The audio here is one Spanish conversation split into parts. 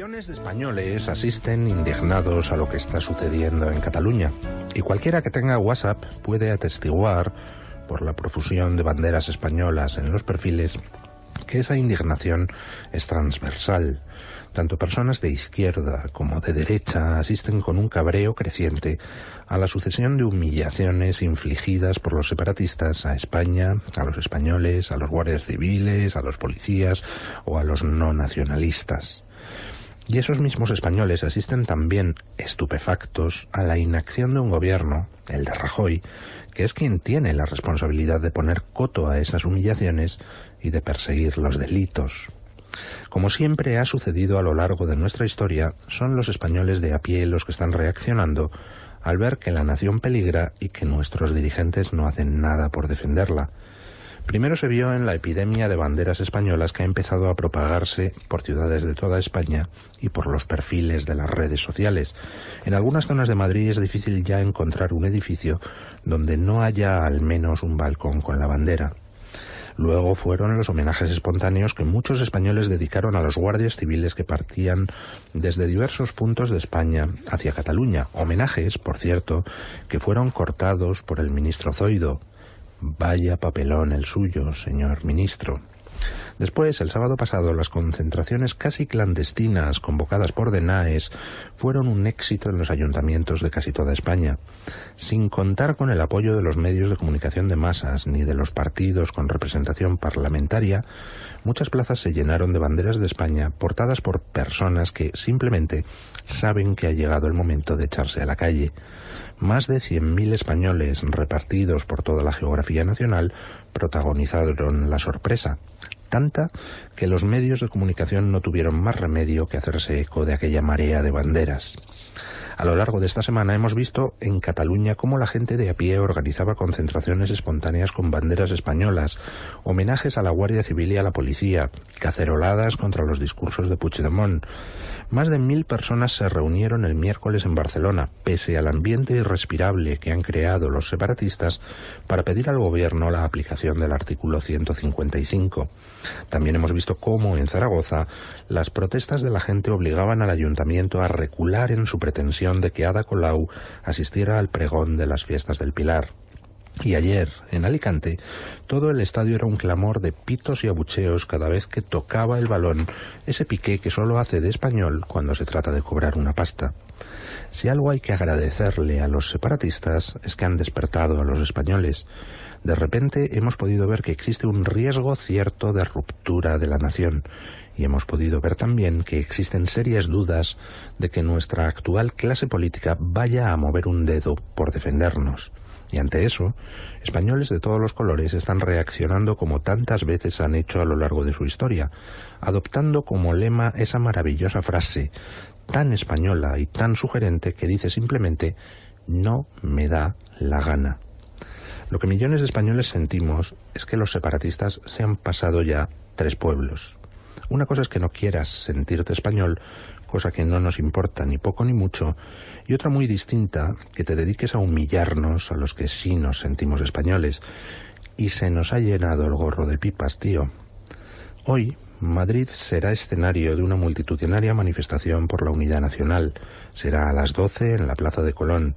Millones de españoles asisten indignados a lo que está sucediendo en Cataluña, y cualquiera que tenga WhatsApp puede atestiguar, por la profusión de banderas españolas en los perfiles, que esa indignación es transversal. Tanto personas de izquierda como de derecha asisten con un cabreo creciente a la sucesión de humillaciones infligidas por los separatistas a España, a los españoles, a los guardias civiles, a los policías o a los no nacionalistas. Y esos mismos españoles asisten también, estupefactos, a la inacción de un gobierno, el de Rajoy, que es quien tiene la responsabilidad de poner coto a esas humillaciones y de perseguir los delitos. Como siempre ha sucedido a lo largo de nuestra historia, son los españoles de a pie los que están reaccionando al ver que la nación peligra y que nuestros dirigentes no hacen nada por defenderla. Primero se vio en la epidemia de banderas españolas que ha empezado a propagarse por ciudades de toda España y por los perfiles de las redes sociales. En algunas zonas de Madrid es difícil ya encontrar un edificio donde no haya al menos un balcón con la bandera. Luego fueron los homenajes espontáneos que muchos españoles dedicaron a los guardias civiles que partían desde diversos puntos de España hacia Cataluña. Homenajes, por cierto, que fueron cortados por el ministro Zoido. Vaya papelón el suyo, señor ministro. Después, el sábado pasado, las concentraciones casi clandestinas convocadas por DENAES fueron un éxito en los ayuntamientos de casi toda España. Sin contar con el apoyo de los medios de comunicación de masas ni de los partidos con representación parlamentaria, muchas plazas se llenaron de banderas de España portadas por personas que simplemente saben que ha llegado el momento de echarse a la calle. Más de 100.000 españoles repartidos por toda la geografía nacional protagonizaron la sorpresa, tanta que los medios de comunicación no tuvieron más remedio que hacerse eco de aquella marea de banderas. A lo largo de esta semana hemos visto en Cataluña cómo la gente de a pie organizaba concentraciones espontáneas con banderas españolas, homenajes a la Guardia Civil y a la policía, caceroladas contra los discursos de Puigdemont. Más de 1.000 personas se reunieron el miércoles en Barcelona, pese al ambiente irrespirable que han creado los separatistas, para pedir al gobierno la aplicación del artículo 155. También hemos visto cómo en Zaragoza las protestas de la gente obligaban al ayuntamiento a recular en su pretensión de que Ada Colau asistiera al pregón de las fiestas del Pilar. Y ayer, en Alicante, todo el estadio era un clamor de pitos y abucheos cada vez que tocaba el balón ese Piqué que solo hace de español cuando se trata de cobrar una pasta. Si algo hay que agradecerle a los separatistas es que han despertado a los españoles. De repente hemos podido ver que existe un riesgo cierto de ruptura de la nación, y hemos podido ver también que existen serias dudas de que nuestra actual clase política vaya a mover un dedo por defendernos. Y ante eso, españoles de todos los colores están reaccionando como tantas veces han hecho a lo largo de su historia, adoptando como lema esa maravillosa frase, tan española y tan sugerente, que dice simplemente: no me da la gana. Lo que millones de españoles sentimos es que los separatistas se han pasado ya 3 pueblos. Una cosa es que no quieras sentirte español, cosa que no nos importa ni poco ni mucho, y otra muy distinta, que te dediques a humillarnos a los que sí nos sentimos españoles. Y se nos ha llenado el gorro de pipas, tío. Hoy, Madrid será escenario de una multitudinaria manifestación por la unidad nacional. Será a las 12 en la Plaza de Colón.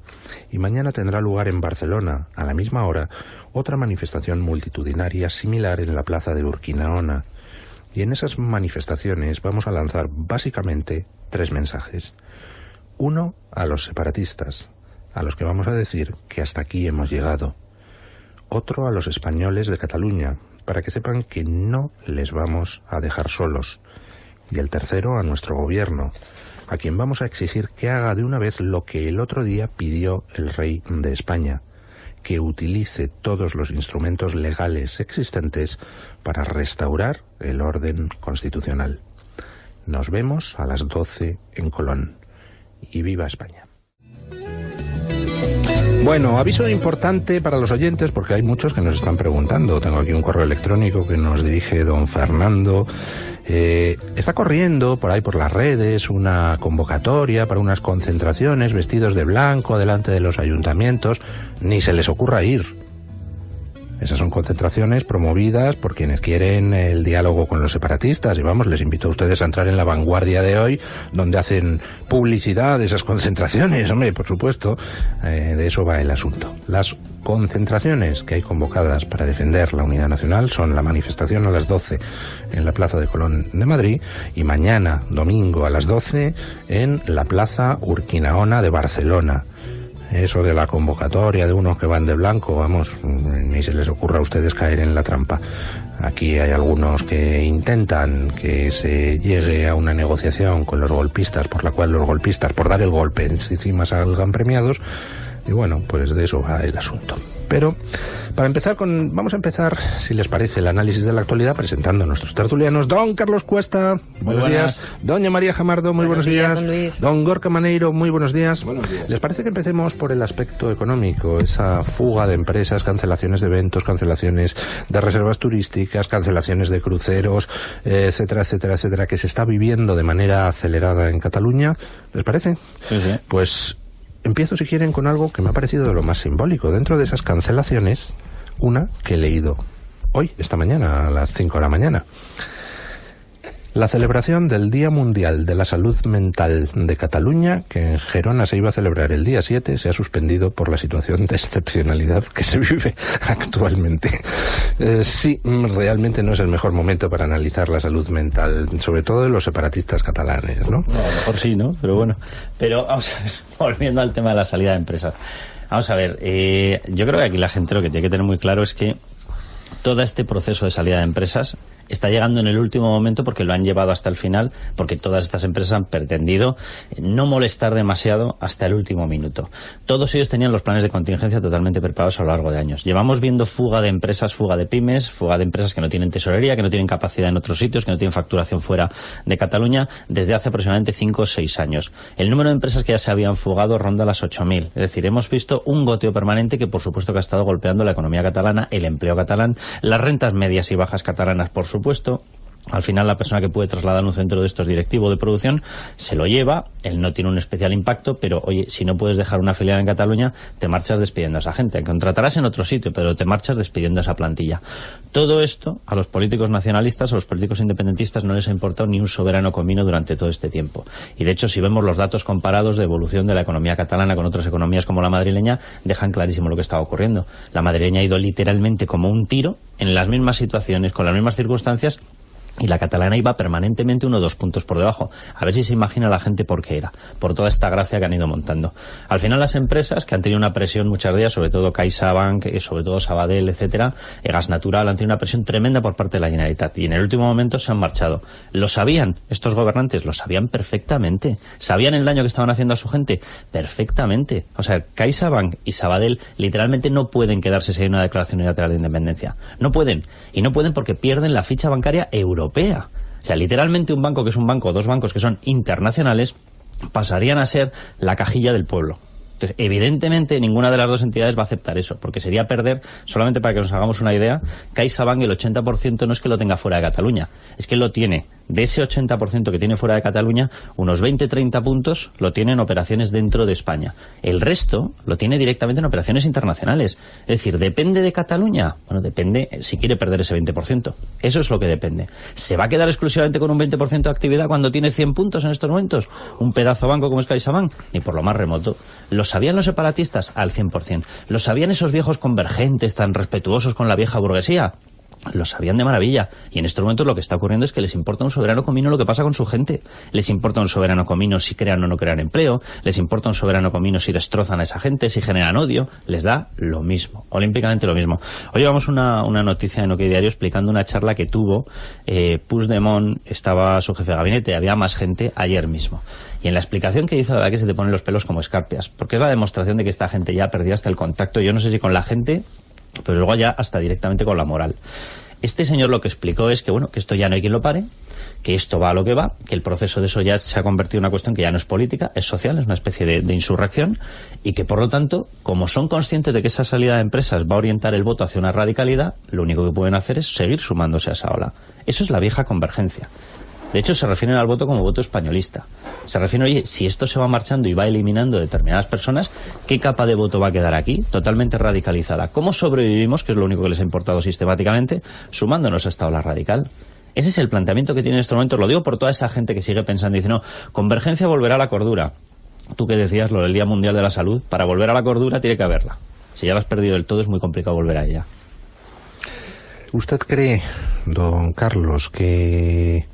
Y mañana tendrá lugar en Barcelona, a la misma hora, otra manifestación multitudinaria similar en la Plaza de Urquinaona. Y en esas manifestaciones vamos a lanzar básicamente 3 mensajes. Uno, a los separatistas, a los que vamos a decir que hasta aquí hemos llegado. Otro, a los españoles de Cataluña, para que sepan que no les vamos a dejar solos. Y el tercero, a nuestro gobierno, a quien vamos a exigir que haga de una vez lo que el otro día pidió el rey de España, que utilice todos los instrumentos legales existentes para restaurar el orden constitucional. Nos vemos a las 12 en Colón. Y viva España. Bueno, aviso importante para los oyentes, porque hay muchos que nos están preguntando. Tengo aquí un correo electrónico que nos dirige don Fernando. Está corriendo por ahí por las redes una convocatoria para unas concentraciones vestidos de blanco delante de los ayuntamientos. Ni se les ocurra ir. Esas son concentraciones promovidas por quienes quieren el diálogo con los separatistas. Y vamos, les invito a ustedes a entrar en La Vanguardia de hoy, donde hacen publicidad de esas concentraciones. Hombre, por supuesto, de eso va el asunto. Las concentraciones que hay convocadas para defender la unidad nacional son la manifestación a las 12 en la Plaza de Colón de Madrid y mañana, domingo, a las 12 en la Plaza Urquinaona de Barcelona. Eso de la convocatoria de unos que van de blanco, vamos, ni se les ocurra a ustedes caer en la trampa. Aquí hay algunos que intentan que se llegue a una negociación con los golpistas, por la cual los golpistas, por dar el golpe, encima salgan premiados, y bueno, pues de eso va el asunto. Pero para empezar vamos a empezar, si les parece, el análisis de la actualidad presentando a nuestros tertulianos. Don Carlos Cuesta, buenos días. Doña María Jamardo, muy buenos días. Don Luis. Don Gorka Maneiro, muy buenos días. Buenos días. ¿Les parece que empecemos por el aspecto económico? Esa fuga de empresas, cancelaciones de eventos, cancelaciones de reservas turísticas, cancelaciones de cruceros, etcétera, etcétera, etcétera, que se está viviendo de manera acelerada en Cataluña. ¿Les parece? Sí, sí. Pues empiezo, si quieren, con algo que me ha parecido de lo más simbólico. Dentro de esas cancelaciones, una que he leído hoy, esta mañana, a las 5 de la mañana. La celebración del Día Mundial de la Salud Mental de Cataluña, que en Gerona se iba a celebrar el día 7, se ha suspendido por la situación de excepcionalidad que se vive actualmente. Sí, realmente no es el mejor momento para analizar la salud mental, sobre todo de los separatistas catalanes, ¿no? No, a lo mejor sí, ¿no? Pero bueno. Pero vamos a ver, volviendo al tema de la salida de empresas. Vamos a ver, yo creo que aquí la gente lo que tiene que tener muy claro es que todo este proceso de salida de empresas está llegando en el último momento porque lo han llevado hasta el final, porque todas estas empresas han pretendido no molestar demasiado hasta el último minuto. Todos ellos tenían los planes de contingencia totalmente preparados a lo largo de años. Llevamos viendo fuga de empresas, fuga de pymes, fuga de empresas que no tienen tesorería, que no tienen capacidad en otros sitios, que no tienen facturación fuera de Cataluña, desde hace aproximadamente 5 o 6 años. El número de empresas que ya se habían fugado ronda las 8.000. Es decir, hemos visto un goteo permanente que por supuesto que ha estado golpeando la economía catalana, el empleo catalán, las rentas medias y bajas catalanas, por supuesto. Al final la persona que puede trasladar un centro de estos directivo de producción se lo lleva, él no tiene un especial impacto, pero oye, si no puedes dejar una filial en Cataluña, te marchas despidiendo a esa gente. Contratarás en otro sitio, pero te marchas despidiendo a esa plantilla. Todo esto a los políticos nacionalistas, a los políticos independentistas no les ha importado ni un soberano comino durante todo este tiempo. Y de hecho, si vemos los datos comparados de evolución de la economía catalana con otras economías como la madrileña, dejan clarísimo lo que estaba ocurriendo. La madrileña ha ido literalmente como un tiro en las mismas situaciones, con las mismas circunstancias, y la catalana iba permanentemente 1 o 2 puntos por debajo. A ver si se imagina la gente por qué era, por toda esta gracia que han ido montando. Al final las empresas que han tenido una presión muchas de ellas, sobre todo CaixaBank, sobre todo Sabadell, etcétera, Gas Natural, han tenido una presión tremenda por parte de la Generalitat y en el último momento se han marchado. ¿Lo sabían estos gobernantes? Lo sabían perfectamente. ¿Sabían el daño que estaban haciendo a su gente? Perfectamente. O sea, CaixaBank y Sabadell literalmente no pueden quedarse sin una declaración unilateral de independencia. No pueden. Y no pueden porque pierden la ficha bancaria europea. O sea, literalmente un banco que es un banco, 2 bancos que son internacionales, pasarían a ser la cajilla del pueblo. Entonces, evidentemente, ninguna de las dos entidades va a aceptar eso, porque sería perder, solamente para que nos hagamos una idea, CaixaBank el 80% no es que lo tenga fuera de Cataluña, es que lo tiene. De ese 80% que tiene fuera de Cataluña, unos 20-30 puntos lo tiene en operaciones dentro de España. El resto lo tiene directamente en operaciones internacionales. Es decir, ¿depende de Cataluña? Bueno, depende si quiere perder ese 20%. Eso es lo que depende. ¿Se va a quedar exclusivamente con un 20% de actividad cuando tiene 100 puntos en estos momentos? ¿Un pedazo banco como es CaixaBank? Ni por lo más remoto. ¿Lo sabían los separatistas? Al 100%. ¿Lo sabían esos viejos convergentes tan respetuosos con la vieja burguesía? Lo sabían de maravilla. Y en estos momentos lo que está ocurriendo es que les importa un soberano comino lo que pasa con su gente. Les importa un soberano comino si crean o no crean empleo. Les importa un soberano comino si destrozan a esa gente, si generan odio. Les da lo mismo, olímpicamente lo mismo. Hoy llevamos una noticia en OK Diario explicando una charla que tuvo Puigdemont, estaba su jefe de gabinete, había más gente ayer mismo. Y en la explicación que hizo, la verdad que se te ponen los pelos como escarpias, porque es la demostración de que esta gente ya perdió hasta el contacto, yo no sé si con la gente, pero luego ya hasta directamente con la moral. Este señor lo que explicó es que, bueno, que esto ya no hay quien lo pare, que esto va a lo que va, que el proceso de eso ya se ha convertido en una cuestión que ya no es política, es social, es una especie de insurrección, y que por lo tanto, como son conscientes de que esa salida de empresas va a orientar el voto hacia una radicalidad, lo único que pueden hacer es seguir sumándose a esa ola. Eso es la vieja convergencia. De hecho, se refieren al voto como voto españolista. Se refieren, oye, si esto se va marchando y va eliminando determinadas personas, ¿qué capa de voto va a quedar aquí? Totalmente radicalizada. ¿Cómo sobrevivimos, que es lo único que les ha importado sistemáticamente, sumándonos a esta ola radical? Ese es el planteamiento que tiene en estos momentos. Lo digo por toda esa gente que sigue pensando y dice, no, Convergencia volverá a la cordura. Tú que decías lo del Día Mundial de la Salud, para volver a la cordura tiene que haberla. Si ya la has perdido del todo es muy complicado volver a ella. ¿Usted cree, don Carlos, que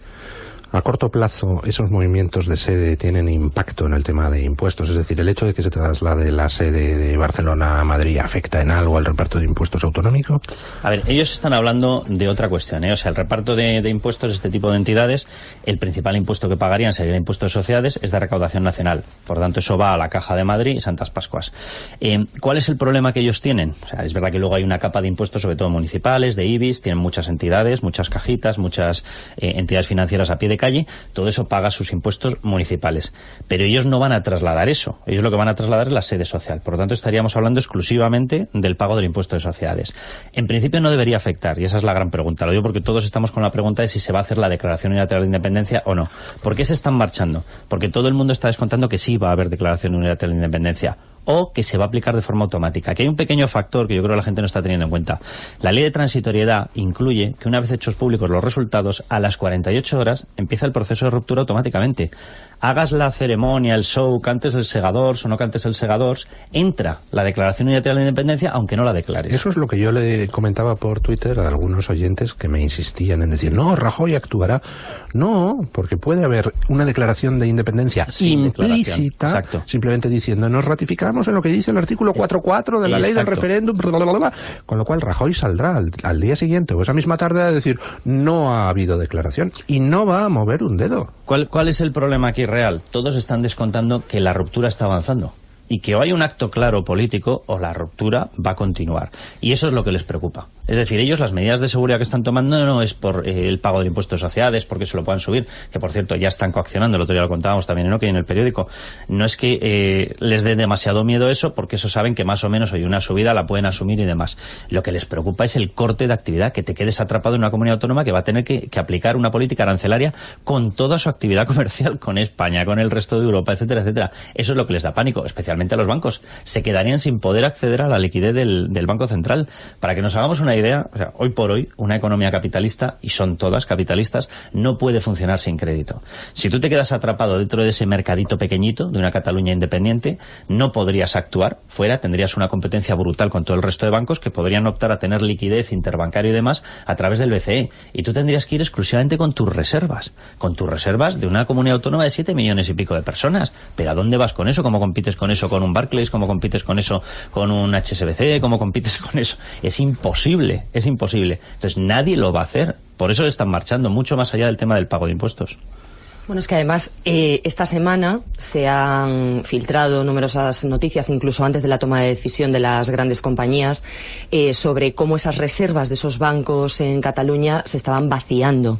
a corto plazo esos movimientos de sede tienen impacto en el tema de impuestos? Es decir, ¿el hecho de que se traslade la sede de Barcelona a Madrid afecta en algo al reparto de impuestos autonómico? A ver, ellos están hablando de otra cuestión, ¿eh? O sea, el reparto de impuestos de este tipo de entidades, el principal impuesto que pagarían sería el impuesto de sociedades, es de recaudación nacional. Por tanto, eso va a la Caja de Madrid y Santas Pascuas. ¿Cuál es el problema que ellos tienen? O sea, es verdad que luego hay una capa de impuestos, sobre todo municipales, de IBIs, tienen muchas entidades, muchas cajitas, muchas entidades financieras a pie de calle, todo eso paga sus impuestos municipales. Pero ellos no van a trasladar eso. Ellos lo que van a trasladar es la sede social. Por lo tanto, estaríamos hablando exclusivamente del pago del impuesto de sociedades. En principio no debería afectar, y esa es la gran pregunta. Lo digo porque todos estamos con la pregunta de si se va a hacer la declaración unilateral de independencia o no. ¿Por qué se están marchando? Porque todo el mundo está descontando que sí va a haber declaración unilateral de independencia, o que se va a aplicar de forma automática. Aquí hay un pequeño factor que yo creo que la gente no está teniendo en cuenta. La ley de transitoriedad incluye que una vez hechos públicos los resultados, a las 48 horas empieza el proceso de ruptura automáticamente. Hagas la ceremonia, el show, cantes el segadors o no cantes el segadors, entra la declaración unilateral de independencia aunque no la declares. Eso es lo que yo le comentaba por Twitter a algunos oyentes que me insistían en decir, no, Rajoy actuará. No, porque puede haber una declaración de independencia implícita, simplemente diciendo, nos ratificamos en lo que dice el artículo 4.4 de la ley del referéndum, con lo cual Rajoy saldrá al día siguiente o esa misma tarde a decir, no ha habido declaración, y no va a mover un dedo. ¿Cuál es el problema aquí real? Todos están descontando que la ruptura está avanzando y que o hay un acto claro político o la ruptura va a continuar. Y eso es lo que les preocupa. Es decir, ellos las medidas de seguridad que están tomando no es por el pago del impuesto de sociedades, porque se lo puedan subir, que por cierto ya están coaccionando, el otro día lo contábamos también en el periódico. No es que les dé demasiado miedo eso, porque eso saben que más o menos hoy una subida la pueden asumir y demás. Lo que les preocupa es el corte de actividad, que te quedes atrapado en una comunidad autónoma que va a tener que aplicar una política arancelaria con toda su actividad comercial, con España, con el resto de Europa, etcétera, etcétera. Eso es lo que les da pánico, especialmente a los bancos. Se quedarían sin poder acceder a la liquidez del Banco Central. Para que nos hagamos una idea, o sea, hoy por hoy, una economía capitalista, y son todas capitalistas, no puede funcionar sin crédito. Si tú te quedas atrapado dentro de ese mercadito pequeñito, de una Cataluña independiente, no podrías actuar fuera, tendrías una competencia brutal con todo el resto de bancos que podrían optar a tener liquidez interbancaria y demás a través del BCE. Y tú tendrías que ir exclusivamente con tus reservas de una comunidad autónoma de 7 millones y pico de personas. ¿Pero a dónde vas con eso? ¿Cómo compites con eso con un Barclays? ¿Cómo compites con eso con un HSBC? ¿Cómo compites con eso? Es imposible, es imposible. Entonces nadie lo va a hacer. Por eso están marchando, mucho más allá del tema del pago de impuestos. Bueno, es que además esta semana se han filtrado numerosas noticias, incluso antes de la toma de decisión de las grandes compañías, sobre cómo esas reservas de esos bancos en Cataluña se estaban vaciando.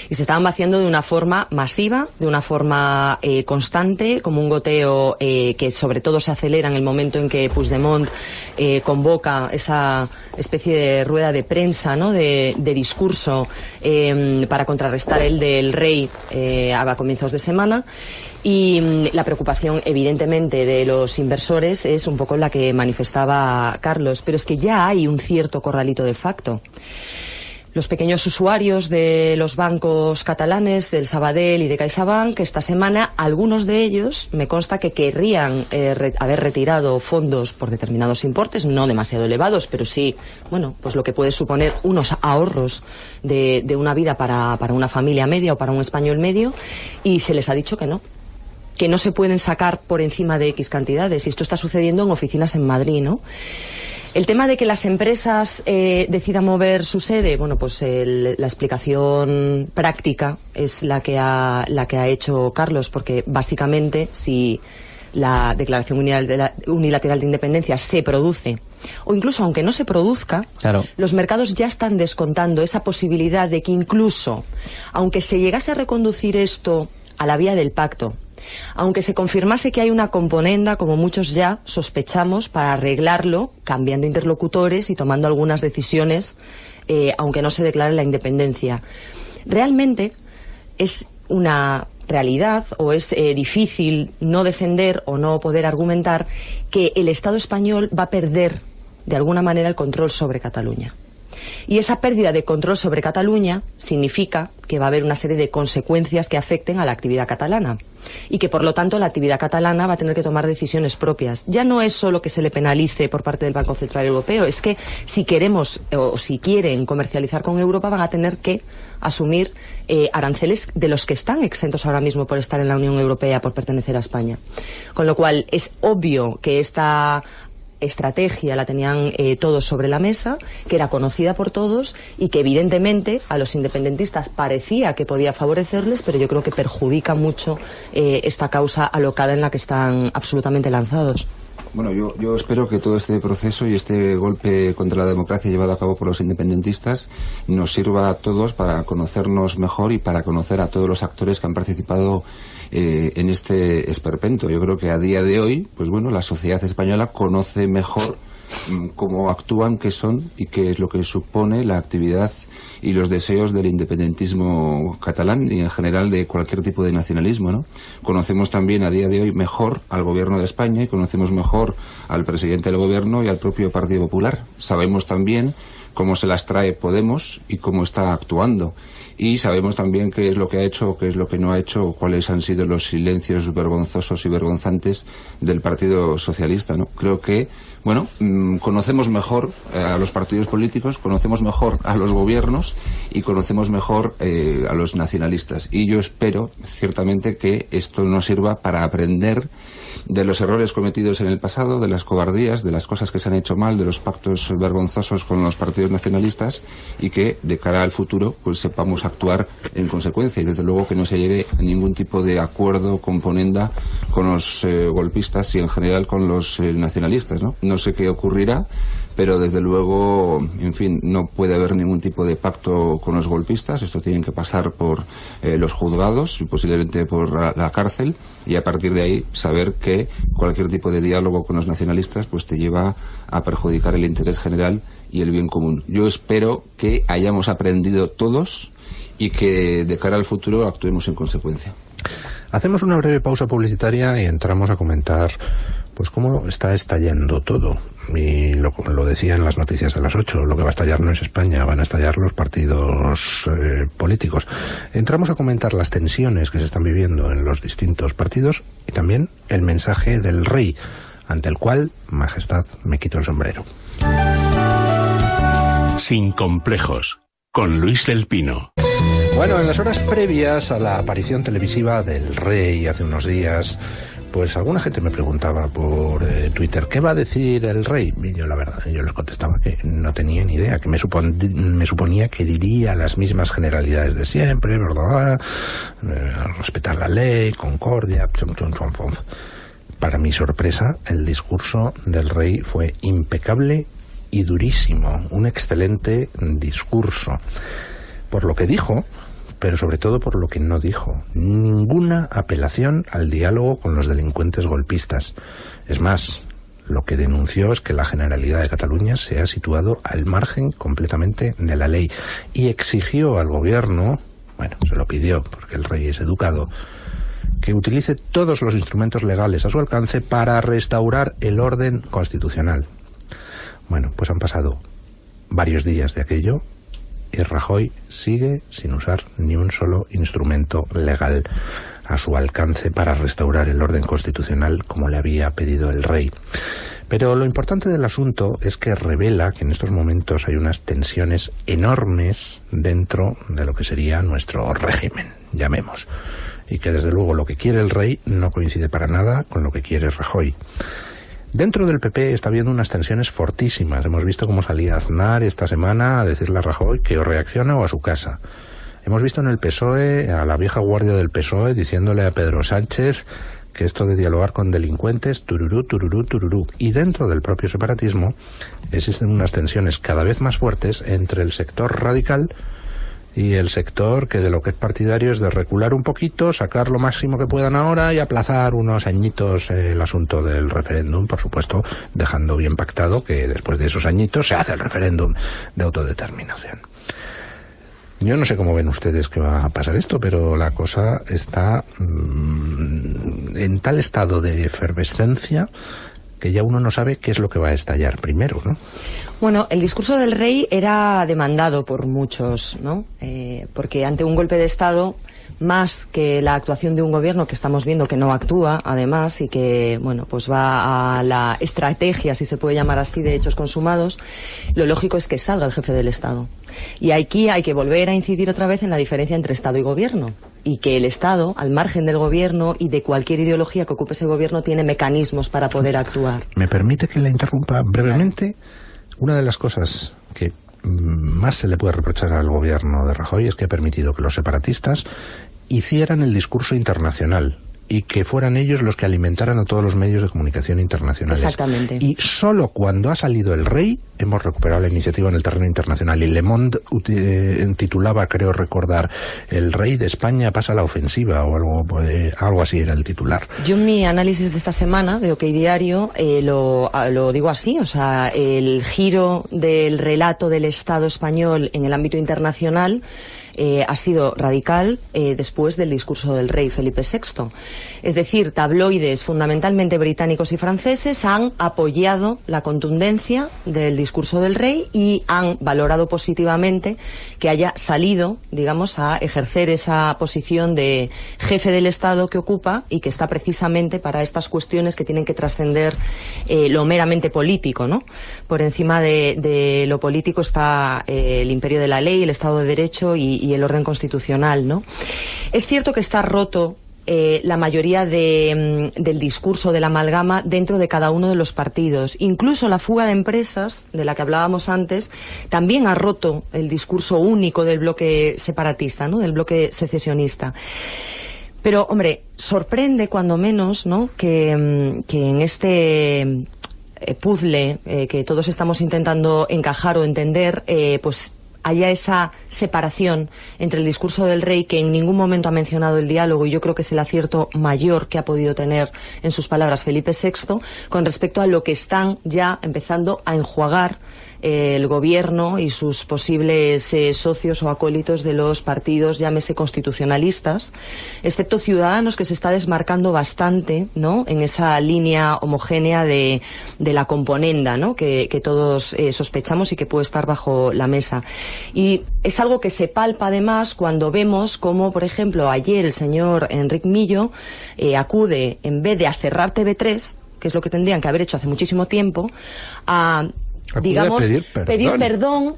Y se estaban vaciando de una forma masiva, de una forma constante, como un goteo que sobre todo se acelera en el momento en que Puigdemont convoca esa especie de rueda de prensa, ¿no?, de discurso para contrarrestar el del rey a comienzos de semana. Y la preocupación evidentemente de los inversores es un poco la que manifestaba Carlos, pero es que ya hay un cierto corralito de facto. Los pequeños usuarios de los bancos catalanes, del Sabadell y de CaixaBank, esta semana, algunos de ellos, me consta que querrían haber retirado fondos por determinados importes, no demasiado elevados, pero sí, bueno, pues lo que puede suponer unos ahorros de una vida para una familia media o para un español medio, y se les ha dicho que no se pueden sacar por encima de X cantidades, y esto está sucediendo en oficinas en Madrid, ¿no? El tema de que las empresas decidan mover su sede, bueno, pues la explicación práctica es la que ha hecho Carlos, porque básicamente si la declaración unilateral de independencia se produce, o incluso aunque no se produzca, claro, los mercados ya están descontando esa posibilidad de que incluso, aunque se llegase a reconducir esto a la vía del pacto, aunque se confirmase que hay una componenda, como muchos ya sospechamos, para arreglarlo, cambiando interlocutores y tomando algunas decisiones, aunque no se declare la independencia. Realmente es una realidad, o es difícil no defender o no poder argumentar que el Estado español va a perder de alguna manera el control sobre Cataluña. Y esa pérdida de control sobre Cataluña significa que va a haber una serie de consecuencias que afecten a la actividad catalana y que por lo tanto la actividad catalana va a tener que tomar decisiones propias. Ya no es solo que se le penalice por parte del Banco Central Europeo, es que si queremos o si quieren comercializar con Europa van a tener que asumir aranceles de los que están exentos ahora mismo por estar en la Unión Europea, por pertenecer a España. Con lo cual es obvio que esta estrategia la tenían todos sobre la mesa, que era conocida por todos y que evidentemente a los independentistas parecía que podía favorecerles, pero yo creo que perjudica mucho esta causa alocada en la que están absolutamente lanzados. Bueno, yo espero que todo este proceso y este golpe contra la democracia llevado a cabo por los independentistas nos sirva a todos para conocernos mejor y para conocer a todos los actores que han participado en este esperpento. Yo creo que a día de hoy, pues bueno, la sociedad española conoce mejor cómo actúan, qué son y qué es lo que supone la actividad y los deseos del independentismo catalán y en general de cualquier tipo de nacionalismo, ¿no? Conocemos también a día de hoy mejor al gobierno de España y conocemos mejor al presidente del gobierno y al propio Partido Popular. Sabemos también cómo se las trae Podemos y cómo está actuando. Y sabemos también qué es lo que ha hecho, qué es lo que no ha hecho, cuáles han sido los silencios vergonzosos y vergonzantes del Partido Socialista, ¿no? Creo que, bueno, conocemos mejor a los partidos políticos, conocemos mejor a los gobiernos y conocemos mejor a los nacionalistas. Y yo espero, ciertamente, que esto nos sirva para aprender de los errores cometidos en el pasado, de las cobardías, de las cosas que se han hecho mal, de los pactos vergonzosos con los partidos nacionalistas y que de cara al futuro pues sepamos actuar en consecuencia y desde luego que no se llegue a ningún tipo de acuerdo, componenda con los golpistas y en general con los nacionalistas, ¿no? No sé qué ocurrirá, pero desde luego, en fin, no puede haber ningún tipo de pacto con los golpistas. Esto tiene que pasar por los juzgados y posiblemente por la cárcel y a partir de ahí saber que cualquier tipo de diálogo con los nacionalistas pues te lleva a perjudicar el interés general y el bien común. Yo espero que hayamos aprendido todos y que de cara al futuro actuemos en consecuencia. Hacemos una breve pausa publicitaria y entramos a comentar pues cómo está estallando todo. Y lo decía en las noticias de las 8, lo que va a estallar no es España, van a estallar los partidos políticos. Entramos a comentar las tensiones que se están viviendo en los distintos partidos y también el mensaje del rey, ante el cual, Majestad, me quito el sombrero. Sin complejos, con Luis del Pino. Bueno, en las horas previas a la aparición televisiva del rey hace unos días, pues alguna gente me preguntaba por Twitter, ¿qué va a decir el rey? Y yo, la verdad, yo les contestaba que no tenía ni idea, que me suponía que diría las mismas generalidades de siempre, ¿verdad? Respetar la ley, concordia, Para mi sorpresa, el discurso del rey fue impecable y durísimo, un excelente discurso. Por lo que dijo, pero sobre todo por lo que no dijo. Ninguna apelación al diálogo con los delincuentes golpistas. Es más, lo que denunció es que la Generalidad de Cataluña se ha situado al margen completamente de la ley y exigió al gobierno, bueno, se lo pidió porque el rey es educado, que utilice todos los instrumentos legales a su alcance para restaurar el orden constitucional. Bueno, pues han pasado varios días de aquello y Rajoy sigue sin usar ni un solo instrumento legal a su alcance para restaurar el orden constitucional como le había pedido el rey. Pero lo importante del asunto es que revela que en estos momentos hay unas tensiones enormes dentro de lo que sería nuestro régimen, llamemos, y que desde luego lo que quiere el rey no coincide para nada con lo que quiere Rajoy. Dentro del PP está habiendo unas tensiones fortísimas. Hemos visto cómo salía Aznar esta semana a decirle a Rajoy que o reacciona o a su casa. Hemos visto en el PSOE a la vieja guardia del PSOE diciéndole a Pedro Sánchez que esto de dialogar con delincuentes, tururú, tururú, tururú. Y dentro del propio separatismo existen unas tensiones cada vez más fuertes entre el sector radical y el sector que de lo que es partidario es de recular un poquito, sacar lo máximo que puedan ahora y aplazar unos añitos el asunto del referéndum, por supuesto, dejando bien pactado que después de esos añitos se hace el referéndum de autodeterminación. Yo no sé cómo ven ustedes que va a pasar esto, pero la cosa está en tal estado de efervescencia que ya uno no sabe qué es lo que va a estallar primero, ¿no? Bueno, el discurso del rey era demandado por muchos, ¿no? Porque ante un golpe de Estado, más que la actuación de un gobierno que estamos viendo que no actúa, además, y que, bueno, pues va a la estrategia, si se puede llamar así, de hechos consumados, lo lógico es que salga el jefe del Estado. Y aquí hay que volver a incidir otra vez en la diferencia entre Estado y gobierno. Y que el Estado, al margen del gobierno y de cualquier ideología que ocupe ese gobierno, tiene mecanismos para poder actuar. ¿Me permite que la interrumpa brevemente? Una de las cosas que más se le puede reprochar al gobierno de Rajoy es que ha permitido que los separatistas hicieran el discurso internacional y que fueran ellos los que alimentaran a todos los medios de comunicación internacionales. Exactamente. Y solo cuando ha salido el rey hemos recuperado la iniciativa en el terreno internacional. Y Le Monde titulaba, creo recordar, "El rey de España pasa a la ofensiva", o algo así era el titular. Yo en mi análisis de esta semana de OK Diario lo digo así, o sea, el giro del relato del Estado español en el ámbito internacional ha sido radical después del discurso del rey Felipe VI. Es decir, tabloides fundamentalmente británicos y franceses han apoyado la contundencia del discurso del rey y han valorado positivamente que haya salido, digamos, a ejercer esa posición de jefe del Estado que ocupa y que está precisamente para estas cuestiones que tienen que trascender lo meramente político, ¿no? Por encima de lo político está el imperio de la ley, el Estado de Derecho y el orden constitucional, ¿no? Es cierto que está roto la mayoría del discurso, de la amalgama dentro de cada uno de los partidos. Incluso la fuga de empresas, de la que hablábamos antes, también ha roto el discurso único del bloque separatista, ¿no? Del bloque secesionista. Pero, hombre, sorprende cuando menos, ¿no? que en este puzzle que todos estamos intentando encajar o entender, pues haya esa separación entre el discurso del rey, que en ningún momento ha mencionado el diálogo, y yo creo que es el acierto mayor que ha podido tener en sus palabras Felipe VI, con respecto a lo que están ya empezando a enjuagar el gobierno y sus posibles socios o acólitos de los partidos, llámese constitucionalistas, excepto Ciudadanos, que se está desmarcando bastante, ¿no?, en esa línea homogénea de la componenda, ¿no?, que todos sospechamos y que puede estar bajo la mesa. Y es algo que se palpa además cuando vemos como, por ejemplo, ayer el señor Enric Millo acude, en vez de a cerrar TV3, que es lo que tendrían que haber hecho hace muchísimo tiempo, a digamos, pedir perdón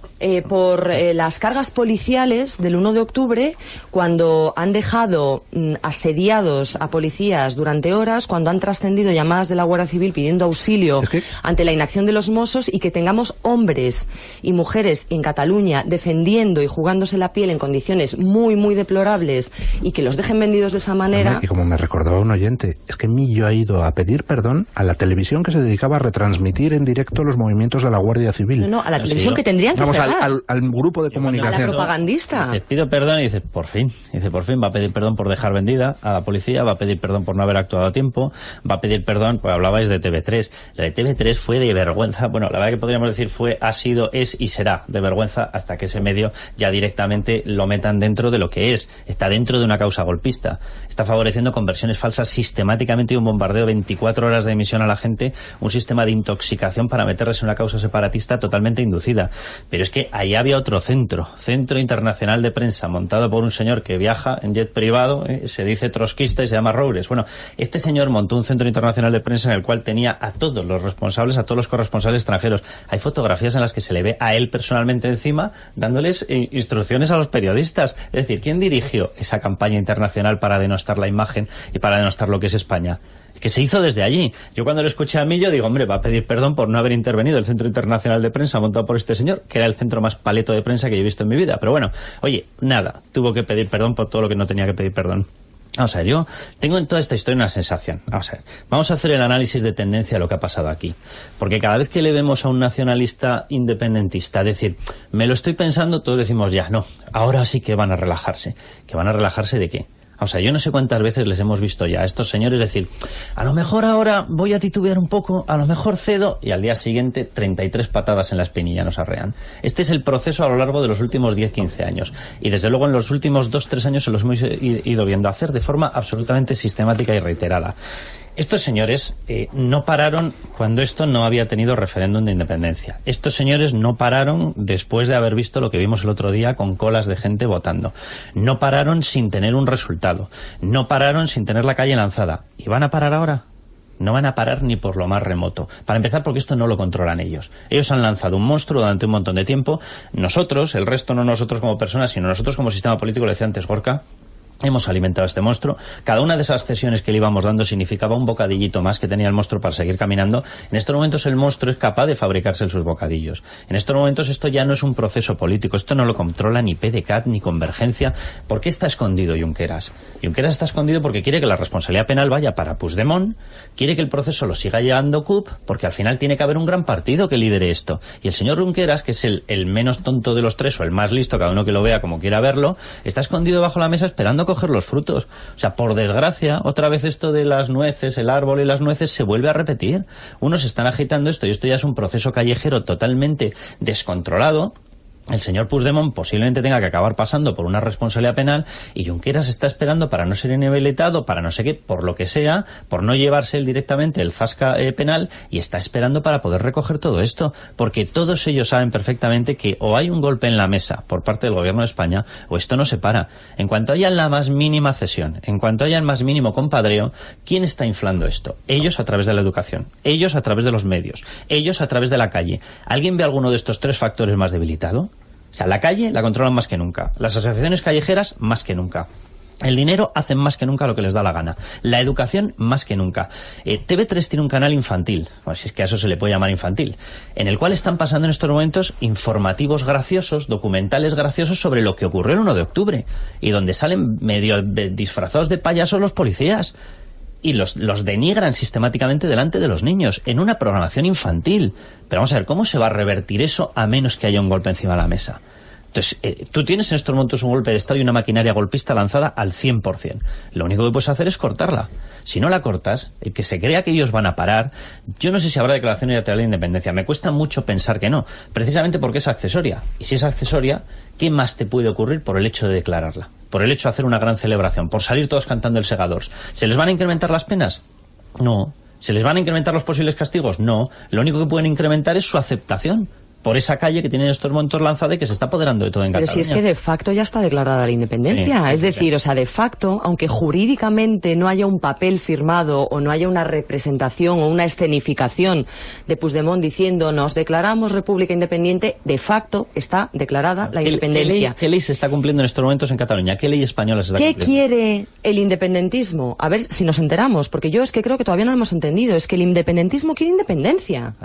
por las cargas policiales del 1 de octubre, cuando han dejado asediados a policías durante horas, cuando han trascendido llamadas de la Guardia Civil pidiendo auxilio ante la inacción de los Mossos, y que tengamos hombres y mujeres en Cataluña defendiendo y jugándose la piel en condiciones muy, muy deplorables, y que los dejen vendidos de esa manera. Y como me recordaba un oyente, es que Millo ha ido a pedir perdón a la televisión que se dedicaba a retransmitir en directo los movimientos de la Guardia Civil. No, a la televisión que tendrían que cerrar. Al grupo de comunicación. A la propagandista. Dice, pido perdón, y dice, por fin, va a pedir perdón por dejar vendida a la policía, va a pedir perdón por no haber actuado a tiempo, va a pedir perdón, pues hablabais de TV3. La de TV3 fue de vergüenza, bueno, la verdad que podríamos decir ha sido, es y será de vergüenza hasta que ese medio ya directamente lo metan dentro de lo que es. Está dentro de una causa golpista. Está favoreciendo conversiones falsas sistemáticamente y un bombardeo 24 horas de emisión a la gente, un sistema de intoxicación para meterles en una causa separatista totalmente inducida. Pero es que ahí había otro centro internacional de prensa, montado por un señor que viaja en jet privado, se dice trotskista y se llama Roures. Bueno, este señor montó un centro internacional de prensa en el cual tenía a todos los responsables, a todos los corresponsales extranjeros. Hay fotografías en las que se le ve a él personalmente encima, dándoles instrucciones a los periodistas. Es decir, ¿quién dirigió esa campaña internacional para denostar la imagen y para denostar lo que es España? Que se hizo desde allí. Yo cuando lo escuché a Millo digo, hombre, va a pedir perdón por no haber intervenido el Centro Internacional de Prensa montado por este señor, que era el centro más paleto de prensa que yo he visto en mi vida. Pero bueno, oye, nada, tuvo que pedir perdón por todo lo que no tenía que pedir perdón. Vamos a ver, yo tengo en toda esta historia una sensación. Vamos a hacer el análisis de tendencia de lo que ha pasado aquí. Porque cada vez que le vemos a un nacionalista independentista decir, me lo estoy pensando, todos decimos ya, no, ahora sí que van a relajarse. ¿Que van a relajarse de qué? O sea, yo no sé cuántas veces les hemos visto ya a estos señores decir, a lo mejor ahora voy a titubear un poco, a lo mejor cedo, y al día siguiente 33 patadas en la espinilla nos arrean. Este es el proceso a lo largo de los últimos 10-15 años. Y desde luego en los últimos 2-3 años se los hemos ido viendo hacer de forma absolutamente sistemática y reiterada. Estos señores no pararon cuando esto no había tenido referéndum de independencia. Estos señores no pararon después de haber visto lo que vimos el otro día con colas de gente votando. No pararon sin tener un resultado. No pararon sin tener la calle lanzada. ¿Y van a parar ahora? No van a parar ni por lo más remoto. Para empezar, porque esto no lo controlan ellos. Ellos han lanzado un monstruo durante un montón de tiempo. Nosotros, el resto, no nosotros como personas, sino nosotros como sistema político, lo decía antes Gorka, hemos alimentado a este monstruo. Cada una de esas cesiones que le íbamos dando significaba un bocadillito más que tenía el monstruo para seguir caminando. En estos momentos el monstruo es capaz de fabricarse sus bocadillos. En estos momentos esto ya no es un proceso político, esto no lo controla ni PDeCAT ni Convergencia. ¿Por qué está escondido Junqueras? Junqueras está escondido porque quiere que la responsabilidad penal vaya para Puigdemont, quiere que el proceso lo siga llevando CUP, porque al final tiene que haber un gran partido que lidere esto. Y el señor Junqueras, que es el menos tonto de los tres, o el más listo, cada uno que lo vea como quiera verlo, está escondido bajo la mesa esperando coger los frutos. O sea, por desgracia, otra vez esto de las nueces, el árbol y las nueces se vuelve a repetir. Unos están agitando esto y esto ya es un proceso callejero totalmente descontrolado. El señor Puigdemont posiblemente tenga que acabar pasando por una responsabilidad penal y Junqueras está esperando para no ser inhabilitado, para no sé qué, por lo que sea, por no llevarse él directamente el zasca penal, y está esperando para poder recoger todo esto, porque todos ellos saben perfectamente que o hay un golpe en la mesa por parte del gobierno de España o esto no se para. En cuanto haya la más mínima cesión, en cuanto haya el más mínimo compadreo, ¿quién está inflando esto? Ellos a través de la educación, ellos a través de los medios, ellos a través de la calle. ¿Alguien ve alguno de estos tres factores más debilitado? O sea, la calle la controlan más que nunca. Las asociaciones callejeras, más que nunca. El dinero hacen más que nunca lo que les da la gana. La educación, más que nunca. TV3 tiene un canal infantil, bueno, si es que a eso se le puede llamar infantil, en el cual están pasando en estos momentos informativos graciosos, documentales graciosos sobre lo que ocurrió el 1 de octubre, y donde salen medio disfrazados de payasos los policías. Y los denigran sistemáticamente delante de los niños, en una programación infantil. Pero vamos a ver, ¿cómo se va a revertir eso a menos que haya un golpe encima de la mesa? Entonces, tú tienes en estos momentos un golpe de Estado y una maquinaria golpista lanzada al 100%. Lo único que puedes hacer es cortarla. Si no la cortas, el que se crea que ellos van a parar, yo no sé si habrá declaración unilateral de independencia. Me cuesta mucho pensar que no, precisamente porque es accesoria. Y si es accesoria, ¿qué más te puede ocurrir por el hecho de declararla? Por el hecho de hacer una gran celebración, por salir todos cantando el Segadors. ¿Se les van a incrementar las penas? No. ¿Se les van a incrementar los posibles castigos? No. Lo único que pueden incrementar es su aceptación por esa calle que tienen estos momentos lanzada y que se está apoderando de todo en Cataluña. Pero si es que de facto ya está declarada la independencia. Sí, es decir, o sea, de facto, aunque jurídicamente no haya un papel firmado o no haya una representación o una escenificación de Puigdemont diciendo nos declaramos república independiente, de facto está declarada la independencia. ¿Qué ley se está cumpliendo en estos momentos en Cataluña? ¿Qué ley española se está cumpliendo? ¿Qué quiere el independentismo? A ver si nos enteramos, porque yo es que creo que todavía no lo hemos entendido. Es que el independentismo quiere independencia.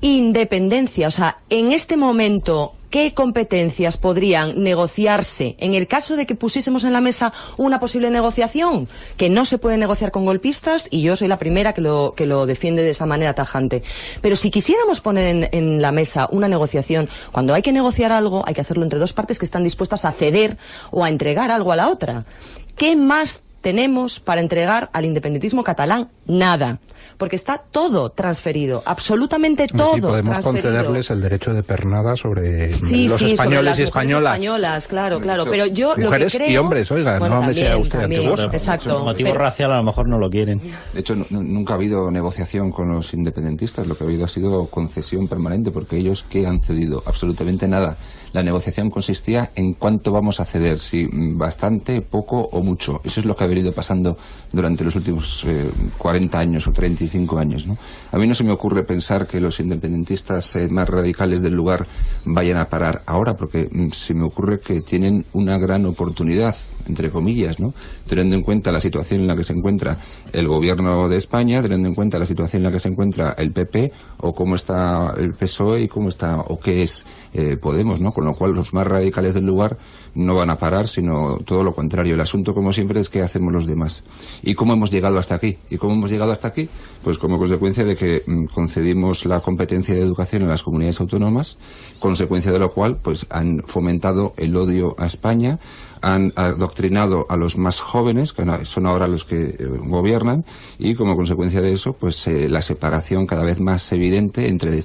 Independencia, o sea, en este momento, ¿qué competencias podrían negociarse en el caso de que pusiésemos en la mesa una posible negociación? Que no se puede negociar con golpistas, y yo soy la primera que lo defiende de esa manera tajante. Pero si quisiéramos poner en la mesa una negociación, cuando hay que negociar algo, hay que hacerlo entre dos partes que están dispuestas a ceder o a entregar algo a la otra. ¿Qué más tenemos para entregar al independentismo catalán? Nada. Porque está todo transferido, absolutamente todo. Sí, podemos transferido. Concederles el derecho de pernada sobre los españoles sobre las y españolas. Españolas, claro. Pero yo mujeres lo que creo, y hombres, oiga, bueno, no me sea usted antiguosa. Exacto. Por motivo racial a lo mejor no lo quieren. De hecho, nunca ha habido negociación con los independentistas. Lo que ha habido ha sido concesión permanente, porque ellos, ¿qué han cedido? Absolutamente nada. La negociación consistía en cuánto vamos a ceder, si bastante, poco o mucho. Eso es lo que ha venido pasando durante los últimos 40 años o 35 años, ¿no? A mí no se me ocurre pensar que los independentistas más radicales del lugar vayan a parar ahora, porque se me ocurre que tienen una gran oportunidad, entre comillas, ¿no? Teniendo en cuenta la situación en la que se encuentra el gobierno de España, teniendo en cuenta la situación en la que se encuentra el PP, o cómo está el PSOE y cómo está o qué es Podemos, ¿no? Con lo cual los más radicales del lugar no van a parar, sino todo lo contrario. El asunto, como siempre, es qué hacemos los demás. ¿Y cómo hemos llegado hasta aquí? ¿Y cómo hemos llegado hasta aquí? Pues como consecuencia de que concedimos la competencia de educación a las comunidades autónomas, consecuencia de lo cual pues han fomentado el odio a España, han adoctrinado a los más jóvenes, que son ahora los que gobiernan, y como consecuencia de eso, pues la separación cada vez más evidente entre,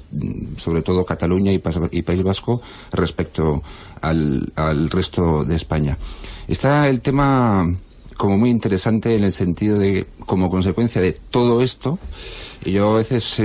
sobre todo, Cataluña y País Vasco respecto al resto de España. Está el tema como muy interesante en el sentido de, como consecuencia de todo esto, y yo a veces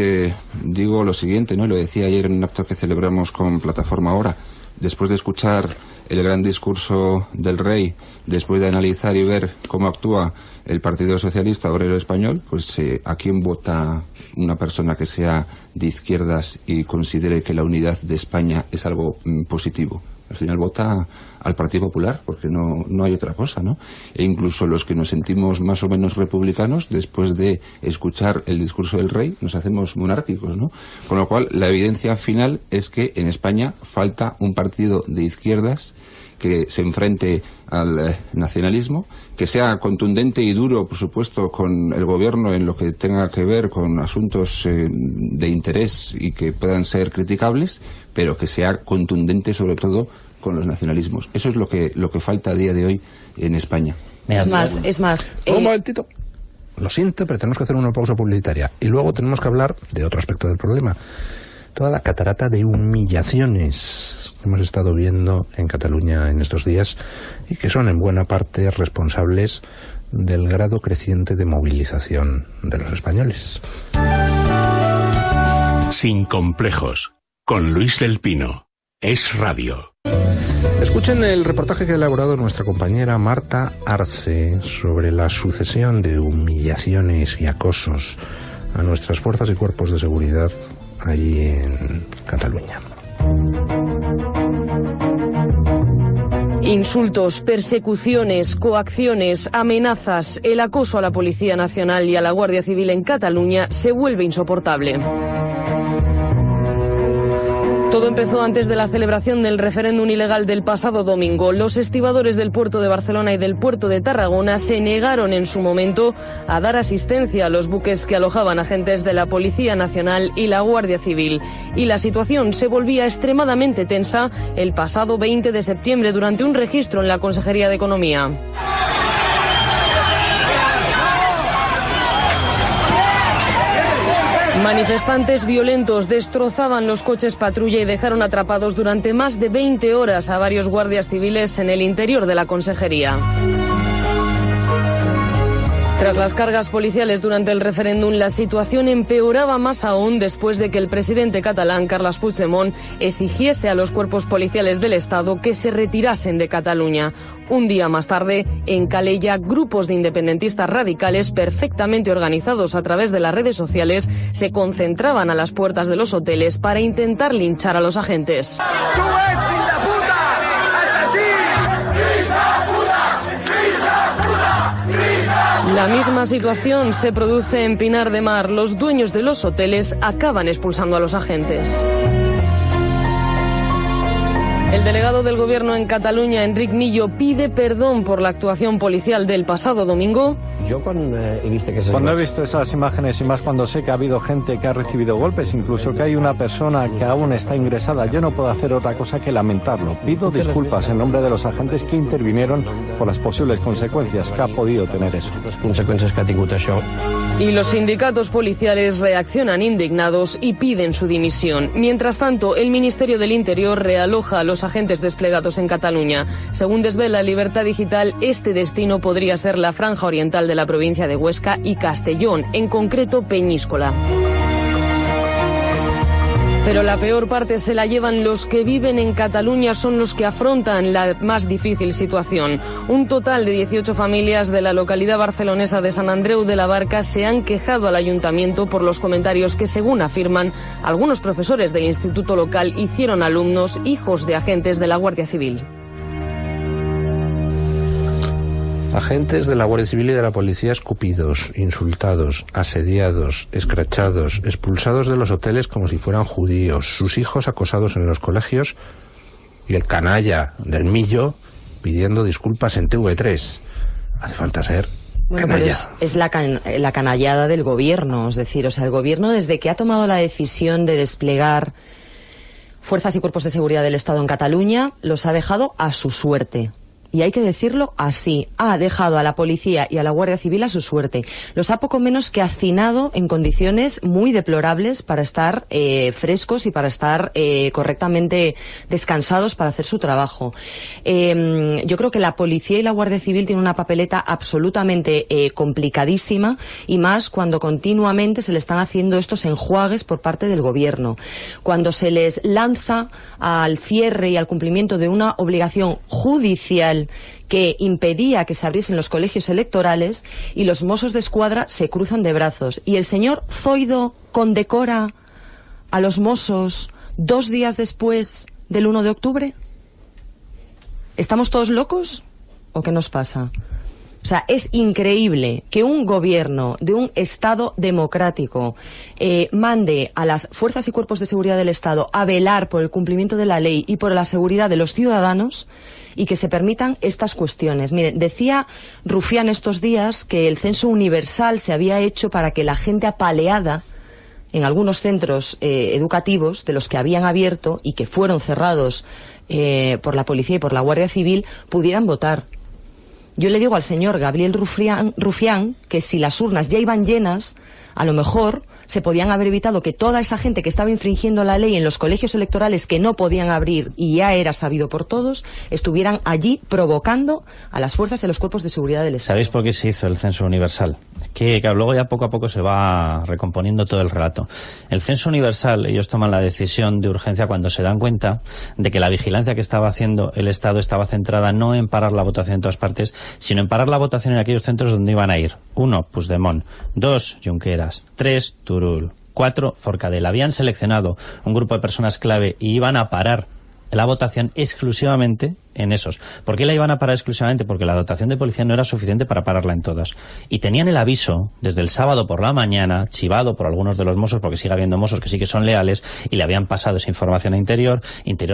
digo lo siguiente, ¿no? Lo decía ayer en un acto que celebramos con Plataforma Ahora, después de escuchar el gran discurso del rey, después de analizar y ver cómo actúa el Partido Socialista Obrero Español, pues ¿a quién vota una persona que sea de izquierdas y considere que la unidad de España es algo positivo? Al final vota al Partido Popular, porque no hay otra cosa, ¿no? E incluso los que nos sentimos más o menos republicanos, después de escuchar el discurso del rey, nos hacemos monárquicos, ¿no? Con lo cual, la evidencia final es que en España falta un partido de izquierdas que se enfrente al nacionalismo, que sea contundente y duro, por supuesto, con el gobierno en lo que tenga que ver con asuntos de interés y que puedan ser criticables, pero que sea contundente sobre todo con los nacionalismos. Eso es lo que falta a día de hoy en España. Es más. Un momentito. Lo siento, pero tenemos que hacer una pausa publicitaria. Y luego tenemos que hablar de otro aspecto del problema. Toda la catarata de humillaciones que hemos estado viendo en Cataluña en estos días y que son en buena parte responsables del grado creciente de movilización de los españoles. Sin complejos, con Luis del Pino. Es Radio. Escuchen el reportaje que ha elaborado nuestra compañera Marta Arce sobre la sucesión de humillaciones y acosos a nuestras fuerzas y cuerpos de seguridad allí en Cataluña. Insultos, persecuciones, coacciones, amenazas, el acoso a la Policía Nacional y a la Guardia Civil en Cataluña se vuelve insoportable. Todo empezó antes de la celebración del referéndum ilegal del pasado domingo. Los estibadores del puerto de Barcelona y del puerto de Tarragona se negaron en su momento a dar asistencia a los buques que alojaban agentes de la Policía Nacional y la Guardia Civil. Y la situación se volvía extremadamente tensa el pasado 20 de septiembre durante un registro en la Consejería de Economía. Manifestantes violentos destrozaban los coches patrulla y dejaron atrapados durante más de 20 horas a varios guardias civiles en el interior de la consejería. Tras las cargas policiales durante el referéndum, la situación empeoraba más aún después de que el presidente catalán, Carles Puigdemont, exigiese a los cuerpos policiales del Estado que se retirasen de Cataluña. Un día más tarde, en Calella, grupos de independentistas radicales perfectamente organizados a través de las redes sociales se concentraban a las puertas de los hoteles para intentar linchar a los agentes. La misma situación se produce en Pinar de Mar. Los dueños de los hoteles acaban expulsando a los agentes. El delegado del Gobierno en Cataluña, Enric Millo, pide perdón por la actuación policial del pasado domingo. Cuando he visto esas imágenes y más cuando sé que ha habido gente que ha recibido golpes, incluso que hay una persona que aún está ingresada, yo no puedo hacer otra cosa que lamentarlo. Pido disculpas en nombre de los agentes que intervinieron por las posibles consecuencias que ha podido tener eso. Y los sindicatos policiales reaccionan indignados y piden su dimisión. Mientras tanto, el Ministerio del Interior realoja a los agentes desplegados en Cataluña. Según desvela Libertad Digital, este destino podría ser la franja oriental de la provincia de Huesca y Castellón, en concreto Peñíscola. Pero la peor parte se la llevan los que viven en Cataluña, son los que afrontan la más difícil situación. Un total de 18 familias de la localidad barcelonesa de Sant Andreu de la Barca se han quejado al ayuntamiento por los comentarios que, según afirman, algunos profesores del instituto local hicieron a alumnos hijos de agentes de la Guardia Civil. Agentes de la Guardia Civil y de la Policía escupidos, insultados, asediados, escrachados, expulsados de los hoteles como si fueran judíos, sus hijos acosados en los colegios y el canalla del Millo pidiendo disculpas en TV3. Hace falta ser canalla. Pero es la canallada del gobierno, es decir, el gobierno desde que ha tomado la decisión de desplegar fuerzas y cuerpos de seguridad del Estado en Cataluña los ha dejado a su suerte. y hay que decirlo así, ha dejado a la policía y a la Guardia Civil a su suerte. Los ha poco menos que hacinado en condiciones muy deplorables para estar frescos y para estar correctamente descansados para hacer su trabajo. Yo creo que la policía y la Guardia Civil tienen una papeleta absolutamente complicadísima, y más cuando continuamente se le están haciendo estos enjuagues por parte del gobierno, cuando se les lanza al cierre y al cumplimiento de una obligación judicial que impedía que se abriesen los colegios electorales, y los Mossos de Escuadra se cruzan de brazos. Y el señor Zoido condecora a los Mossos 2 días después del 1 de octubre. ¿Estamos todos locos o qué nos pasa? O sea, es increíble que un gobierno de un Estado democrático mande a las fuerzas y cuerpos de seguridad del Estado a velar por el cumplimiento de la ley y por la seguridad de los ciudadanos, y que se permitan estas cuestiones. Miren, decía Rufián estos días que el censo universal se había hecho para que la gente apaleada en algunos centros educativos de los que habían abierto y que fueron cerrados por la policía y por la Guardia Civil pudieran votar. Yo le digo al señor Gabriel Rufián que si las urnas ya iban llenas, a lo mejor se podían haber evitado que toda esa gente que estaba infringiendo la ley en los colegios electorales que no podían abrir, y ya era sabido por todos, estuvieran allí provocando a las fuerzas y a los cuerpos de seguridad del Estado. ¿Sabéis por qué se hizo el censo universal? Que claro, luego ya poco a poco se va recomponiendo todo el relato. El censo universal, ellos toman la decisión de urgencia cuando se dan cuenta de que la vigilancia que estaba haciendo el Estado estaba centrada no en parar la votación en todas partes, sino en parar la votación en aquellos centros donde iban a ir. 1, Puigdemont. 2, Junqueras. 3, Turull. 4, Forcadell. Habían seleccionado un grupo de personas clave y iban a parar la votación exclusivamente en esos. ¿Por qué la iban a parar exclusivamente? Porque la dotación de policía no era suficiente para pararla en todas. Y tenían el aviso desde el sábado por la mañana, chivado por algunos de los Mossos, porque sigue habiendo Mossos que sí que son leales, y le habían pasado esa información a Interior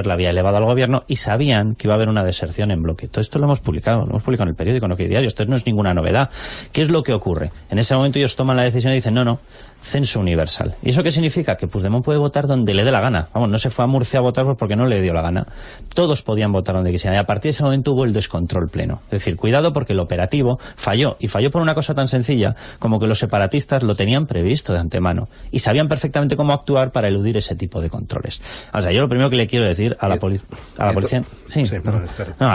la había elevado al gobierno, y sabían que iba a haber una deserción en bloque. Todo esto lo hemos publicado en el periódico, en OK Diario. Esto no es ninguna novedad. ¿Qué es lo que ocurre? En ese momento ellos toman la decisión y dicen, no, censo universal. ¿Y eso qué significa? Que Puigdemont puede votar donde le dé la gana. Vamos, no se fue a Murcia a votar porque no le dio la gana. Todos podían votar donde quisieran. Y a partir de ese momento hubo el descontrol pleno. Es decir, cuidado, porque el operativo falló. Y falló por una cosa tan sencilla como que los separatistas lo tenían previsto de antemano. Y sabían perfectamente cómo actuar para eludir ese tipo de controles. O sea, yo lo primero que le quiero decir a la policía... a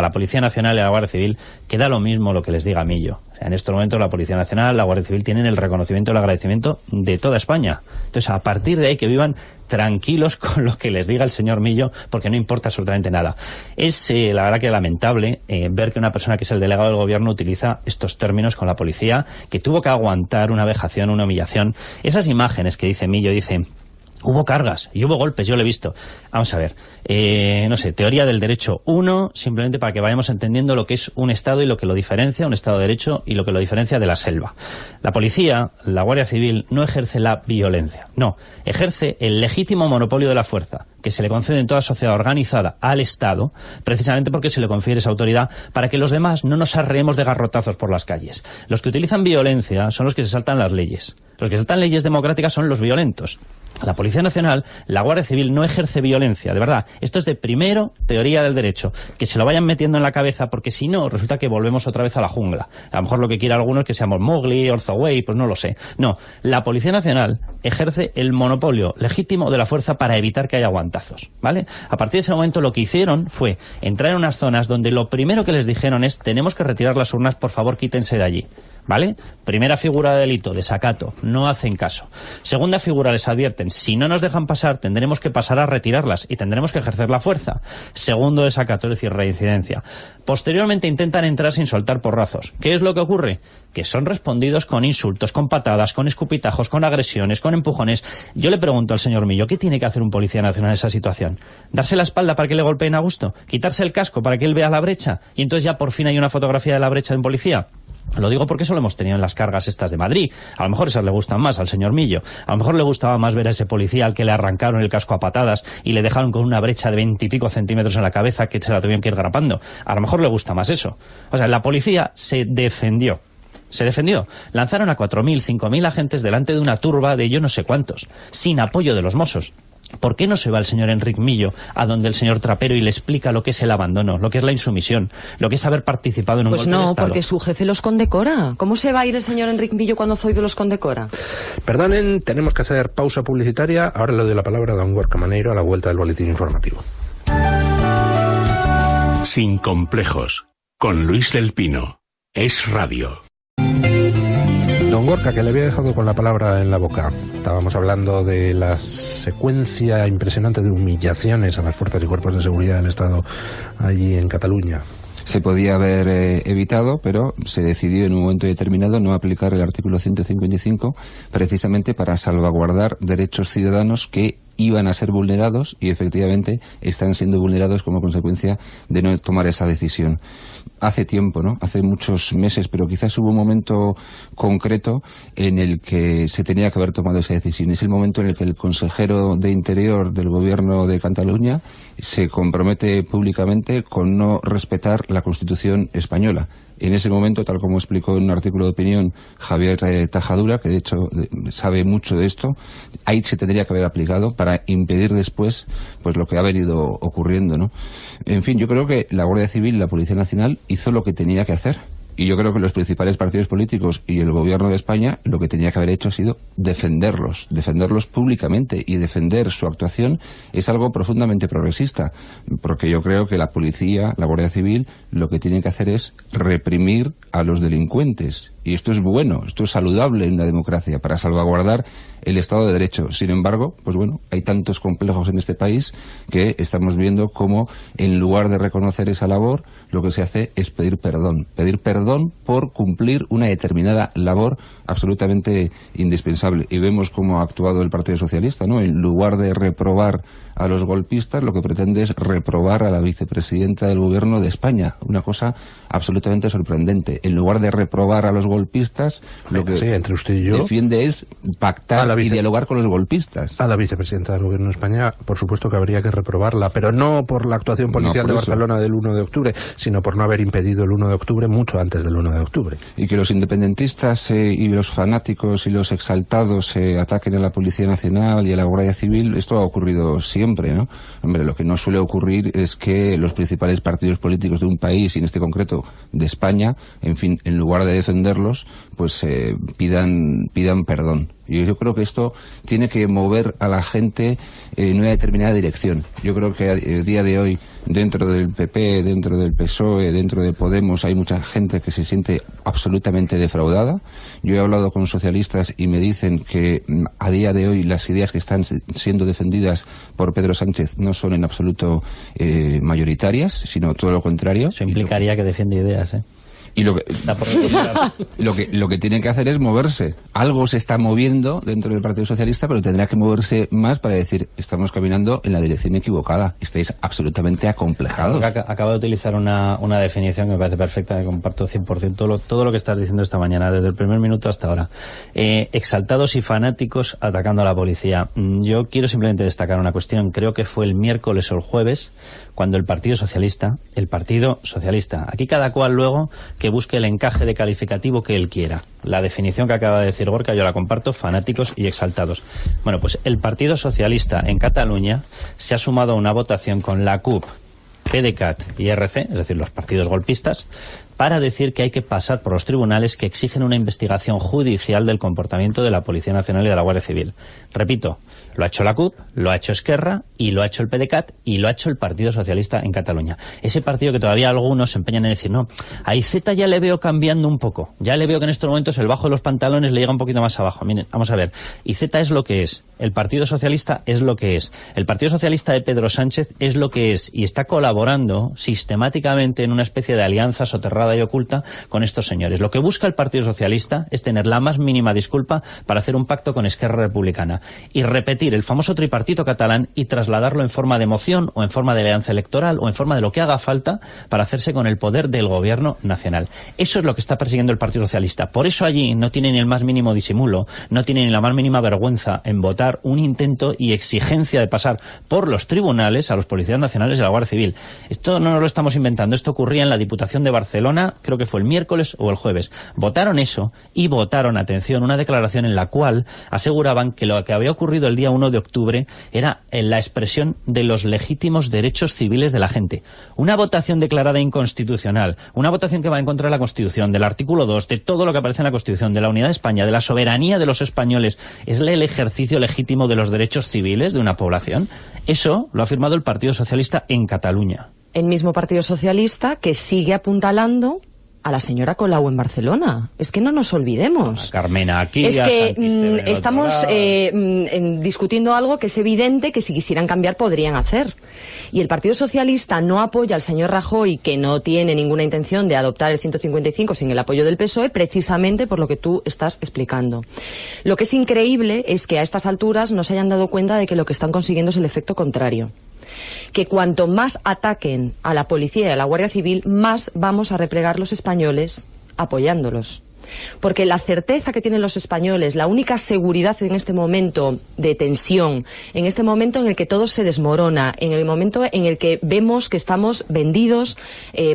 la Policía Nacional y a la Guardia Civil, que da lo mismo lo que les diga Millo. O sea, en estos momentos la Policía Nacional, la Guardia Civil tienen el reconocimiento y el agradecimiento de toda España. Entonces, a partir de ahí, que vivan tranquilos con lo que les diga el señor Millo, porque no importa absolutamente nada. Es la verdad que lamentable ver que una persona que es el delegado del gobierno utiliza estos términos con la policía, que tuvo que aguantar una vejación, una humillación. Esas imágenes que dice Millo, dice... Hubo cargas y hubo golpes, yo lo he visto. Vamos a ver, teoría del derecho 1, simplemente para que vayamos entendiendo lo que es un Estado y lo que lo diferencia, un Estado de Derecho, y lo que lo diferencia de la selva. La policía, la Guardia Civil, no ejerce la violencia, no, ejerce el legítimo monopolio de la fuerza, que se le concede en toda sociedad organizada al Estado, precisamente porque se le confiere esa autoridad para que los demás no nos arreemos de garrotazos por las calles. Los que utilizan violencia son los que se saltan las leyes. Los que saltan leyes democráticas son los violentos. La Policía Nacional, la Guardia Civil no ejerce violencia, de verdad. Esto es de primero teoría del derecho. Que se lo vayan metiendo en la cabeza, porque si no, resulta que volvemos otra vez a la jungla. A lo mejor lo que quiere algunos es que seamos Mowgli, Orzoway, pues no lo sé. No, la Policía Nacional ejerce el monopolio legítimo de la fuerza para evitar que haya aguantazos, ¿vale? A partir de ese momento lo que hicieron fue entrar en unas zonas donde lo primero que les dijeron es: tenemos que retirar las urnas, por favor quítense de allí, ¿vale? Primera figura de delito, desacato, no hacen caso. Segunda figura, les advierten: si no nos dejan pasar, tendremos que pasar a retirarlas y tendremos que ejercer la fuerza. Segundo desacato, es decir, reincidencia. Posteriormente intentan entrar sin soltar porrazos. ¿Qué es lo que ocurre? Que son respondidos con insultos, con patadas, con escupitajos, con agresiones, con empujones. Yo le pregunto al señor Millo, ¿qué tiene que hacer un policía nacional en esa situación? ¿Darse la espalda para que le golpeen a gusto? ¿Quitarse el casco para que él vea la brecha? Y entonces ya por fin hay una fotografía de la brecha de un policía. Lo digo porque eso lo hemos tenido en las cargas estas de Madrid. A lo mejor esas le gustan más al señor Millo. A lo mejor le gustaba más ver a ese policía al que le arrancaron el casco a patadas y le dejaron con una brecha de 20 y pico centímetros en la cabeza que se la tuvieron que ir grapando. A lo mejor le gusta más eso. O sea, la policía se defendió. Se defendió. Lanzaron a 4.000, 5.000 agentes delante de una turba de yo no sé cuántos, sin apoyo de los Mossos. ¿Por qué no se va el señor Enric Millo a donde el señor Trapero y le explica lo que es el abandono, lo que es la insumisión, lo que es haber participado en un golpe de Estado? Pues no, porque su jefe los condecora. ¿Cómo se va a ir el señor Enric Millo cuando Zoido los condecora? Perdonen, tenemos que hacer pausa publicitaria. Ahora le doy la palabra a don Gorka Maneiro a la vuelta del boletín informativo. Sin complejos, con Luis del Pino. Es Radio. Don Gorka, que le había dejado con la palabra en la boca. Estábamos hablando de la secuencia impresionante de humillaciones a las fuerzas y cuerpos de seguridad del Estado allí en Cataluña. Se podía haber evitado, pero se decidió en un momento determinado no aplicar el artículo 155 precisamente para salvaguardar derechos ciudadanos que iban a ser vulnerados y efectivamente están siendo vulnerados como consecuencia de no tomar esa decisión. Hace tiempo, ¿no? Hace muchos meses, pero quizás hubo un momento concreto en el que se tenía que haber tomado esa decisión. Es el momento en el que el consejero de Interior del Gobierno de Cataluña se compromete públicamente con no respetar la Constitución española. En ese momento, tal como explicó en un artículo de opinión Javier Tajadura, que de hecho sabe mucho de esto, ahí se tendría que haber aplicado para impedir después pues lo que ha venido ocurriendo, ¿no? En fin, yo creo que la Guardia Civil y la Policía Nacional hizo lo que tenía que hacer. Y yo creo que los principales partidos políticos y el gobierno de España lo que tenía que haber hecho ha sido defenderlos públicamente, y defender su actuación es algo profundamente progresista, porque yo creo que la policía, la Guardia Civil, lo que tienen que hacer es reprimir a los delincuentes. Y esto es bueno, esto es saludable en una democracia para salvaguardar el Estado de Derecho. Sin embargo, pues bueno, hay tantos complejos en este país que estamos viendo cómo en lugar de reconocer esa labor, lo que se hace es pedir perdón por cumplir una determinada labor absolutamente indispensable. Y vemos cómo ha actuado el Partido Socialista, ¿no? En lugar de reprobar a los golpistas, lo que pretende es reprobar a la vicepresidenta del Gobierno de España. Una cosa absolutamente sorprendente. En lugar de reprobar a los golpistas, lo que entre usted y yo defiende es pactar y dialogar con los golpistas. A la vicepresidenta del Gobierno de España, por supuesto que habría que reprobarla, pero no por la actuación policial de Barcelona del 1 de octubre, sino por no haber impedido el 1 de octubre mucho antes del 1 de octubre. Y que los independentistas y los fanáticos y los exaltados ataquen a la Policía Nacional y a la Guardia Civil, esto ha ocurrido siempre, ¿no? Hombre, lo que no suele ocurrir es que los principales partidos políticos de un país, y en este concreto de España, en fin, en lugar de defenderlos, pues pidan perdón. Y yo creo que esto tiene que mover a la gente en una determinada dirección. Yo creo que el día de hoy, dentro del PP, dentro del PSOE, dentro de Podemos, hay mucha gente que se siente absolutamente defraudada. Yo he hablado con socialistas y me dicen que a día de hoy las ideas que están siendo defendidas por Pedro Sánchez no son en absoluto mayoritarias, sino todo lo contrario. Eso implicaría que defiende ideas, ¿eh? Y lo que tienen que hacer es moverse. Algo se está moviendo dentro del Partido Socialista, pero tendrá que moverse más para decir, estamos caminando en la dirección equivocada, estáis absolutamente acomplejados. Acabo de utilizar una definición que me parece perfecta, que comparto 100% todo lo que estás diciendo esta mañana, desde el primer minuto hasta ahora. Exaltados y fanáticos atacando a la policía. Yo quiero simplemente destacar una cuestión. Creo que fue el miércoles o el jueves, cuando el Partido Socialista, aquí cada cual luego que busque el encaje de calificativo que él quiera. La definición que acaba de decir Gorka yo la comparto, fanáticos y exaltados. Bueno, pues el Partido Socialista en Cataluña se ha sumado a una votación con la CUP, PDeCAT y RC, es decir, los partidos golpistas, para decir que hay que pasar por los tribunales que exigen una investigación judicial del comportamiento de la Policía Nacional y de la Guardia Civil. Repito, lo ha hecho la CUP, lo ha hecho Esquerra, y lo ha hecho el PDeCAT, y lo ha hecho el Partido Socialista en Cataluña. Ese partido que todavía algunos se empeñan en decir, no, a Iceta ya le veo cambiando un poco, ya le veo que en estos momentos el bajo de los pantalones le llega un poquito más abajo. Miren, vamos a ver, Iceta es lo que es, el Partido Socialista es lo que es, el Partido Socialista de Pedro Sánchez es lo que es, y está colaborando sistemáticamente en una especie de alianza soterrada y oculta con estos señores. Lo que busca el Partido Socialista es tener la más mínima disculpa para hacer un pacto con Esquerra Republicana y repetir el famoso tripartito catalán y trasladarlo en forma de moción o en forma de alianza electoral o en forma de lo que haga falta para hacerse con el poder del gobierno nacional. Eso es lo que está persiguiendo el Partido Socialista. Por eso allí no tiene ni el más mínimo disimulo, no tiene ni la más mínima vergüenza en votar un intento y exigencia de pasar por los tribunales a los policías nacionales y a la Guardia Civil. Esto no nos lo estamos inventando, esto ocurría en la Diputación de Barcelona Barcelona, creo que fue el miércoles o el jueves. Votaron eso y votaron, atención, una declaración en la cual aseguraban que lo que había ocurrido el día 1 de octubre era la expresión de los legítimos derechos civiles de la gente. Una votación declarada inconstitucional, una votación que va en contra de la Constitución, del artículo 2, de todo lo que aparece en la Constitución, de la unidad de España, de la soberanía de los españoles, ¿es el ejercicio legítimo de los derechos civiles de una población? Eso lo ha firmado el Partido Socialista en Cataluña. El mismo Partido Socialista que sigue apuntalando a la señora Colau en Barcelona. Es que no nos olvidemos. A Carmena aquí, es que estamos discutiendo algo que es evidente que si quisieran cambiar podrían hacer. Y el Partido Socialista no apoya al señor Rajoy, que no tiene ninguna intención de adoptar el 155 sin el apoyo del PSOE, precisamente por lo que tú estás explicando. Lo que es increíble es que a estas alturas no se hayan dado cuenta de que lo que están consiguiendo es el efecto contrario. Que cuanto más ataquen a la policía y a la Guardia Civil, más vamos a replegar los españoles apoyándolos. Porque la certeza que tienen los españoles, la única seguridad en este momento de tensión, en este momento en el que todo se desmorona, en el momento en el que vemos que estamos vendidos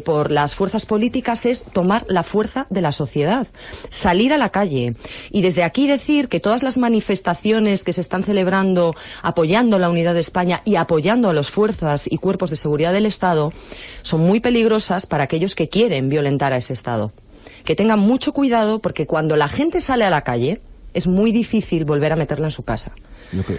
por las fuerzas políticas, es tomar la fuerza de la sociedad, salir a la calle. Y desde aquí decir que todas las manifestaciones que se están celebrando apoyando la unidad de España y apoyando a las fuerzas y cuerpos de seguridad del Estado son muy peligrosas para aquellos que quieren violentar a ese Estado. Que tengan mucho cuidado, porque cuando la gente sale a la calle es muy difícil volver a meterla en su casa.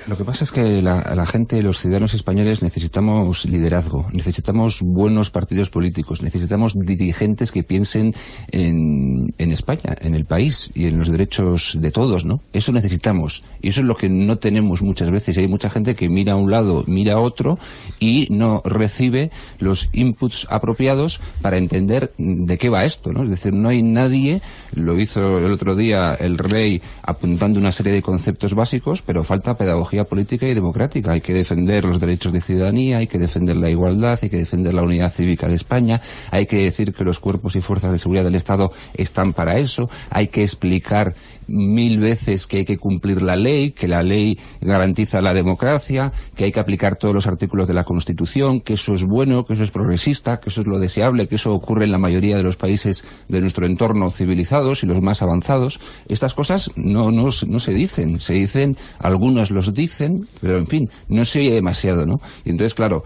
Lo que pasa es que la gente, los ciudadanos españoles, necesitamos liderazgo, necesitamos buenos partidos políticos, necesitamos dirigentes que piensen en España, en el país y en los derechos de todos, ¿no? Eso necesitamos, y eso es lo que no tenemos muchas veces. Hay mucha gente que mira a un lado, mira a otro y no recibe los inputs apropiados para entender de qué va esto, ¿no? Es decir, no hay nadie, lo hizo el otro día el rey apuntando una serie de conceptos básicos, pero falta pedagogía política y democrática. Hay que defender los derechos de ciudadanía, hay que defender la igualdad, hay que defender la unidad cívica de España, hay que decir que los cuerpos y fuerzas de seguridad del Estado están para eso, hay que explicar 1000 veces que hay que cumplir la ley, que la ley garantiza la democracia, que hay que aplicar todos los artículos de la Constitución, que eso es bueno, que eso es progresista, que eso es lo deseable, que eso ocurre en la mayoría de los países de nuestro entorno civilizados y los más avanzados. Estas cosas no se dicen, algunos los dicen, pero en fin, no se oye demasiado, ¿no? Y entonces, claro,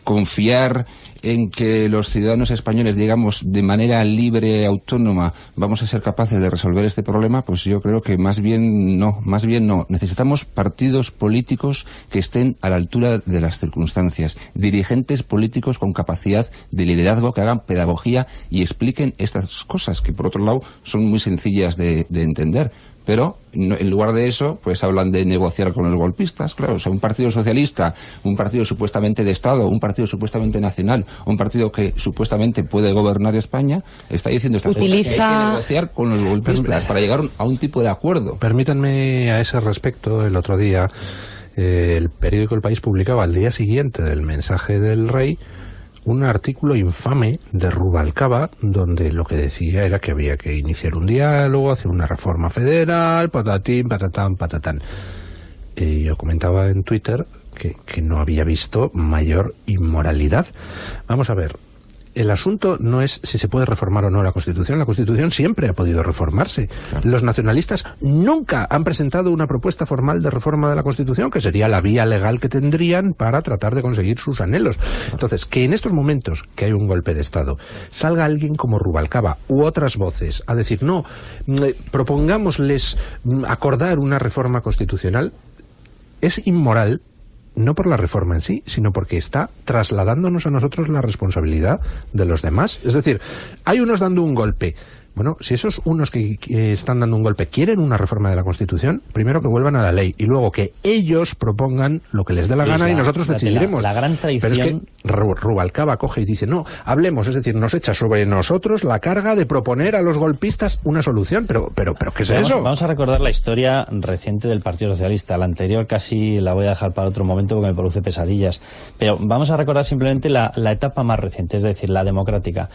confiar en que los ciudadanos españoles, digamos, de manera libre, autónoma, vamos a ser capaces de resolver este problema, pues yo creo que más bien no. Necesitamos partidos políticos que estén a la altura de las circunstancias, dirigentes políticos con capacidad de liderazgo, que hagan pedagogía y expliquen estas cosas, que por otro lado son muy sencillas de entender. Pero en lugar de eso, pues hablan de negociar con los golpistas, claro. O sea, un partido socialista, un partido supuestamente de Estado, un partido supuestamente nacional, un partido que supuestamente puede gobernar España, está diciendo estas cosas, que hay que negociar con los golpistas para llegar a un tipo de acuerdo. Permítanme a ese respecto, el otro día el periódico El País publicaba al día siguiente del mensaje del rey un artículo infame de Rubalcaba, donde lo que decía era que había que iniciar un diálogo, hacer una reforma federal, patatín, patatán, patatán. Yo comentaba en Twitter que no había visto mayor inmoralidad. Vamos a ver, el asunto no es si se puede reformar o no la Constitución. La Constitución siempre ha podido reformarse. Claro. Los nacionalistas nunca han presentado una propuesta formal de reforma de la Constitución, que sería la vía legal que tendrían para tratar de conseguir sus anhelos. Entonces, que en estos momentos que hay un golpe de Estado, salga alguien como Rubalcaba u otras voces a decir, no, propongámosles acordar una reforma constitucional, es inmoral. No por la reforma en sí, sino porque está trasladándonos a nosotros la responsabilidad de los demás. Es decir, hay unos dando un golpe. Bueno, si esos unos que están dando un golpe quieren una reforma de la Constitución, primero que vuelvan a la ley y luego que ellos propongan lo que les dé la gana y nosotros decidiremos. La gran traición... Pero es que Rubalcaba coge y dice, no, hablemos, es decir, nos echa sobre nosotros la carga de proponer a los golpistas una solución. Pero ¿qué es eso? Vamos a recordar la historia reciente del Partido Socialista. La anterior casi la voy a dejar para otro momento porque me produce pesadillas. Pero vamos a recordar simplemente la etapa más reciente, es decir, la democrática.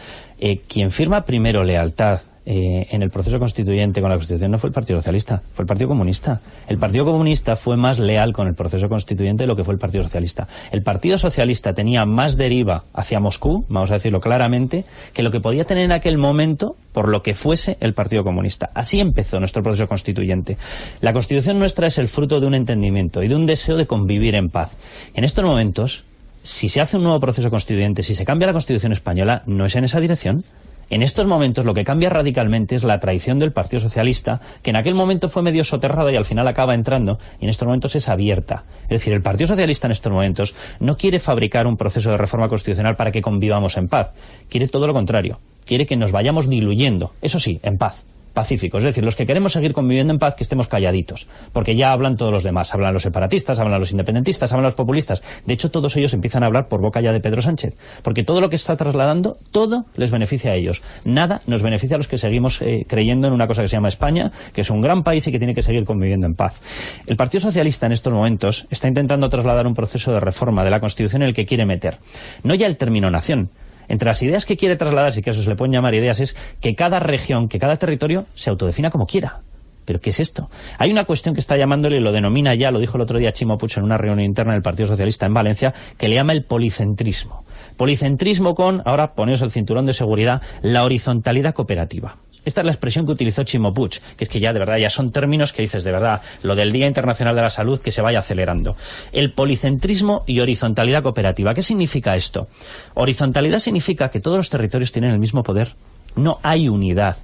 Quien firma primero lealtad en el proceso constituyente con la Constitución no fue el Partido Socialista, fue el Partido Comunista. El Partido Comunista fue más leal con el proceso constituyente de lo que fue el Partido Socialista. El Partido Socialista tenía más deriva hacia Moscú, vamos a decirlo claramente, que lo que podía tener en aquel momento por lo que fuese el Partido Comunista. Así empezó nuestro proceso constituyente. La Constitución nuestra es el fruto de un entendimiento y de un deseo de convivir en paz. En estos momentos, si se hace un nuevo proceso constituyente, si se cambia la Constitución española, no es en esa dirección. En estos momentos lo que cambia radicalmente es la traición del Partido Socialista, que en aquel momento fue medio soterrada y al final acaba entrando, y en estos momentos es abierta. Es decir, el Partido Socialista en estos momentos no quiere fabricar un proceso de reforma constitucional para que convivamos en paz. Quiere todo lo contrario. Quiere que nos vayamos diluyendo, eso sí, en paz. Pacíficos, es decir, los que queremos seguir conviviendo en paz, que estemos calladitos, porque ya hablan todos los demás, hablan los separatistas, hablan los independentistas, hablan los populistas. De hecho, todos ellos empiezan a hablar por boca ya de Pedro Sánchez, porque todo lo que está trasladando, todo les beneficia a ellos. Nada nos beneficia a los que seguimos creyendo en una cosa que se llama España, que es un gran país y que tiene que seguir conviviendo en paz. El Partido Socialista en estos momentos está intentando trasladar un proceso de reforma de la Constitución en el que quiere meter, no ya el término nación. Entre las ideas que quiere trasladar, si que eso se le pueden llamar ideas, es que cada región, que cada territorio se autodefina como quiera. ¿Pero qué es esto? Hay una cuestión que está llamándole, lo denomina ya, lo dijo el otro día Chimo Puig en una reunión interna del Partido Socialista en Valencia, que le llama el policentrismo. Policentrismo con, ahora poneos el cinturón de seguridad, la horizontalidad cooperativa. Esta es la expresión que utilizó Chimo Puig, que es que ya de verdad ya son términos que dices de verdad, lo del Día Internacional de la Salud que se vaya acelerando. El policentrismo y horizontalidad cooperativa. ¿Qué significa esto? Horizontalidad significa que todos los territorios tienen el mismo poder. No hay unidad.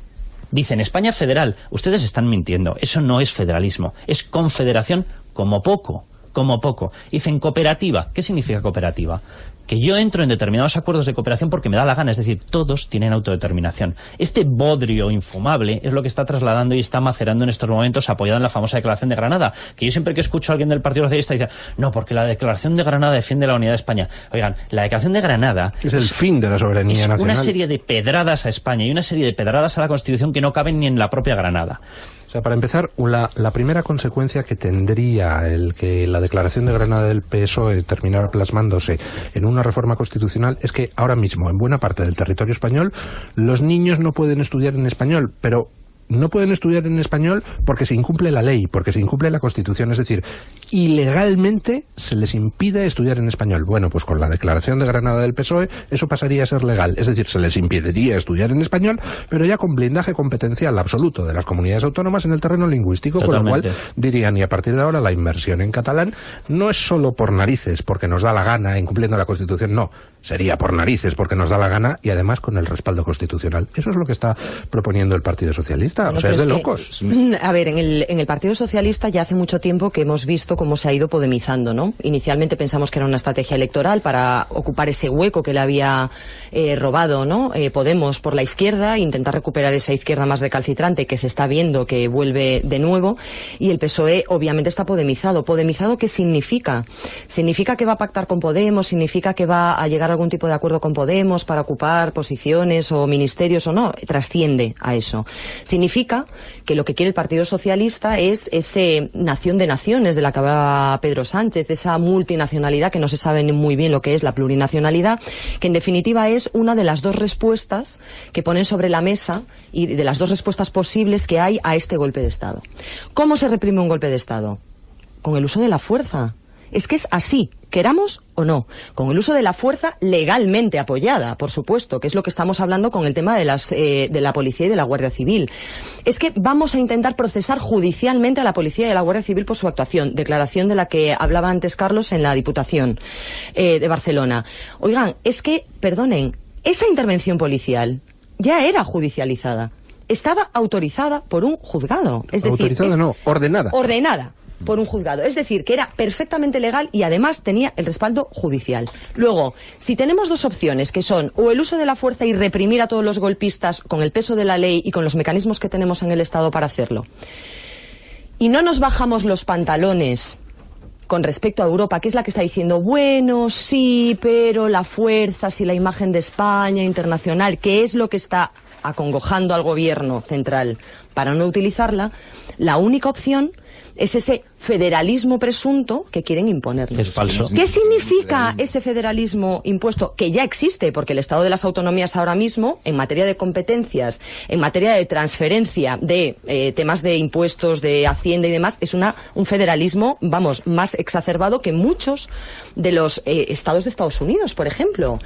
Dicen España federal. Ustedes están mintiendo. Eso no es federalismo. Es confederación como poco. Como poco. Dicen cooperativa. ¿Qué significa cooperativa? Que yo entro en determinados acuerdos de cooperación porque me da la gana, es decir, todos tienen autodeterminación. Este bodrio infumable es lo que está trasladando y está macerando en estos momentos, apoyado en la famosa Declaración de Granada, que yo siempre que escucho a alguien del Partido Socialista dice, no, porque la Declaración de Granada defiende la unidad de España. Oigan, la Declaración de Granada es el fin de la soberanía nacional. Es una serie de pedradas a España y una serie de pedradas a la Constitución que no caben ni en la propia Granada. O sea, para empezar, la primera consecuencia que tendría el que la Declaración de Granada del PSOE terminara plasmándose en una reforma constitucional es que ahora mismo, en buena parte del territorio español, los niños no pueden estudiar en español, pero no pueden estudiar en español porque se incumple la ley, porque se incumple la Constitución, es decir, ilegalmente se les impide estudiar en español. Bueno, pues con la Declaración de Granada del PSOE eso pasaría a ser legal, es decir, se les impediría estudiar en español, pero ya con blindaje competencial absoluto de las comunidades autónomas en el terreno lingüístico. Totalmente. Con lo cual dirían, y a partir de ahora la inmersión en catalán no es solo por narices, porque nos da la gana, incumpliendo la Constitución, no, sería por narices, porque nos da la gana y además con el respaldo constitucional. Eso es lo que está proponiendo el Partido Socialista. Bueno, o sea, es de locos. A ver, en el Partido Socialista ya hace mucho tiempo que hemos visto cómo se ha ido podemizando, ¿no? Inicialmente pensamos que era una estrategia electoral para ocupar ese hueco que le había robado, ¿no? Podemos por la izquierda, intentar recuperar esa izquierda más recalcitrante que se está viendo que vuelve de nuevo, y el PSOE obviamente está podemizado. ¿Podemizado qué significa? ¿Significa que va a pactar con Podemos? ¿Significa que va a llegar a algún tipo de acuerdo con Podemos para ocupar posiciones o ministerios o no? Trasciende a eso. Significa que lo que quiere el Partido Socialista es ese nación de naciones de la que hablaba Pedro Sánchez, esa multinacionalidad que no se sabe muy bien lo que es la plurinacionalidad, que en definitiva es una de las dos respuestas que ponen sobre la mesa y de las dos respuestas posibles que hay a este golpe de Estado. ¿Cómo se reprime un golpe de Estado? Con el uso de la fuerza. Es que es así, queramos o no, con el uso de la fuerza legalmente apoyada, por supuesto, que es lo que estamos hablando con el tema de la policía y de la Guardia Civil. Es que vamos a intentar procesar judicialmente a la policía y a la Guardia Civil por su actuación, declaración de la que hablaba antes Carlos en la Diputación de Barcelona. Oigan, es que, perdonen, esa intervención policial ya era judicializada, estaba autorizada por un juzgado, es decir... Autorizada no, ordenada. Ordenada por un juzgado, es decir, que era perfectamente legal y además tenía el respaldo judicial. Luego, si tenemos dos opciones, que son o el uso de la fuerza y reprimir a todos los golpistas con el peso de la ley y con los mecanismos que tenemos en el Estado para hacerlo, y no nos bajamos los pantalones con respecto a Europa, que es la que está diciendo, bueno, sí, pero la fuerza, si la imagen de España internacional, que es lo que está acongojando al gobierno central para no utilizarla, la única opción es ese federalismo presunto que quieren imponernos. Es falso. ¿Qué significa ese federalismo impuesto? Que ya existe, porque el Estado de las Autonomías ahora mismo, en materia de competencias, en materia de transferencia de temas de impuestos, de Hacienda y demás, es un federalismo, vamos, más exacerbado que muchos de los estados de Estados Unidos, por ejemplo.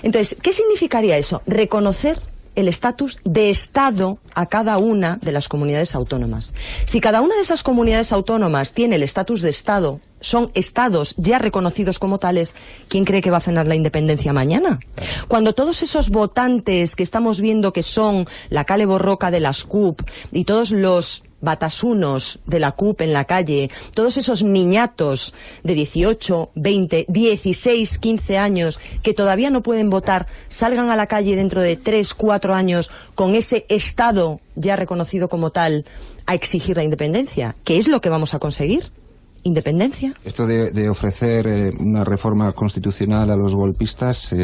Entonces, ¿qué significaría eso? Reconocer el estatus de Estado a cada una de las comunidades autónomas. Si cada una de esas comunidades autónomas tiene el estatus de Estado, son estados ya reconocidos como tales, ¿quién cree que va a frenar la independencia mañana? Cuando todos esos votantes que estamos viendo que son la Kale Borroka de las CUP y todos los batasunos de la CUP en la calle, todos esos niñatos de 18, 20, 16, 15 años que todavía no pueden votar, salgan a la calle dentro de 3, 4 años con ese Estado ya reconocido como tal a exigir la independencia? ¿Qué es lo que vamos a conseguir? ¿Independencia? Esto de ofrecer una reforma constitucional a los golpistas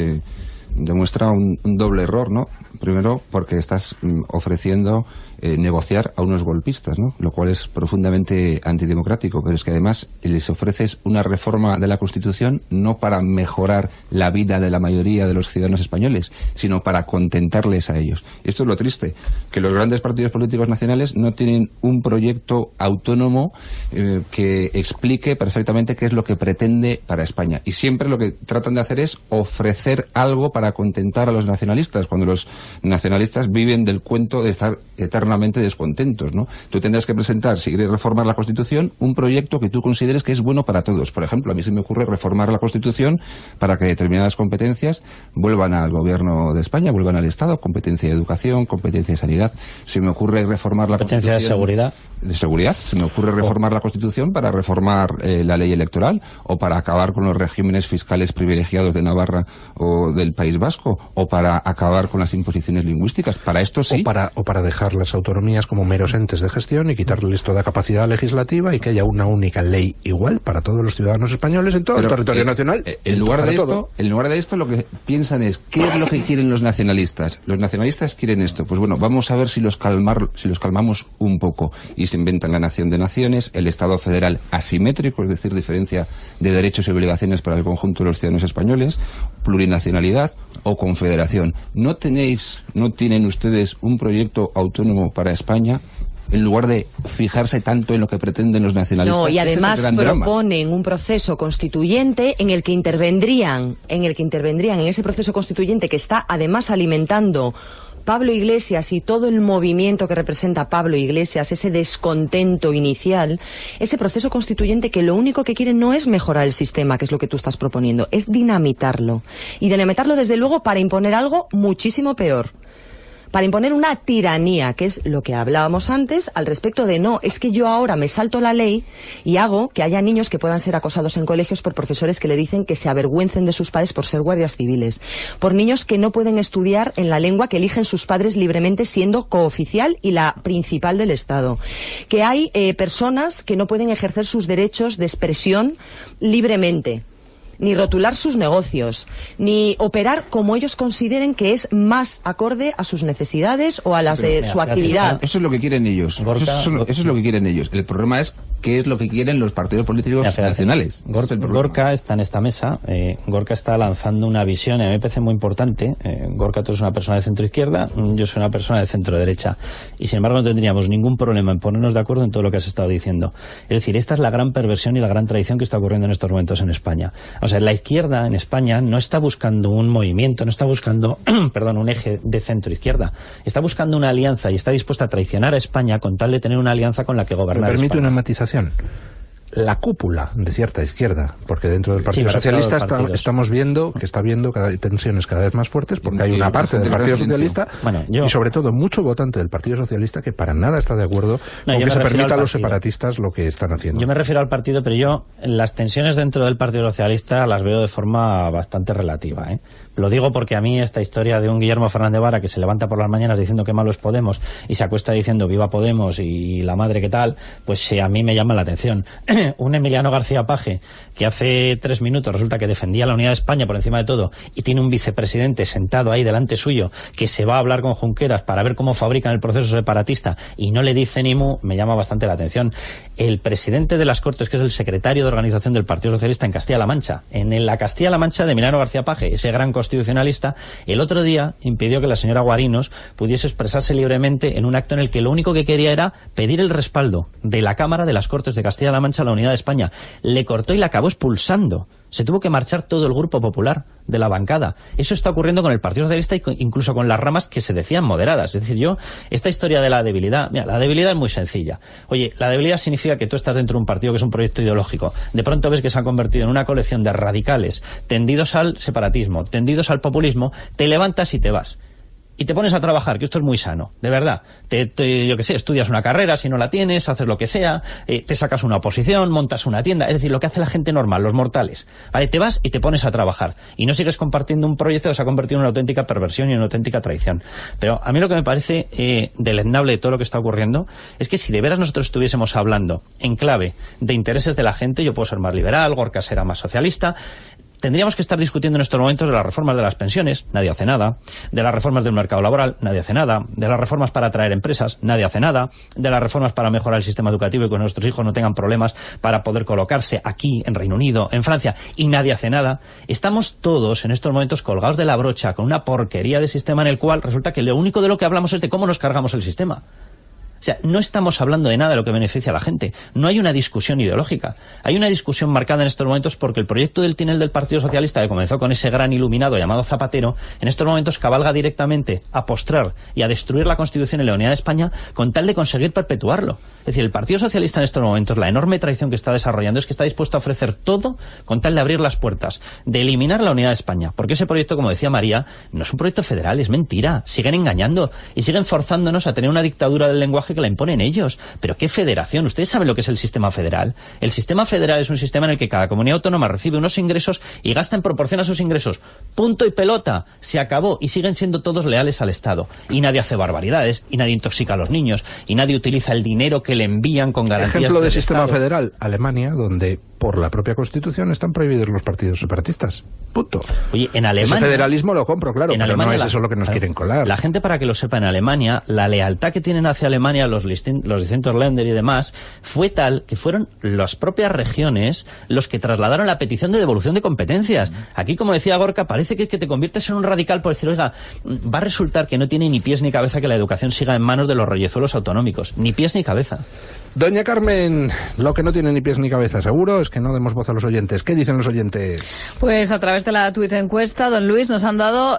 demuestra un doble error, ¿no? Primero, porque estás ofreciendo negociar a unos golpistas, ¿no? Lo cual es profundamente antidemocrático, pero es que además les ofreces una reforma de la Constitución no para mejorar la vida de la mayoría de los ciudadanos españoles, sino para contentarles a ellos. Y esto es lo triste, que los grandes partidos políticos nacionales no tienen un proyecto autónomo que explique perfectamente qué es lo que pretende para España. Y siempre lo que tratan de hacer es ofrecer algo para contentar a los nacionalistas, cuando los nacionalistas viven del cuento de estar eternamente descontentos, ¿no? Tú tendrás que presentar, si quieres reformar la Constitución, un proyecto que tú consideres que es bueno para todos. Por ejemplo, a mí se me ocurre reformar la Constitución para que determinadas competencias vuelvan al Gobierno de España, vuelvan al Estado, competencia de educación, competencia de sanidad. Se me ocurre reformar la competencia Constitución... de seguridad. De seguridad. Se me ocurre reformar la Constitución para reformar la ley electoral, o para acabar con los regímenes fiscales privilegiados de Navarra o del País Vasco, o para acabar con las imposiciones lingüísticas. Para esto sí. O para dejar las autonomías como meros entes de gestión y quitarles toda capacidad legislativa y que haya una única ley igual para todos los ciudadanos españoles en todo el territorio nacional. En lugar de esto lo que piensan es, ¿qué es lo que quieren los nacionalistas? Los nacionalistas quieren esto. Pues bueno, vamos a ver si los calmamos un poco. Y se inventan la nación de naciones, el Estado federal asimétrico, es decir, diferencia de derechos y obligaciones para el conjunto de los ciudadanos españoles, plurinacionalidad o confederación. ¿No tienen ustedes un proyecto autónomo para España, en lugar de fijarse tanto en lo que pretenden los nacionalistas? No, y además proponen un proceso constituyente en el que intervendrían en ese proceso constituyente que está además alimentando Pablo Iglesias y todo el movimiento que representa Pablo Iglesias, ese descontento inicial, ese proceso constituyente que lo único que quieren no es mejorar el sistema, que es lo que tú estás proponiendo, es dinamitarlo. Y dinamitarlo desde luego para imponer algo muchísimo peor. Para imponer una tiranía, que es lo que hablábamos antes al respecto de no, es que yo ahora me salto la ley y hago que haya niños que puedan ser acosados en colegios por profesores que le dicen que se avergüencen de sus padres por ser guardias civiles, por niños que no pueden estudiar en la lengua que eligen sus padres libremente siendo cooficial y la principal del Estado, que hay personas que no pueden ejercer sus derechos de expresión libremente, ni rotular sus negocios, ni operar como ellos consideren que es más acorde a sus necesidades o a las de su actividad. Eso es lo que quieren ellos. Eso es lo que quieren ellos. El problema es qué es lo que quieren los partidos políticos nacionales. Gorka está en esta mesa. Gorka está lanzando una visión, a mí me parece muy importante. Gorka, tú eres una persona de centro izquierda, yo soy una persona de centro derecha. Y sin embargo no tendríamos ningún problema en ponernos de acuerdo en todo lo que has estado diciendo. Es decir, esta es la gran perversión y la gran tradición que está ocurriendo en estos momentos en España. O sea, la izquierda en España no está buscando un movimiento, no está buscando un eje de centro-izquierda. Está buscando una alianza y está dispuesta a traicionar a España con tal de tener una alianza con la que gobernar España. ¿Me permite una matización? La cúpula de cierta izquierda, porque dentro del Partido Socialista estamos viendo que está habiendo tensiones cada vez más fuertes, porque hay una parte del Partido Socialista y sobre todo mucho votante del Partido Socialista que para nada está de acuerdo con que se permita a los separatistas lo que están haciendo. Yo me refiero al partido, pero yo las tensiones dentro del Partido Socialista las veo de forma bastante relativa, ¿eh? Lo digo porque a mí esta historia de un Guillermo Fernández Vara que se levanta por las mañanas diciendo que malo es Podemos y se acuesta diciendo viva Podemos y la madre que tal, pues a mí me llama la atención. un Emiliano García Paje que hace 3 minutos resulta que defendía la unidad de España por encima de todo y tiene un vicepresidente sentado ahí delante suyo que se va a hablar con Junqueras para ver cómo fabrican el proceso separatista y no le dice ni mu, me llama bastante la atención. El presidente de las Cortes, que es el secretario de organización del Partido Socialista en Castilla-La Mancha, en la Castilla-La Mancha de Emiliano García Paje, ese gran constitucionalista, el otro día impidió que la señora Guarinos pudiese expresarse libremente en un acto en el que lo único que quería era pedir el respaldo de la Cámara de las Cortes de Castilla-La Mancha a la unidad de España. Le cortó y la acabó expulsando. Se tuvo que marchar todo el Grupo Popular de la bancada. Eso está ocurriendo con el Partido Socialista e incluso con las ramas que se decían moderadas. Es decir, esta historia de la debilidad, mira, la debilidad es muy sencilla. Oye, la debilidad significa que tú estás dentro de un partido que es un proyecto ideológico. De pronto ves que se ha convertido en una colección de radicales tendidos al separatismo, tendidos al populismo, te levantas y te vas. Y te pones a trabajar, que esto es muy sano, de verdad. Yo qué sé, estudias una carrera, si no la tienes, haces lo que sea, te sacas una oposición, montas una tienda, es decir, lo que hace la gente normal, los mortales. Vale, te vas y te pones a trabajar. Y no sigues compartiendo un proyecto que se ha convertido en una auténtica perversión y en una auténtica traición. Pero a mí lo que me parece deleznable de todo lo que está ocurriendo es que si de veras nosotros estuviésemos hablando en clave de intereses de la gente, yo puedo ser más liberal, Gorka será más socialista. Tendríamos que estar discutiendo en estos momentos de las reformas de las pensiones, nadie hace nada, de las reformas del mercado laboral, nadie hace nada, de las reformas para atraer empresas, nadie hace nada, de las reformas para mejorar el sistema educativo y que nuestros hijos no tengan problemas para poder colocarse aquí, en Reino Unido, en Francia, y nadie hace nada. Estamos todos en estos momentos colgados de la brocha con una porquería de sistema en el cual resulta que lo único de lo que hablamos es de cómo nos cargamos el sistema. O sea, no estamos hablando de nada de lo que beneficia a la gente. No hay una discusión ideológica. Hay una discusión marcada en estos momentos porque el proyecto del túnel del Partido Socialista, que comenzó con ese gran iluminado llamado Zapatero, en estos momentos cabalga directamente a postrar y a destruir la Constitución y la unidad de España con tal de conseguir perpetuarlo. Es decir, el Partido Socialista en estos momentos, la enorme traición que está desarrollando es que está dispuesto a ofrecer todo con tal de abrir las puertas, de eliminar la unidad de España. Porque ese proyecto, como decía María, no es un proyecto federal, es mentira. Siguen engañando y siguen forzándonos a tener una dictadura del lenguaje que la imponen ellos. Pero ¿qué federación? ¿Ustedes saben lo que es el sistema federal? El sistema federal es un sistema en el que cada comunidad autónoma recibe unos ingresos y gasta en proporción a sus ingresos. Punto y pelota. Se acabó y siguen siendo todos leales al Estado. Y nadie hace barbaridades, y nadie intoxica a los niños, y nadie utiliza el dinero que le envían con garantías. Ejemplo de sistema Estado federal, Alemania, donde por la propia Constitución están prohibidos los partidos separatistas. Punto. Oye, en Alemania... Ese federalismo lo compro, claro, pero Alemania, no es eso lo que nos quieren colar. La gente, para que lo sepa, en Alemania, la lealtad que tienen hacia Alemania los distintos Länder y demás, fue tal que fueron las propias regiones los que trasladaron la petición de devolución de competencias. Aquí, como decía Gorka, parece que te conviertes en un radical por decir, oiga, va a resultar que no tiene ni pies ni cabeza que la educación siga en manos de los reyezuelos autonómicos. Ni pies ni cabeza. Doña Carmen, lo que no tiene ni pies ni cabeza, seguro, es que no demos voz a los oyentes. ¿Qué dicen los oyentes? Pues a través de la Twitter encuesta, don Luis, nos han dado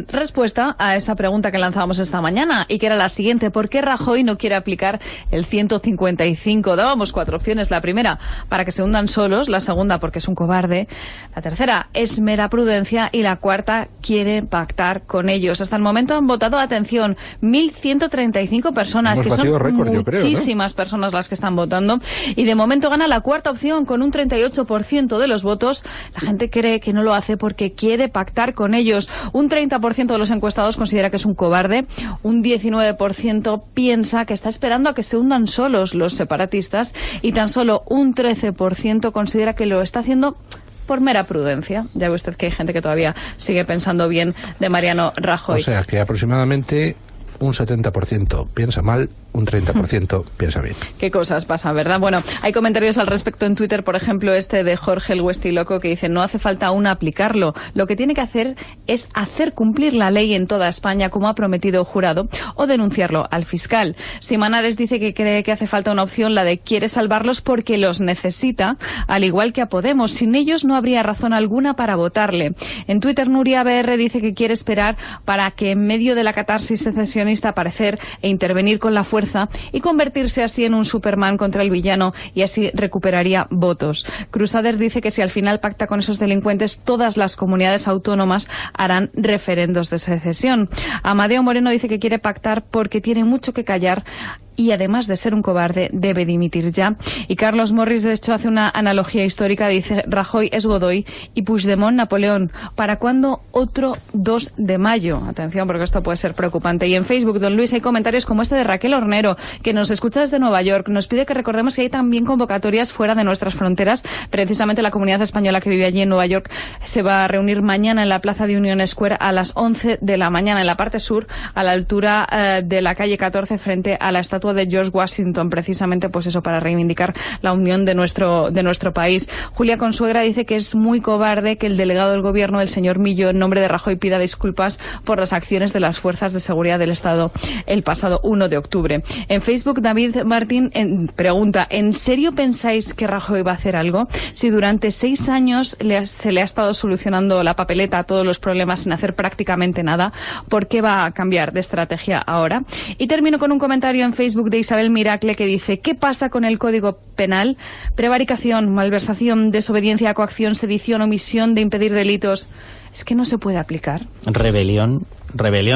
respuesta a esta pregunta que lanzábamos esta mañana, y que era la siguiente: ¿por qué Rajoy no quiere aplicar el 155? Dábamos 4 opciones. La primera, para que se hundan solos; la segunda, porque es un cobarde; la tercera, es mera prudencia; y la cuarta, quiere pactar con ellos. Hasta el momento han votado, atención, 1.135 personas, Hemos que son récord, muchísimas personas las que están votando, y de momento gana la cuarta opción con un 38% de los votos. La gente cree que no lo hace porque quiere pactar con ellos. Un 30% de los encuestados considera que es un cobarde, un 19% piensa que está esperando a que se hundan solos los separatistas, y tan solo un 13% considera que lo está haciendo por mera prudencia. Ya ve usted que hay gente que todavía sigue pensando bien de Mariano Rajoy. O sea, que aproximadamente un 70% piensa mal, un 30% piensa bien. Qué cosas pasan, ¿verdad? Bueno, hay comentarios al respecto en Twitter, por ejemplo, este de Jorge el Huestiloco, que dice: no hace falta aún aplicarlo, lo que tiene que hacer es hacer cumplir la ley en toda España, como ha prometido el jurado, o denunciarlo al fiscal. Simanares dice que cree que hace falta una opción, la de quiere salvarlos porque los necesita, al igual que a Podemos. Sin ellos no habría razón alguna para votarle. En Twitter, Nuria BR dice que quiere esperar para que en medio de la catarsis secesionista aparecer e intervenir con la fuerza y convertirse así en un Superman contra el villano, y así recuperaría votos. Crusader dice que si al final pacta con esos delincuentes, todas las comunidades autónomas harán referendos de secesión. Amadeo Moreno dice que quiere pactar porque tiene mucho que callar y además de ser un cobarde debe dimitir ya. Y Carlos Morris de hecho hace una analogía histórica, dice: Rajoy es Godoy y Puigdemont Napoleón. ¿Para cuándo otro 2 de mayo? Atención, porque esto puede ser preocupante. Y en Facebook, don Luis, hay comentarios como este de Raquel Hornero, que nos escucha desde Nueva York. Nos pide que recordemos que hay también convocatorias fuera de nuestras fronteras. Precisamente la comunidad española que vive allí en Nueva York se va a reunir mañana en la plaza de Union Square a las 11 de la mañana en la parte sur, a la altura de la calle 14, frente a la estatua de George Washington, precisamente pues eso, para reivindicar la unión de nuestro país. Julia Consuegra dice que es muy cobarde que el delegado del gobierno, el señor Millo, en nombre de Rajoy, pida disculpas por las acciones de las fuerzas de seguridad del Estado el pasado 1 de octubre. En Facebook, David Martín pregunta: ¿en serio pensáis que Rajoy va a hacer algo? Si durante 6 años se le ha estado solucionando la papeleta a todos los problemas sin hacer prácticamente nada, ¿por qué va a cambiar de estrategia ahora? Y termino con un comentario en Facebook de Isabel Miracle que dice: ¿qué pasa con el Código Penal? Prevaricación, malversación, desobediencia, coacción, sedición, omisión de impedir delitos. ¿Es que no se puede aplicar? Rebelión,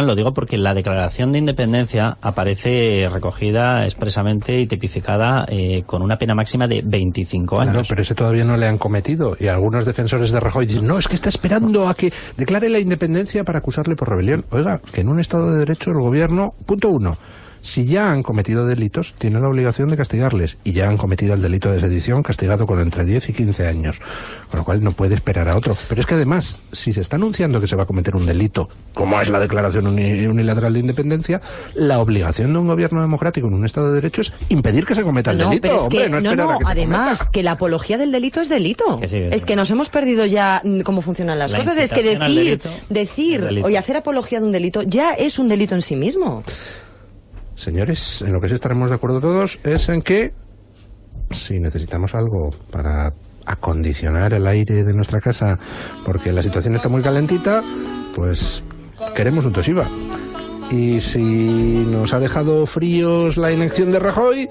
lo digo porque la Declaración de Independencia aparece recogida expresamente y tipificada con una pena máxima de 25 años. Claro, pero ese todavía no le han cometido, y algunos defensores de Rajoy dicen: no, es que está esperando a que declare la independencia para acusarle por rebelión. Oiga, que en un Estado de Derecho el gobierno, punto 1, si ya han cometido delitos, tiene la obligación de castigarles, y ya han cometido el delito de sedición, castigado con entre 10 y 15 años, con lo cual no puede esperar a otro. Pero es que además, si se está anunciando que se va a cometer un delito, como es la declaración unilateral de independencia, la obligación de un gobierno democrático en un Estado de Derecho es impedir que se cometa el delito. Pero es que, hombre, además, que la apología del delito es delito. Es que nos hemos perdido ya cómo funcionan las cosas. Es que decir o hacer apología de un delito ya es un delito en sí mismo. Señores, en lo que sí estaremos de acuerdo todos es en que si necesitamos algo para acondicionar el aire de nuestra casa porque la situación está muy calentita, pues queremos un Toshiba. Y si nos ha dejado fríos la inacción de Rajoy,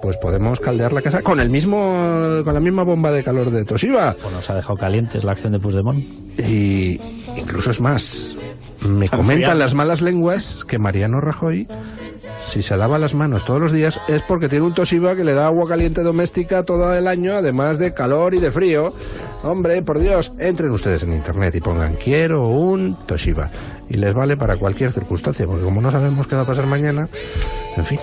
pues podemos caldear la casa con la misma bomba de calor de Toshiba. O nos ha dejado calientes la acción de Puigdemont. Y incluso es más, me comentan las malas lenguas que Mariano Rajoy, si se lava las manos todos los días, es porque tiene un Toshiba que le da agua caliente doméstica todo el año, además de calor y de frío. Hombre, por Dios, entren ustedes en internet y pongan: quiero un Toshiba, y les vale para cualquier circunstancia, porque como no sabemos qué va a pasar mañana, en fin.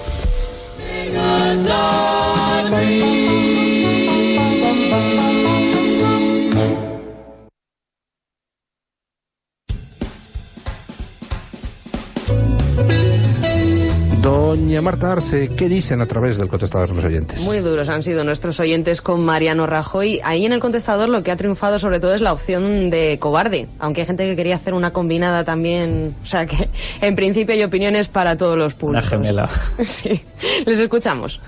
Doña Marta Arce, ¿qué dicen a través del contestador los oyentes? Muy duros han sido nuestros oyentes con Mariano Rajoy. Ahí en el contestador lo que ha triunfado sobre todo es la opción de cobarde, aunque hay gente que quería hacer una combinada también. O sea que en principio hay opiniones para todos los públicos. Una gemela. Sí, les escuchamos.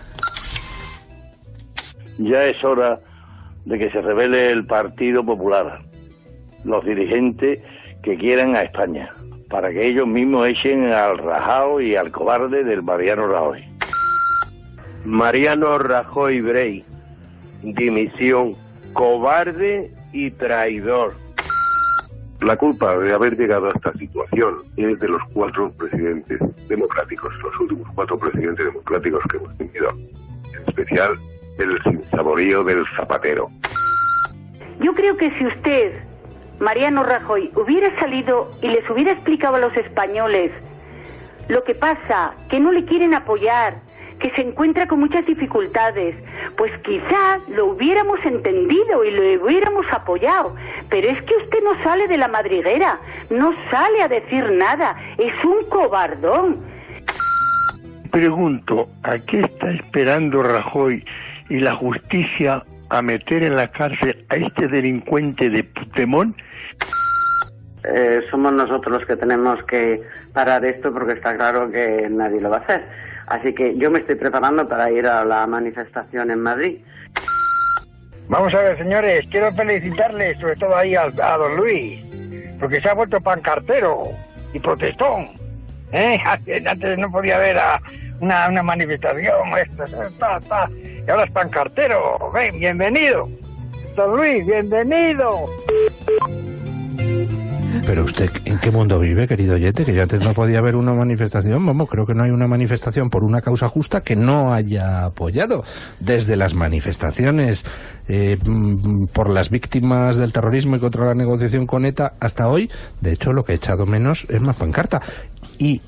Ya es hora de que se revele el Partido Popular, los dirigentes que quieran a España, para que ellos mismos echen al rajao y al cobarde del Mariano Rajoy. Mariano Rajoy Brey, dimisión, cobarde y traidor. La culpa de haber llegado a esta situación es de los 4 presidentes democráticos, los últimos 4 presidentes democráticos que hemos tenido, en especial el sinsaborío del Zapatero. Yo creo que si usted, Mariano Rajoy, hubiera salido y les hubiera explicado a los españoles lo que pasa, que no le quieren apoyar, que se encuentra con muchas dificultades, pues quizá lo hubiéramos entendido y lo hubiéramos apoyado. Pero es que usted no sale de la madriguera, no sale a decir nada, es un cobardón. Pregunto, ¿a qué está esperando Rajoy y la justicia a meter en la cárcel a este delincuente de Puigdemont? Somos nosotros los que tenemos que parar esto, porque está claro que nadie lo va a hacer. Así que yo me estoy preparando para ir a la manifestación en Madrid. Vamos a ver, señores, quiero felicitarles, sobre todo ahí a don Luis, porque se ha vuelto pancartero y protestón. Antes no podía haber una manifestación, y ahora es pancartero. Ven, bienvenido. Don Luis, bienvenido. pero usted, ¿en qué mundo vive, querido oyente? Que ya antes no podía haber una manifestación. Vamos, creo que no hay una manifestación por una causa justa que no haya apoyado. Desde las manifestaciones por las víctimas del terrorismo y contra la negociación con ETA hasta hoy, de hecho, lo que he echado menos es más pancarta. Y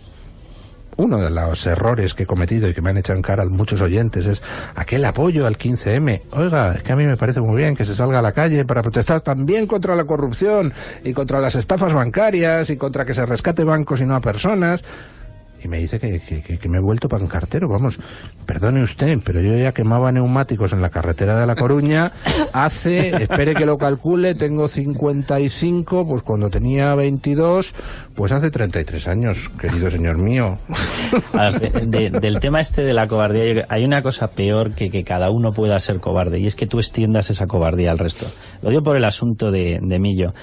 uno de los errores que he cometido y que me han echado en cara muchos oyentes es aquel apoyo al 15M. Oiga, es que a mí me parece muy bien que se salga a la calle para protestar también contra la corrupción y contra las estafas bancarias y contra que se rescate bancos y no a personas. Y me dice que me he vuelto pancartero. Vamos, perdone usted, pero yo ya quemaba neumáticos en la carretera de La Coruña espere que lo calcule, tengo 55, pues cuando tenía 22, pues hace 33 años, querido señor mío. Del tema este de la cobardía, hay una cosa peor que cada uno pueda ser cobarde, y es que tú extiendas esa cobardía al resto. Lo digo por el asunto de Millo.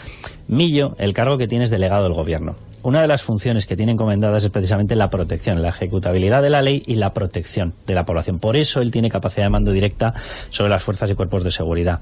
Millo, el cargo que tiene es delegado del gobierno. Una de las funciones que tiene encomendadas es precisamente la protección, la ejecutabilidad de la ley y la protección de la población. Por eso él tiene capacidad de mando directa sobre las fuerzas y cuerpos de seguridad.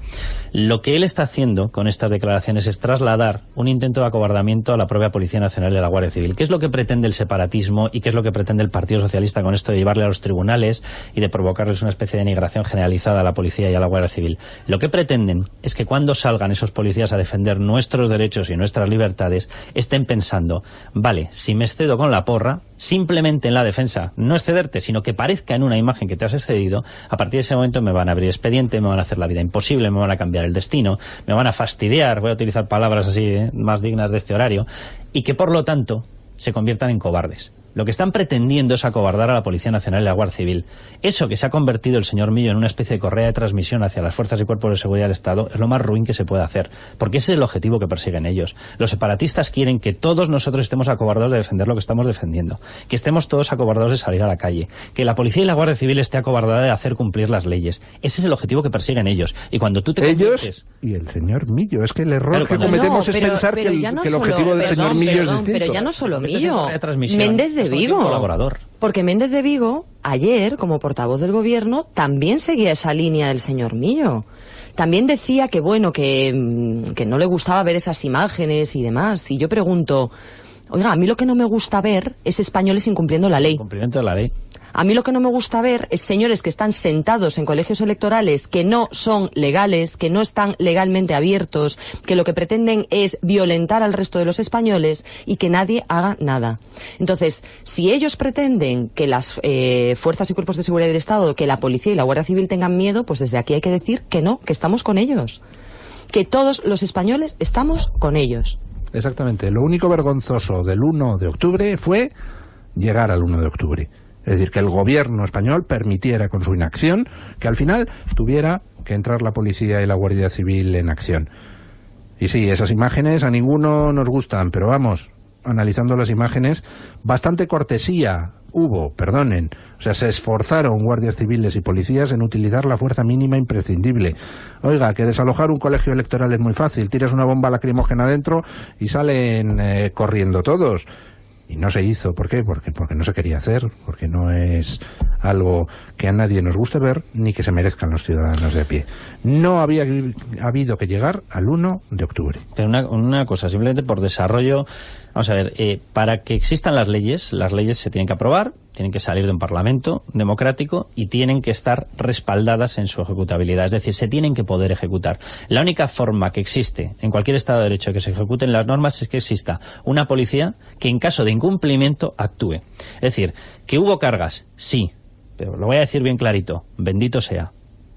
Lo que él está haciendo con estas declaraciones es trasladar un intento de acobardamiento a la propia Policía Nacional y a la Guardia Civil. ¿Qué es lo que pretende el separatismo y qué es lo que pretende el Partido Socialista con esto de llevarle a los tribunales y de provocarles una especie de denigración generalizada a la policía y a la Guardia Civil? Lo que pretenden es que cuando salgan esos policías a defender nuestros derechos y nuestras libertades, estén pensando: vale, si me excedo con la porra, simplemente en la defensa, no excederte, sino que parezca en una imagen que te has excedido, a partir de ese momento me van a abrir expediente, me van a hacer la vida imposible, me van a cambiar el destino, me van a fastidiar, voy a utilizar palabras así más dignas de este horario, y que por lo tanto se conviertan en cobardes. Lo que están pretendiendo es acobardar a la Policía Nacional y a la Guardia Civil. Eso que se ha convertido el señor Millo en una especie de correa de transmisión hacia las fuerzas y cuerpos de seguridad del Estado es lo más ruin que se puede hacer, porque ese es el objetivo que persiguen ellos. Los separatistas quieren que todos nosotros estemos acobardados de defender lo que estamos defendiendo, que estemos todos acobardados de salir a la calle, que la Policía y la Guardia Civil esté acobardada de hacer cumplir las leyes. Ese es el objetivo que persiguen ellos. Y cuando tú te conviertes... y el señor Millo, es que el error que cometemos es pensar que el objetivo del señor Millo es distinto. Pero ya no solo Millo, Méndez de Vigo. Porque Méndez de Vigo, ayer, como portavoz del gobierno, también seguía esa línea del señor Millo. También decía que, bueno, que no le gustaba ver esas imágenes y demás. Y yo pregunto, oiga, a mí lo que no me gusta ver es españoles incumpliendo la ley. Cumplimiento de la ley. A mí lo que no me gusta ver es señores que están sentados en colegios electorales que no son legales, que no están legalmente abiertos, que lo que pretenden es violentar al resto de los españoles y que nadie haga nada. Entonces, si ellos pretenden que las fuerzas y cuerpos de seguridad del Estado, que la policía y la Guardia Civil tengan miedo, pues desde aquí hay que decir que no, que estamos con ellos. Que todos los españoles estamos con ellos. Exactamente. Lo único vergonzoso del 1 de octubre fue llegar al 1 de octubre. Es decir, que el gobierno español permitiera con su inacción que al final tuviera que entrar la policía y la Guardia Civil en acción. Y sí, esas imágenes a ninguno nos gustan, pero vamos, analizando las imágenes, bastante cortesía hubo, perdonen. O sea, se esforzaron guardias civiles y policías en utilizar la fuerza mínima imprescindible. Oiga, que desalojar un colegio electoral es muy fácil, tiras una bomba lacrimógena dentro y salen corriendo todos. Y no se hizo. ¿Por qué? Porque no se quería hacer, porque no es algo que a nadie nos guste ver, ni que se merezcan los ciudadanos de a pie. No había habido que llegar al 1 de octubre. Pero una cosa, simplemente por desarrollo, vamos a ver, para que existan las leyes se tienen que aprobar, tienen que salir de un parlamento democrático y tienen que estar respaldadas en su ejecutabilidad, es decir, se tienen que poder ejecutar. La única forma que existe en cualquier Estado de Derecho de que se ejecuten las normas es que exista una policía que en caso de incumplimiento actúe. Es decir, que hubo cargas, sí, pero lo voy a decir bien clarito, bendito sea.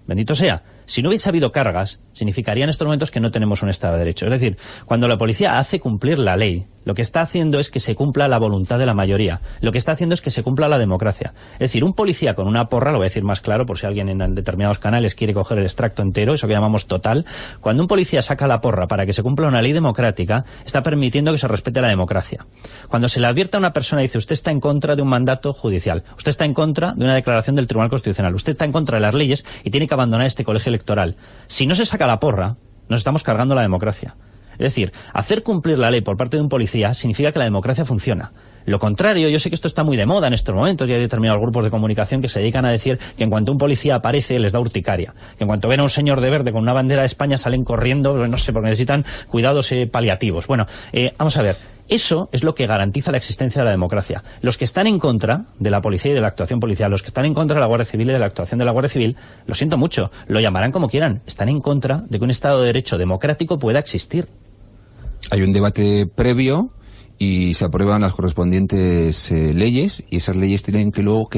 Bendito sea. Si no hubiese habido cargas, significaría en estos momentos que no tenemos un Estado de Derecho. Es decir, cuando la policía hace cumplir la ley, lo que está haciendo es que se cumpla la voluntad de la mayoría. Lo que está haciendo es que se cumpla la democracia. Es decir, un policía con una porra, lo voy a decir más claro por si alguien en determinados canales quiere coger el extracto entero, eso que llamamos total, cuando un policía saca la porra para que se cumpla una ley democrática, está permitiendo que se respete la democracia. Cuando se le advierte a una persona y dice, usted está en contra de un mandato judicial, usted está en contra de una declaración del Tribunal Constitucional, usted está en contra de las leyes y tiene que abandonar este colegio electoral. Si no se saca la porra, nos estamos cargando la democracia. Es decir, hacer cumplir la ley por parte de un policía significa que la democracia funciona. Lo contrario, yo sé que esto está muy de moda en estos momentos, y hay determinados grupos de comunicación que se dedican a decir que en cuanto un policía aparece les da urticaria, que en cuanto ven a un señor de verde con una bandera de España salen corriendo, no sé, porque necesitan cuidados paliativos. Bueno, vamos a ver, eso es lo que garantiza la existencia de la democracia. Los que están en contra de la policía y de la actuación policial, los que están en contra de la Guardia Civil y de la actuación de la Guardia Civil, lo siento mucho, lo llamarán como quieran, están en contra de que un Estado de Derecho democrático pueda existir. Hay un debate previo y se aprueban las correspondientes leyes, y esas leyes tienen que luego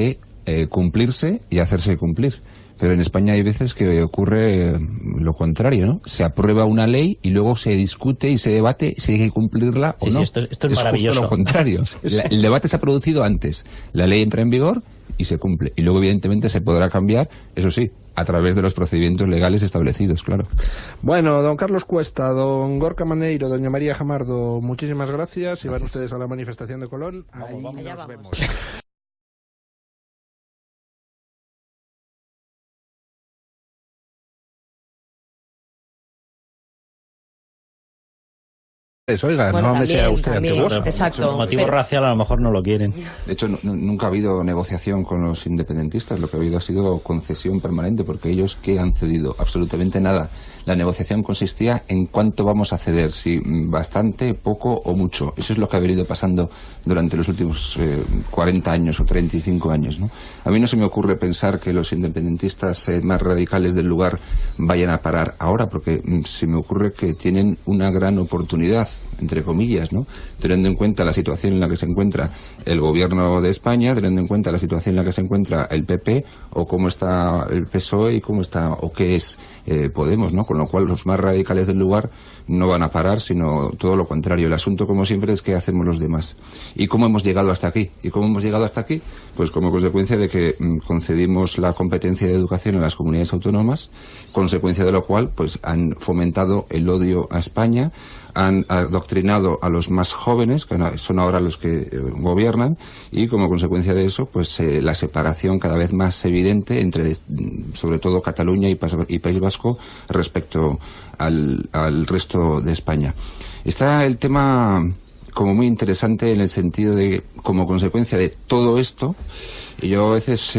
cumplirse y hacerse cumplir. Pero en España hay veces que ocurre lo contrario, ¿no? Se aprueba una ley y luego se discute y se debate si hay que cumplirla o no. Esto es maravilloso. Justo lo contrario. El debate se ha producido antes, la ley entra en vigor y se cumple. Y luego, evidentemente, se podrá cambiar, eso sí, a través de los procedimientos legales establecidos, claro. Bueno, don Carlos Cuesta, don Gorka Maneiro, doña María Jamardo, muchísimas gracias. Y van ustedes a la manifestación de Colón. Ahí nos vemos. Oiga, bueno, no me sea usted antiguoso. Exacto. Por motivo racial a lo mejor no lo quieren. De hecho, nunca ha habido negociación con los independentistas. Lo que ha habido ha sido concesión permanente, porque ellos, ¿qué han cedido? Absolutamente nada. La negociación consistía en cuánto vamos a ceder, si bastante, poco o mucho. Eso es lo que ha venido pasando durante los últimos 40 años o 35 años, ¿no? A mí no se me ocurre pensar que los independentistas más radicales del lugar vayan a parar ahora, porque se me ocurre que tienen una gran oportunidad, entre comillas, ¿no? Teniendo en cuenta la situación en la que se encuentra el gobierno de España, teniendo en cuenta la situación en la que se encuentra el PP, o cómo está el PSOE y cómo está o qué es Podemos, ¿no? Con lo cual los más radicales del lugar no van a parar, sino todo lo contrario. El asunto, como siempre, es qué hacemos los demás. ¿Y cómo hemos llegado hasta aquí? ¿Y cómo hemos llegado hasta aquí? Pues como consecuencia de que concedimos la competencia de educación a las comunidades autónomas, consecuencia de lo cual pues han fomentado el odio a España, han adoctrinado a los más jóvenes, que son ahora los que gobiernan, y como consecuencia de eso, pues la separación cada vez más evidente entre, sobre todo, Cataluña y País Vasco respecto al resto de España. Está el tema como muy interesante en el sentido de, como consecuencia de todo esto, y yo a veces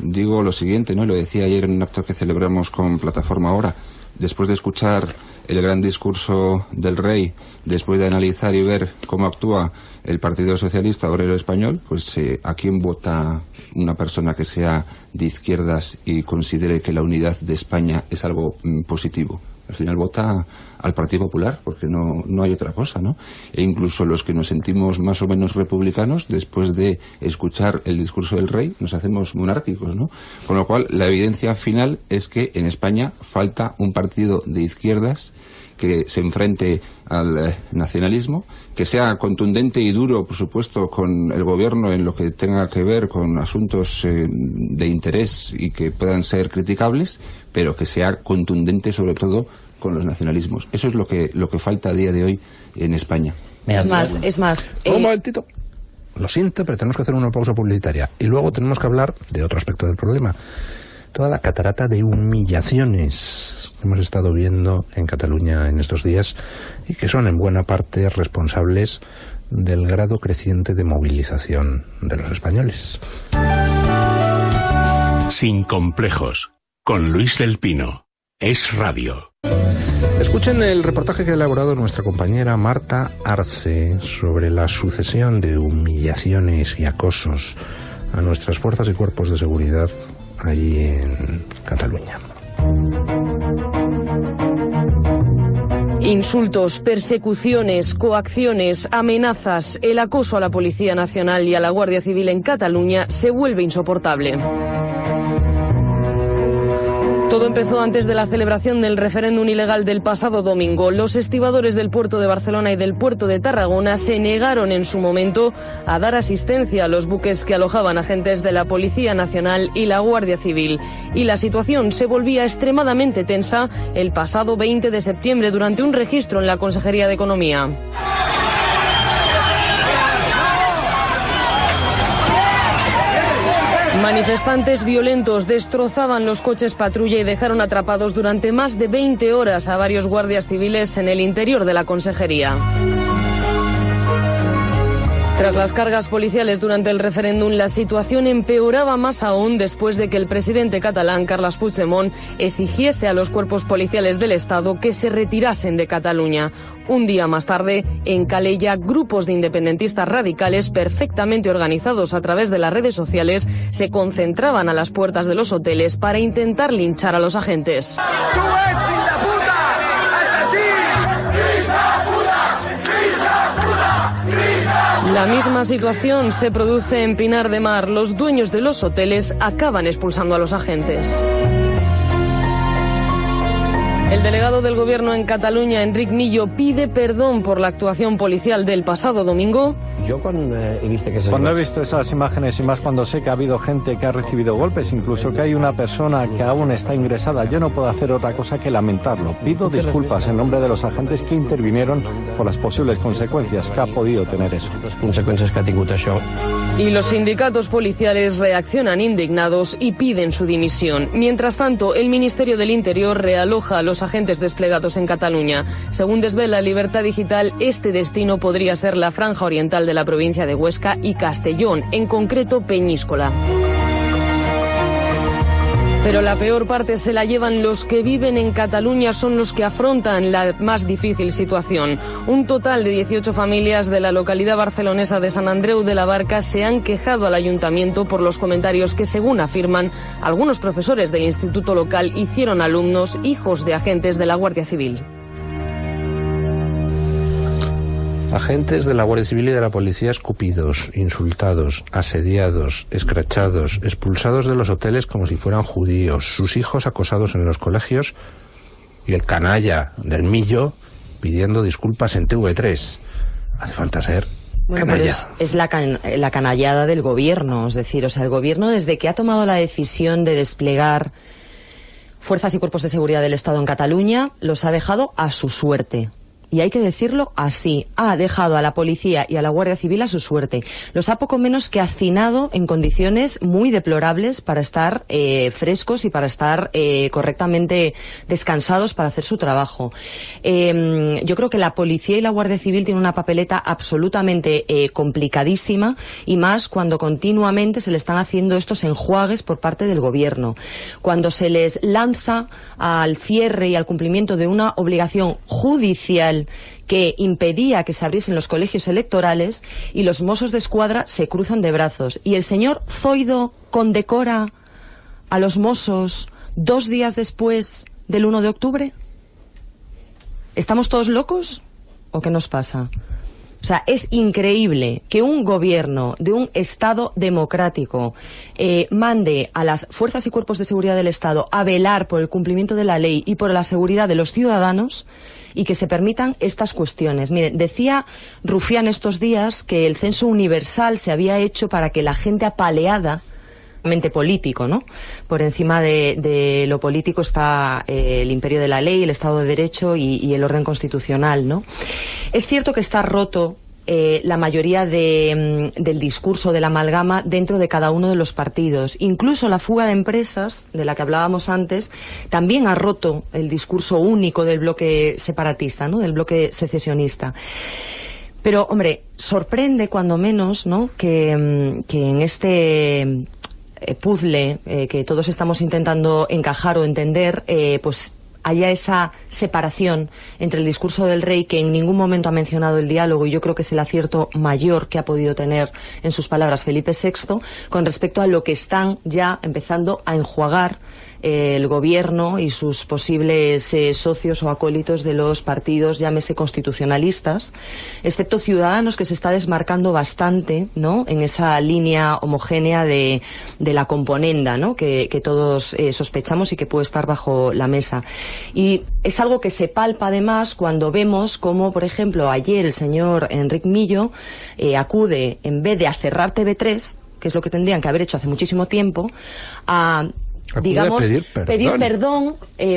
digo lo siguiente, ¿no? Lo decía ayer en un acto que celebramos con Plataforma Ahora, después de escuchar el gran discurso del rey, después de analizar y ver cómo actúa el Partido Socialista Obrero Español, pues ¿a quién vota una persona que sea de izquierdas y considere que la unidad de España es algo positivo? Al final vota al Partido Popular, porque no hay otra cosa, ¿no? E incluso los que nos sentimos más o menos republicanos, después de escuchar el discurso del rey, nos hacemos monárquicos, ¿no? Con lo cual, la evidencia final es que en España falta un partido de izquierdas que se enfrente al nacionalismo, que sea contundente y duro, por supuesto, con el gobierno en lo que tenga que ver con asuntos de interés y que puedan ser criticables, pero que sea contundente sobre todo con los nacionalismos. Eso es lo que falta a día de hoy en España. Es más. Un momentito. Lo siento, pero tenemos que hacer una pausa publicitaria. Y luego tenemos que hablar de otro aspecto del problema. Toda la catarata de humillaciones que hemos estado viendo en Cataluña en estos días y que son en buena parte responsables del grado creciente de movilización de los españoles. Sin complejos, con Luis del Pino. Es Radio. Escuchen el reportaje que ha elaborado nuestra compañera Marta Arce sobre la sucesión de humillaciones y acosos a nuestras fuerzas y cuerpos de seguridad allí en Cataluña. Insultos, persecuciones, coacciones, amenazas, el acoso a la Policía Nacional y a la Guardia Civil en Cataluña se vuelve insoportable. Todo empezó antes de la celebración del referéndum ilegal del pasado domingo. Los estibadores del puerto de Barcelona y del puerto de Tarragona se negaron en su momento a dar asistencia a los buques que alojaban agentes de la Policía Nacional y la Guardia Civil. Y la situación se volvía extremadamente tensa el pasado 20 de septiembre durante un registro en la Consejería de Economía. Manifestantes violentos destrozaban los coches patrulla y dejaron atrapados durante más de 20 horas a varios guardias civiles en el interior de la consejería. Tras las cargas policiales durante el referéndum, la situación empeoraba más aún después de que el presidente catalán, Carles Puigdemont, exigiese a los cuerpos policiales del Estado que se retirasen de Cataluña. Un día más tarde, en Calella, grupos de independentistas radicales perfectamente organizados a través de las redes sociales se concentraban a las puertas de los hoteles para intentar linchar a los agentes. La misma situación se produce en Pinar de Mar. Los dueños de los hoteles acaban expulsando a los agentes. El delegado del Gobierno en Cataluña, Enric Millo, pide perdón por la actuación policial del pasado domingo. Cuando he visto esas imágenes y más cuando sé que ha habido gente que ha recibido golpes, incluso que hay una persona que aún está ingresada, yo no puedo hacer otra cosa que lamentarlo. Pido disculpas en nombre de los agentes que intervinieron por las posibles consecuencias que ha podido tener eso. Y los sindicatos policiales reaccionan indignados y piden su dimisión. Mientras tanto, el Ministerio del Interior realoja a los agentes desplegados en Cataluña. Según desvela Libertad Digital, este destino podría ser la franja oriental de la provincia de Huesca y Castellón, en concreto Peñíscola. Pero la peor parte se la llevan los que viven en Cataluña, son los que afrontan la más difícil situación. Un total de 18 familias de la localidad barcelonesa de Sant Andreu de la Barca se han quejado al ayuntamiento por los comentarios que, según afirman, algunos profesores del instituto local hicieron a alumnos hijos de agentes de la Guardia Civil. Agentes de la Guardia Civil y de la policía escupidos, insultados, asediados, escrachados, expulsados de los hoteles como si fueran judíos, sus hijos acosados en los colegios y el canalla del Millo pidiendo disculpas en TV3. Hace falta ser canalla. Pero es la canallada del gobierno, es decir, el gobierno desde que ha tomado la decisión de desplegar fuerzas y cuerpos de seguridad del Estado en Cataluña, los ha dejado a su suerte. Y hay que decirlo así, ha dejado a la policía y a la Guardia Civil a su suerte. Los ha poco menos que hacinado en condiciones muy deplorables para estar frescos y para estar correctamente descansados para hacer su trabajo. Yo creo que la policía y la Guardia Civil tienen una papeleta absolutamente complicadísima, y más cuando continuamente se le están haciendo estos enjuagues por parte del gobierno. Cuando se les lanza al cierre y al cumplimiento de una obligación judicial que impedía que se abriesen los colegios electorales, y los Mossos de Escuadra se cruzan de brazos. Y el señor Zoido condecora a los Mossos 2 días después del 1 de octubre. ¿Estamos todos locos? ¿O qué nos pasa? O sea, es increíble que un gobierno de un Estado democrático mande a las fuerzas y cuerpos de seguridad del Estado a velar por el cumplimiento de la ley y por la seguridad de los ciudadanos, y que se permitan estas cuestiones. Miren, decía Rufián estos días que el censo universal se había hecho para que la gente apaleada, político, ¿no? Por encima de lo político está el imperio de la ley, el Estado de Derecho y el orden constitucional, ¿no? Es cierto que está roto la mayoría del discurso de la amalgama dentro de cada uno de los partidos. Incluso la fuga de empresas, de la que hablábamos antes, también ha roto el discurso único del bloque separatista, ¿no? Del bloque secesionista. Pero, hombre, sorprende cuando menos, ¿no? Que en este puzzle que todos estamos intentando encajar o entender, pues haya esa separación entre el discurso del rey, que en ningún momento ha mencionado el diálogo, y yo creo que es el acierto mayor que ha podido tener en sus palabras Felipe VI, con respecto a lo que están ya empezando a enjuagar el gobierno y sus posibles socios o acólitos de los partidos, llámese constitucionalistas, excepto Ciudadanos, que se está desmarcando bastante, ¿no?, en esa línea homogénea de la componenda, ¿no?, que todos sospechamos y que puede estar bajo la mesa. Y es algo que se palpa además cuando vemos como, por ejemplo, ayer el señor Enric Millo acude, en vez de a cerrar TV3, que es lo que tendrían que haber hecho hace muchísimo tiempo, a digamos, pedir perdón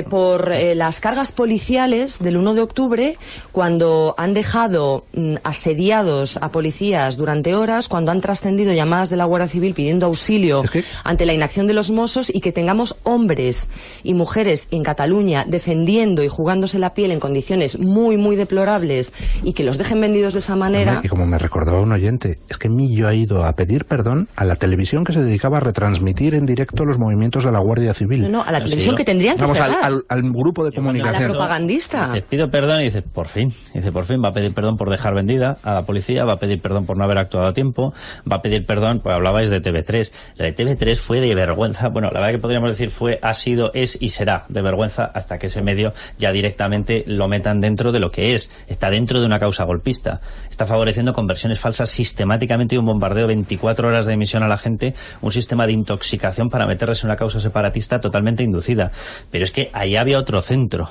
por las cargas policiales del 1 de octubre, cuando han dejado asediados a policías durante horas, cuando han trascendido llamadas de la Guardia Civil pidiendo auxilio ante la inacción de los Mossos, y que tengamos hombres y mujeres en Cataluña defendiendo y jugándose la piel en condiciones muy, muy deplorables, y que los dejen vendidos de esa manera. Y como me recordaba un oyente, es que Millo ha ido a pedir perdón a la televisión que se dedicaba a retransmitir en directo los movimientos de la Guardia Civil. No, a la televisión que tendrían que cerrar. Al grupo de comunicación. A la propagandista. Dice, pido perdón, y dice, por fin. Dice, por fin va a pedir perdón por dejar vendida a la policía, va a pedir perdón por no haber actuado a tiempo, va a pedir perdón, pues hablabais de TV3. La de TV3 fue de vergüenza. Bueno, la verdad que podríamos decir ha sido, es y será de vergüenza hasta que ese medio ya directamente lo metan dentro de lo que es. Está dentro de una causa golpista. Está favoreciendo conversiones falsas sistemáticamente y un bombardeo 24 horas de emisión a la gente, un sistema de intoxicación para meterles en una causa separatista totalmente inducida. Pero es que ahí había otro centro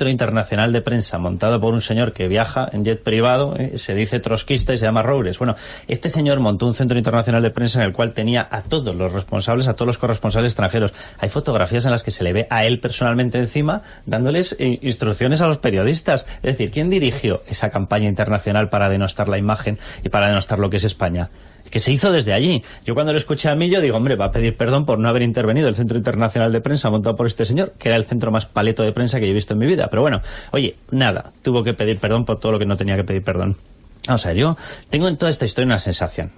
internacional de prensa, montado por un señor que viaja en jet privado, se dice trotskista y se llama Roures. Bueno, este señor montó un centro internacional de prensa en el cual tenía a todos los responsables, a todos los corresponsales extranjeros. Hay fotografías en las que se le ve a él personalmente encima dándoles instrucciones a los periodistas. Es decir, ¿quién dirigió esa campaña internacional para denostar la imagen y para denostar lo que es España? Que se hizo desde allí. Yo cuando lo escuché a Millo digo, hombre, va a pedir perdón por no haber intervenido el Centro Internacional de Prensa montado por este señor, que era el centro más paleto de prensa que yo he visto en mi vida. Pero bueno, oye, nada, tuvo que pedir perdón por todo lo que no tenía que pedir perdón. Vamos a ver, yo tengo en toda esta historia una sensación.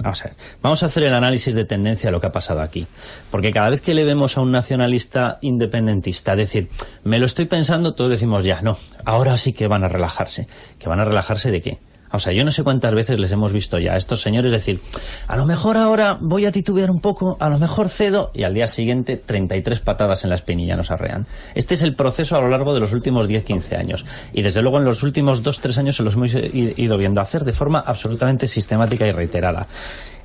Vamos a hacer el análisis de tendencia de lo que ha pasado aquí. Porque cada vez que le vemos a un nacionalista independentista decir, me lo estoy pensando, todos decimos ya, no, ahora sí que van a relajarse. ¿Que van a relajarse de qué? O sea, yo no sé cuántas veces les hemos visto ya a estos señores decir, a lo mejor ahora voy a titubear un poco, a lo mejor cedo, y al día siguiente 33 patadas en la espinilla nos arrean. Este es el proceso a lo largo de los últimos 10-15 años. Y desde luego en los últimos 2-3 años se los hemos ido viendo hacer de forma absolutamente sistemática y reiterada.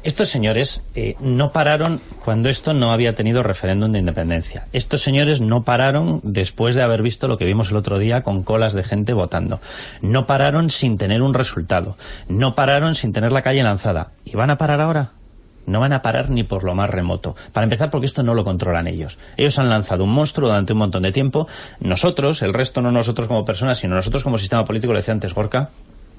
Estos señores no pararon cuando esto no había tenido referéndum de independencia. Estos señores no pararon después de haber visto lo que vimos el otro día con colas de gente votando. No pararon sin tener un resultado. No pararon sin tener la calle lanzada. ¿Y van a parar ahora? No van a parar ni por lo más remoto. Para empezar, porque esto no lo controlan ellos. Ellos han lanzado un monstruo durante un montón de tiempo. Nosotros, el resto no nosotros como personas, sino nosotros como sistema político, lo decía antes Gorka,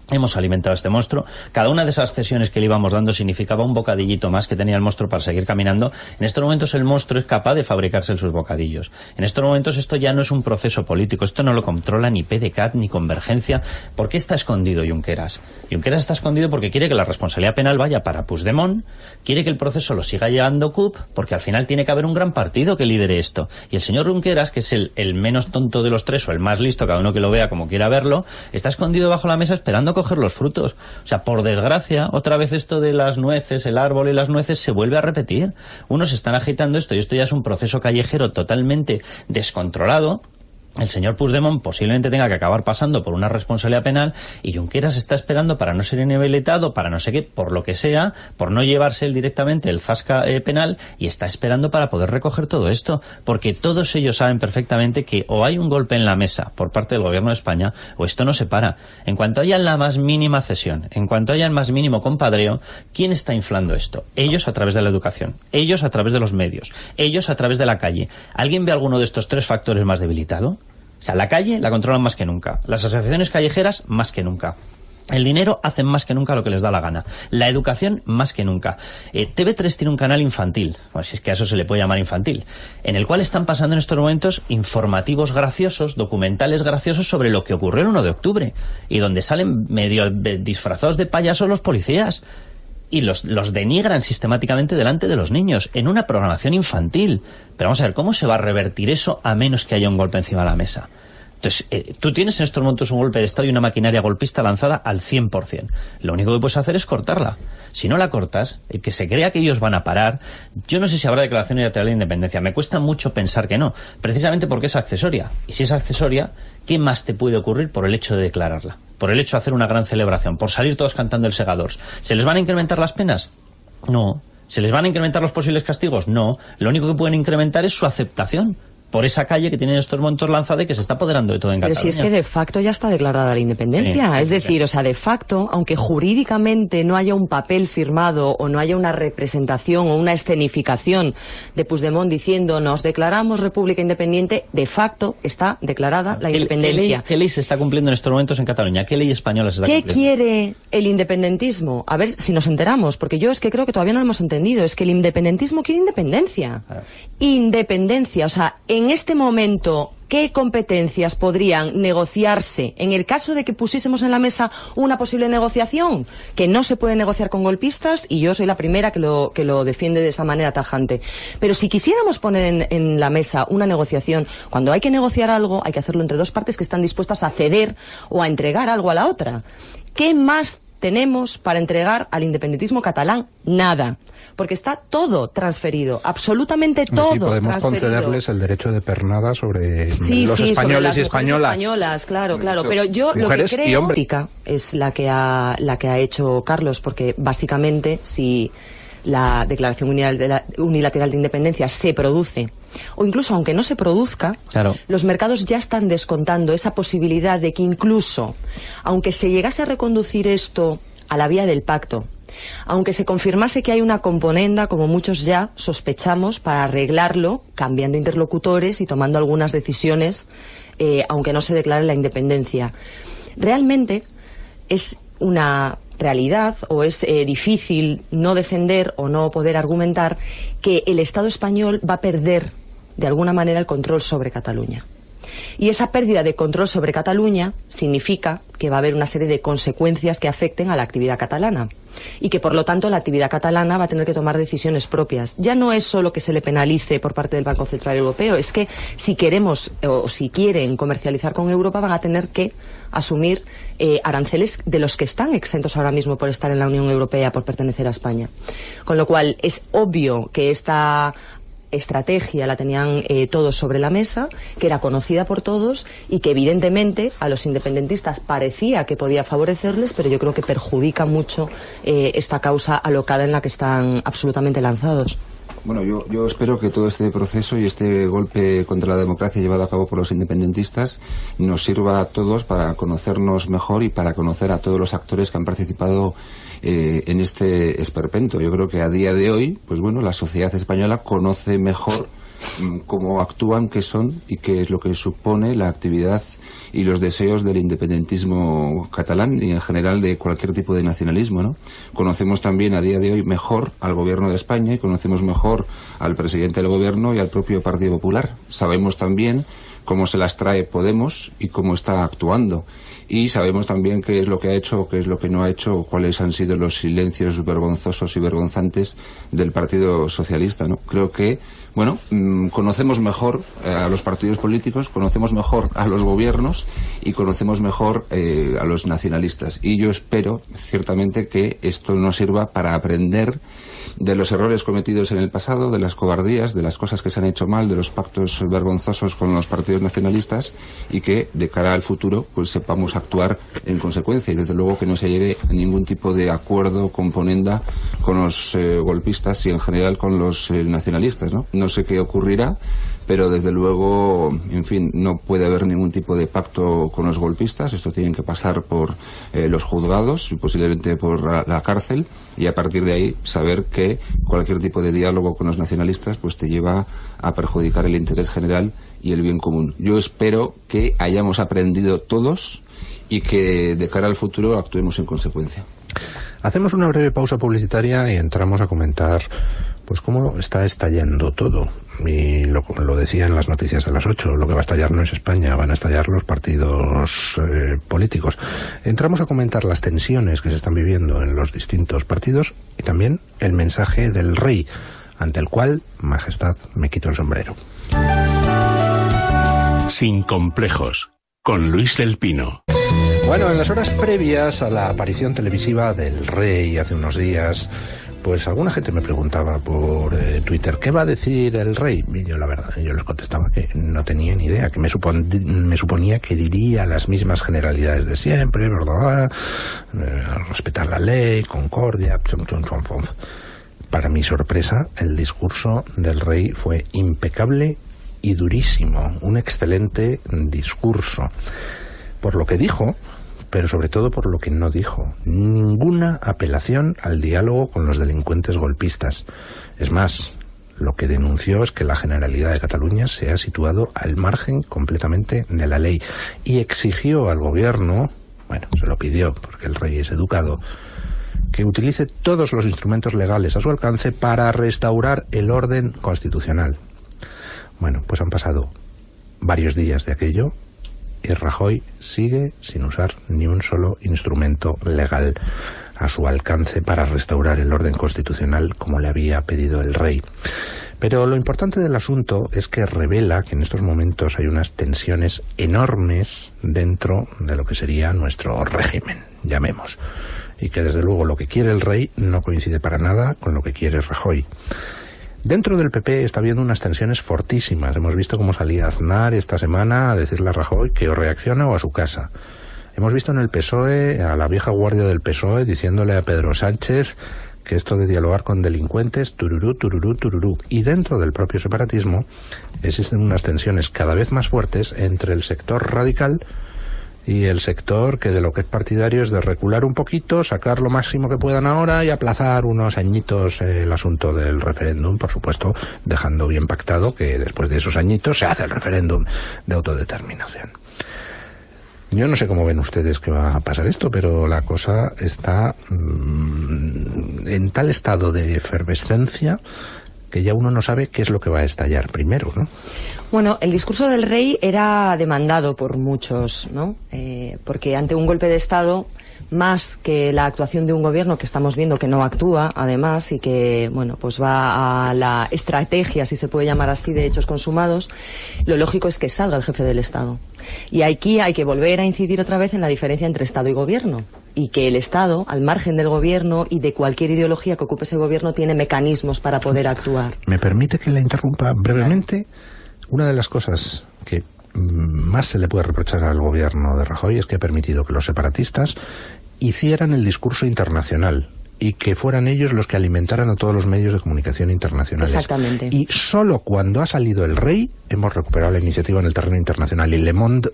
hemos alimentado a este monstruo. Cada una de esas cesiones que le íbamos dando significaba un bocadillito más que tenía el monstruo para seguir caminando. En estos momentos el monstruo es capaz de fabricarse sus bocadillos. En estos momentos esto ya no es un proceso político. Esto no lo controla ni PDeCAT ni Convergencia. ¿Por qué está escondido Junqueras? Junqueras está escondido porque quiere que la responsabilidad penal vaya para Puigdemont, quiere que el proceso lo siga llevando CUP, porque al final tiene que haber un gran partido que lidere esto. Y el señor Junqueras, que es el menos tonto de los tres, o el más listo, cada uno que lo vea como quiera verlo, está escondido bajo la mesa esperando coger los frutos. O sea, por desgracia, otra vez esto de las nueces, el árbol y las nueces se vuelve a repetir. Unos están agitando esto y esto ya es un proceso callejero totalmente descontrolado. El señor Puigdemont posiblemente tenga que acabar pasando por una responsabilidad penal y Junqueras está esperando para no ser inhabilitado, para no sé qué, por lo que sea, por no llevarse él directamente el zasca penal, y está esperando para poder recoger todo esto, porque todos ellos saben perfectamente que o hay un golpe en la mesa por parte del gobierno de España o esto no se para. En cuanto haya la más mínima cesión, en cuanto haya el más mínimo compadreo, ¿quién está inflando esto? Ellos a través de la educación, ellos a través de los medios, ellos a través de la calle. ¿Alguien ve alguno de estos tres factores más debilitado? O sea, la calle la controlan más que nunca. Las asociaciones callejeras, más que nunca. El dinero hacen más que nunca lo que les da la gana. La educación, más que nunca. TV3 tiene un canal infantil, bueno, si es que a eso se le puede llamar infantil, en el cual están pasando en estos momentos informativos graciosos, documentales graciosos sobre lo que ocurrió el 1 de octubre, y donde salen medio disfrazados de payasos los policías. Y los denigran sistemáticamente delante de los niños, en una programación infantil. Pero vamos a ver, ¿cómo se va a revertir eso a menos que haya un golpe encima de la mesa? Entonces, tú tienes en estos momentos un golpe de Estado y una maquinaria golpista lanzada al 100%. Lo único que puedes hacer es cortarla. Si no la cortas, el que se crea que ellos van a parar, yo no sé si habrá declaración unilateral de independencia. Me cuesta mucho pensar que no, precisamente porque es accesoria. Y si es accesoria, ¿qué más te puede ocurrir por el hecho de declararla? Por el hecho de hacer una gran celebración, por salir todos cantando el Segadors. ¿Se les van a incrementar las penas? No. ¿Se les van a incrementar los posibles castigos? No. Lo único que pueden incrementar es su aceptación por esa calle que tiene en estos momentos lanzada y que se está apoderando de todo en Cataluña. Pero si es que de facto ya está declarada la independencia. Sí, es decir, o sea, de facto, aunque jurídicamente no haya un papel firmado o no haya una representación o una escenificación de Puigdemont diciendo nos declaramos república independiente, de facto está declarada la independencia. ¿Qué ley se está cumpliendo en estos momentos en Cataluña? ¿Qué ley española se está cumpliendo? ¿Qué quiere el independentismo? A ver si nos enteramos, porque yo es que creo que todavía no lo hemos entendido. Es que el independentismo quiere independencia. Independencia, o sea, en este momento, ¿qué competencias podrían negociarse en el caso de que pusiésemos en la mesa una posible negociación? Que no se puede negociar con golpistas, y yo soy la primera que lo defiende de esa manera tajante. Pero si quisiéramos poner en la mesa una negociación, cuando hay que negociar algo, hay que hacerlo entre dos partes que están dispuestas a ceder o a entregar algo a la otra. ¿Qué más tenemos para entregar al independentismo catalán? Nada. Porque está todo transferido, absolutamente todo. Sí, podemos transferido. Concederles el derecho de pernada sobre los españoles sobre las y españolas. Españolas, claro. Pero yo lo que creo es la que ha hecho Carlos, porque básicamente si la declaración unilateral de independencia se produce, o incluso aunque no se produzca, claro, los mercados ya están descontando esa posibilidad de que incluso, aunque se llegase a reconducir esto a la vía del pacto, aunque se confirmase que hay una componenda, como muchos ya sospechamos, para arreglarlo, cambiando interlocutores y tomando algunas decisiones, aunque no se declare la independencia, realmente es una realidad, o es difícil no defender o no poder argumentar que el Estado español va a perder de alguna manera el control sobre Cataluña. Y esa pérdida de control sobre Cataluña significa que va a haber una serie de consecuencias que afecten a la actividad catalana y que por lo tanto la actividad catalana va a tener que tomar decisiones propias. Ya no es solo que se le penalice por parte del Banco Central Europeo, es que si queremos o si quieren comercializar con Europa van a tener que asumir aranceles de los que están exentos ahora mismo por estar en la Unión Europea, por pertenecer a España. Con lo cual es obvio que esta estrategia la tenían todos sobre la mesa, que era conocida por todos y que evidentemente a los independentistas parecía que podía favorecerles, pero yo creo que perjudica mucho esta causa alocada en la que están absolutamente lanzados. Bueno, yo espero que todo este proceso y este golpe contra la democracia llevado a cabo por los independentistas nos sirva a todos para conocernos mejor y para conocer a todos los actores que han participado en este esperpento. Yo creo que a día de hoy, pues bueno, la sociedad española conoce mejor cómo actúan, qué son y qué es lo que supone la actividad y los deseos del independentismo catalán y en general de cualquier tipo de nacionalismo, ¿no? Conocemos también a día de hoy mejor al gobierno de España y conocemos mejor al presidente del gobierno y al propio Partido Popular. Sabemos también cómo se las trae Podemos y cómo está actuando. Y sabemos también qué es lo que ha hecho, qué es lo que no ha hecho, cuáles han sido los silencios vergonzosos y vergonzantes del Partido Socialista, ¿no? Creo que, bueno, conocemos mejor a los partidos políticos, conocemos mejor a los gobiernos y conocemos mejor a los nacionalistas. Y yo espero, ciertamente, que esto nos sirva para aprender de los errores cometidos en el pasado, de las cobardías, de las cosas que se han hecho mal, de los pactos vergonzosos con los partidos nacionalistas y que de cara al futuro pues sepamos actuar en consecuencia y desde luego que no se llegue a ningún tipo de acuerdo, componenda con los golpistas y en general con los nacionalistas, ¿no? No sé qué ocurrirá, pero desde luego, en fin, no puede haber ningún tipo de pacto con los golpistas. Esto tiene que pasar por los juzgados y posiblemente por la cárcel y a partir de ahí saber que cualquier tipo de diálogo con los nacionalistas pues te lleva a perjudicar el interés general y el bien común. Yo espero que hayamos aprendido todos y que de cara al futuro actuemos en consecuencia. Hacemos una breve pausa publicitaria y entramos a comentar pues cómo está estallando todo. Y lo decía en las noticias de las 8, lo que va a estallar no es España, van a estallar los partidos políticos. Entramos a comentar las tensiones que se están viviendo en los distintos partidos y también el mensaje del rey, ante el cual, Majestad, me quito el sombrero. Sin complejos, con Luis del Pino. Bueno, en las horas previas a la aparición televisiva del rey hace unos días, pues alguna gente me preguntaba por Twitter, ¿qué va a decir el rey? Y yo la verdad, yo les contestaba que no tenía ni idea, que me suponía que diría las mismas generalidades de siempre, ¿verdad? Respetar la ley, concordia, Para mi sorpresa, el discurso del rey fue impecable y durísimo, un excelente discurso, por lo que dijo, pero sobre todo por lo que no dijo. Ninguna apelación al diálogo con los delincuentes golpistas. Es más, lo que denunció es que la Generalidad de Cataluña se ha situado al margen completamente de la ley y exigió al gobierno, bueno, se lo pidió porque el rey es educado, que utilice todos los instrumentos legales a su alcance para restaurar el orden constitucional. Bueno, pues han pasado varios días de aquello y Rajoy sigue sin usar ni un solo instrumento legal a su alcance para restaurar el orden constitucional como le había pedido el rey. Pero lo importante del asunto es que revela que en estos momentos hay unas tensiones enormes dentro de lo que sería nuestro régimen, llamemos, y que desde luego lo que quiere el rey no coincide para nada con lo que quiere Rajoy. Dentro del PP está habiendo unas tensiones fortísimas. Hemos visto cómo salía Aznar esta semana a decirle a Rajoy que o reacciona o a su casa. Hemos visto en el PSOE a la vieja guardia del PSOE diciéndole a Pedro Sánchez que esto de dialogar con delincuentes, tururú, tururú, tururú. Y dentro del propio separatismo existen unas tensiones cada vez más fuertes entre el sector radical y el sector que de lo que es partidario es de recular un poquito, sacar lo máximo que puedan ahora y aplazar unos añitos el asunto del referéndum, por supuesto, dejando bien pactado que después de esos añitos se hace el referéndum de autodeterminación. Yo no sé cómo ven ustedes que va a pasar esto, pero la cosa está en tal estado de efervescencia que ya uno no sabe qué es lo que va a estallar primero, ¿no? Bueno, el discurso del rey era demandado por muchos, ¿no? Porque ante un golpe de Estado, más que la actuación de un gobierno que estamos viendo que no actúa, además, y que, bueno, pues va a la estrategia, si se puede llamar así, de hechos consumados, lo lógico es que salga el jefe del Estado. Y aquí hay que volver a incidir otra vez en la diferencia entre Estado y gobierno, y que el Estado, al margen del gobierno y de cualquier ideología que ocupe ese gobierno, tiene mecanismos para poder actuar. ¿Me permite que la interrumpa brevemente? Una de las cosas que más se le puede reprochar al gobierno de Rajoy es que ha permitido que los separatistas hicieran el discurso internacional y que fueran ellos los que alimentaran a todos los medios de comunicación internacionales. Exactamente. Y solo cuando ha salido el rey hemos recuperado la iniciativa en el terreno internacional. Y Le Monde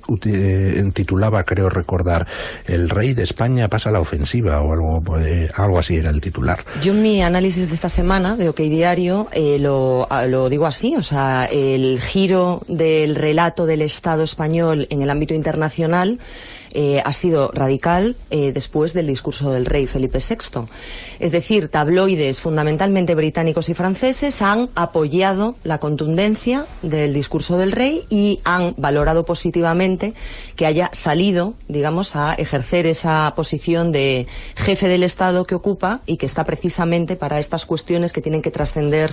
titulaba, creo recordar, el rey de España pasa a la ofensiva o algo así era el titular. Yo en mi análisis de esta semana de OK Diario lo digo así, o sea, el giro del relato del Estado español en el ámbito internacional ha sido radical después del discurso del rey Felipe VI. Es decir, tabloides fundamentalmente británicos y franceses han apoyado la contundencia del discurso del rey y han valorado positivamente que haya salido, digamos, a ejercer esa posición de jefe del Estado que ocupa y que está precisamente para estas cuestiones que tienen que trascender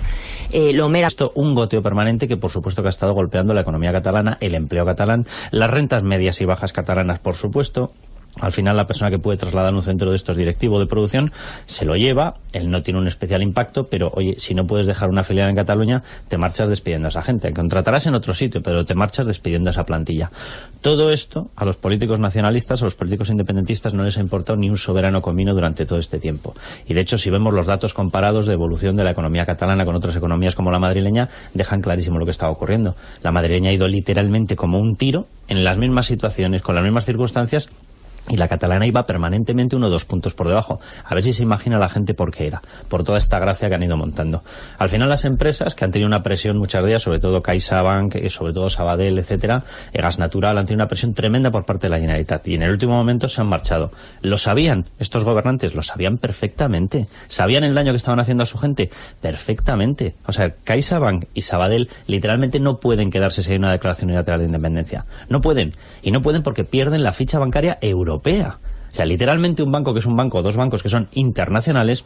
lo mero. Esto, un goteo permanente que por supuesto que ha estado golpeando la economía catalana, el empleo catalán, las rentas medias y bajas catalanas, por supuesto. Al final la persona que puede trasladar un centro de estos directivo de producción se lo lleva, él no tiene un especial impacto, pero oye, si no puedes dejar una filial en Cataluña, te marchas despidiendo a esa gente. Contratarás en otro sitio, pero te marchas despidiendo a esa plantilla. Todo esto a los políticos nacionalistas, a los políticos independentistas no les ha importado ni un soberano comino durante todo este tiempo. Y de hecho, si vemos los datos comparados de evolución de la economía catalana con otras economías como la madrileña, dejan clarísimo lo que estaba ocurriendo. La madrileña ha ido literalmente como un tiro en las mismas situaciones, con las mismas circunstancias, y la catalana iba permanentemente 1 o 2 puntos por debajo. A ver si se imagina la gente por qué era, por toda esta gracia que han ido montando. Al final las empresas, que han tenido una presión muchos días, sobre todo CaixaBank, sobre todo Sabadell, etcétera, Gas Natural, han tenido una presión tremenda por parte de la Generalitat, y en el último momento se han marchado. ¿Lo sabían estos gobernantes? Lo sabían perfectamente. ¿Sabían el daño que estaban haciendo a su gente? Perfectamente. O sea, CaixaBank y Sabadell literalmente no pueden quedarse si hay una declaración unilateral de independencia. No pueden. Y no pueden porque pierden la ficha bancaria europea. O sea, literalmente un banco que es un banco, 2 bancos que son internacionales,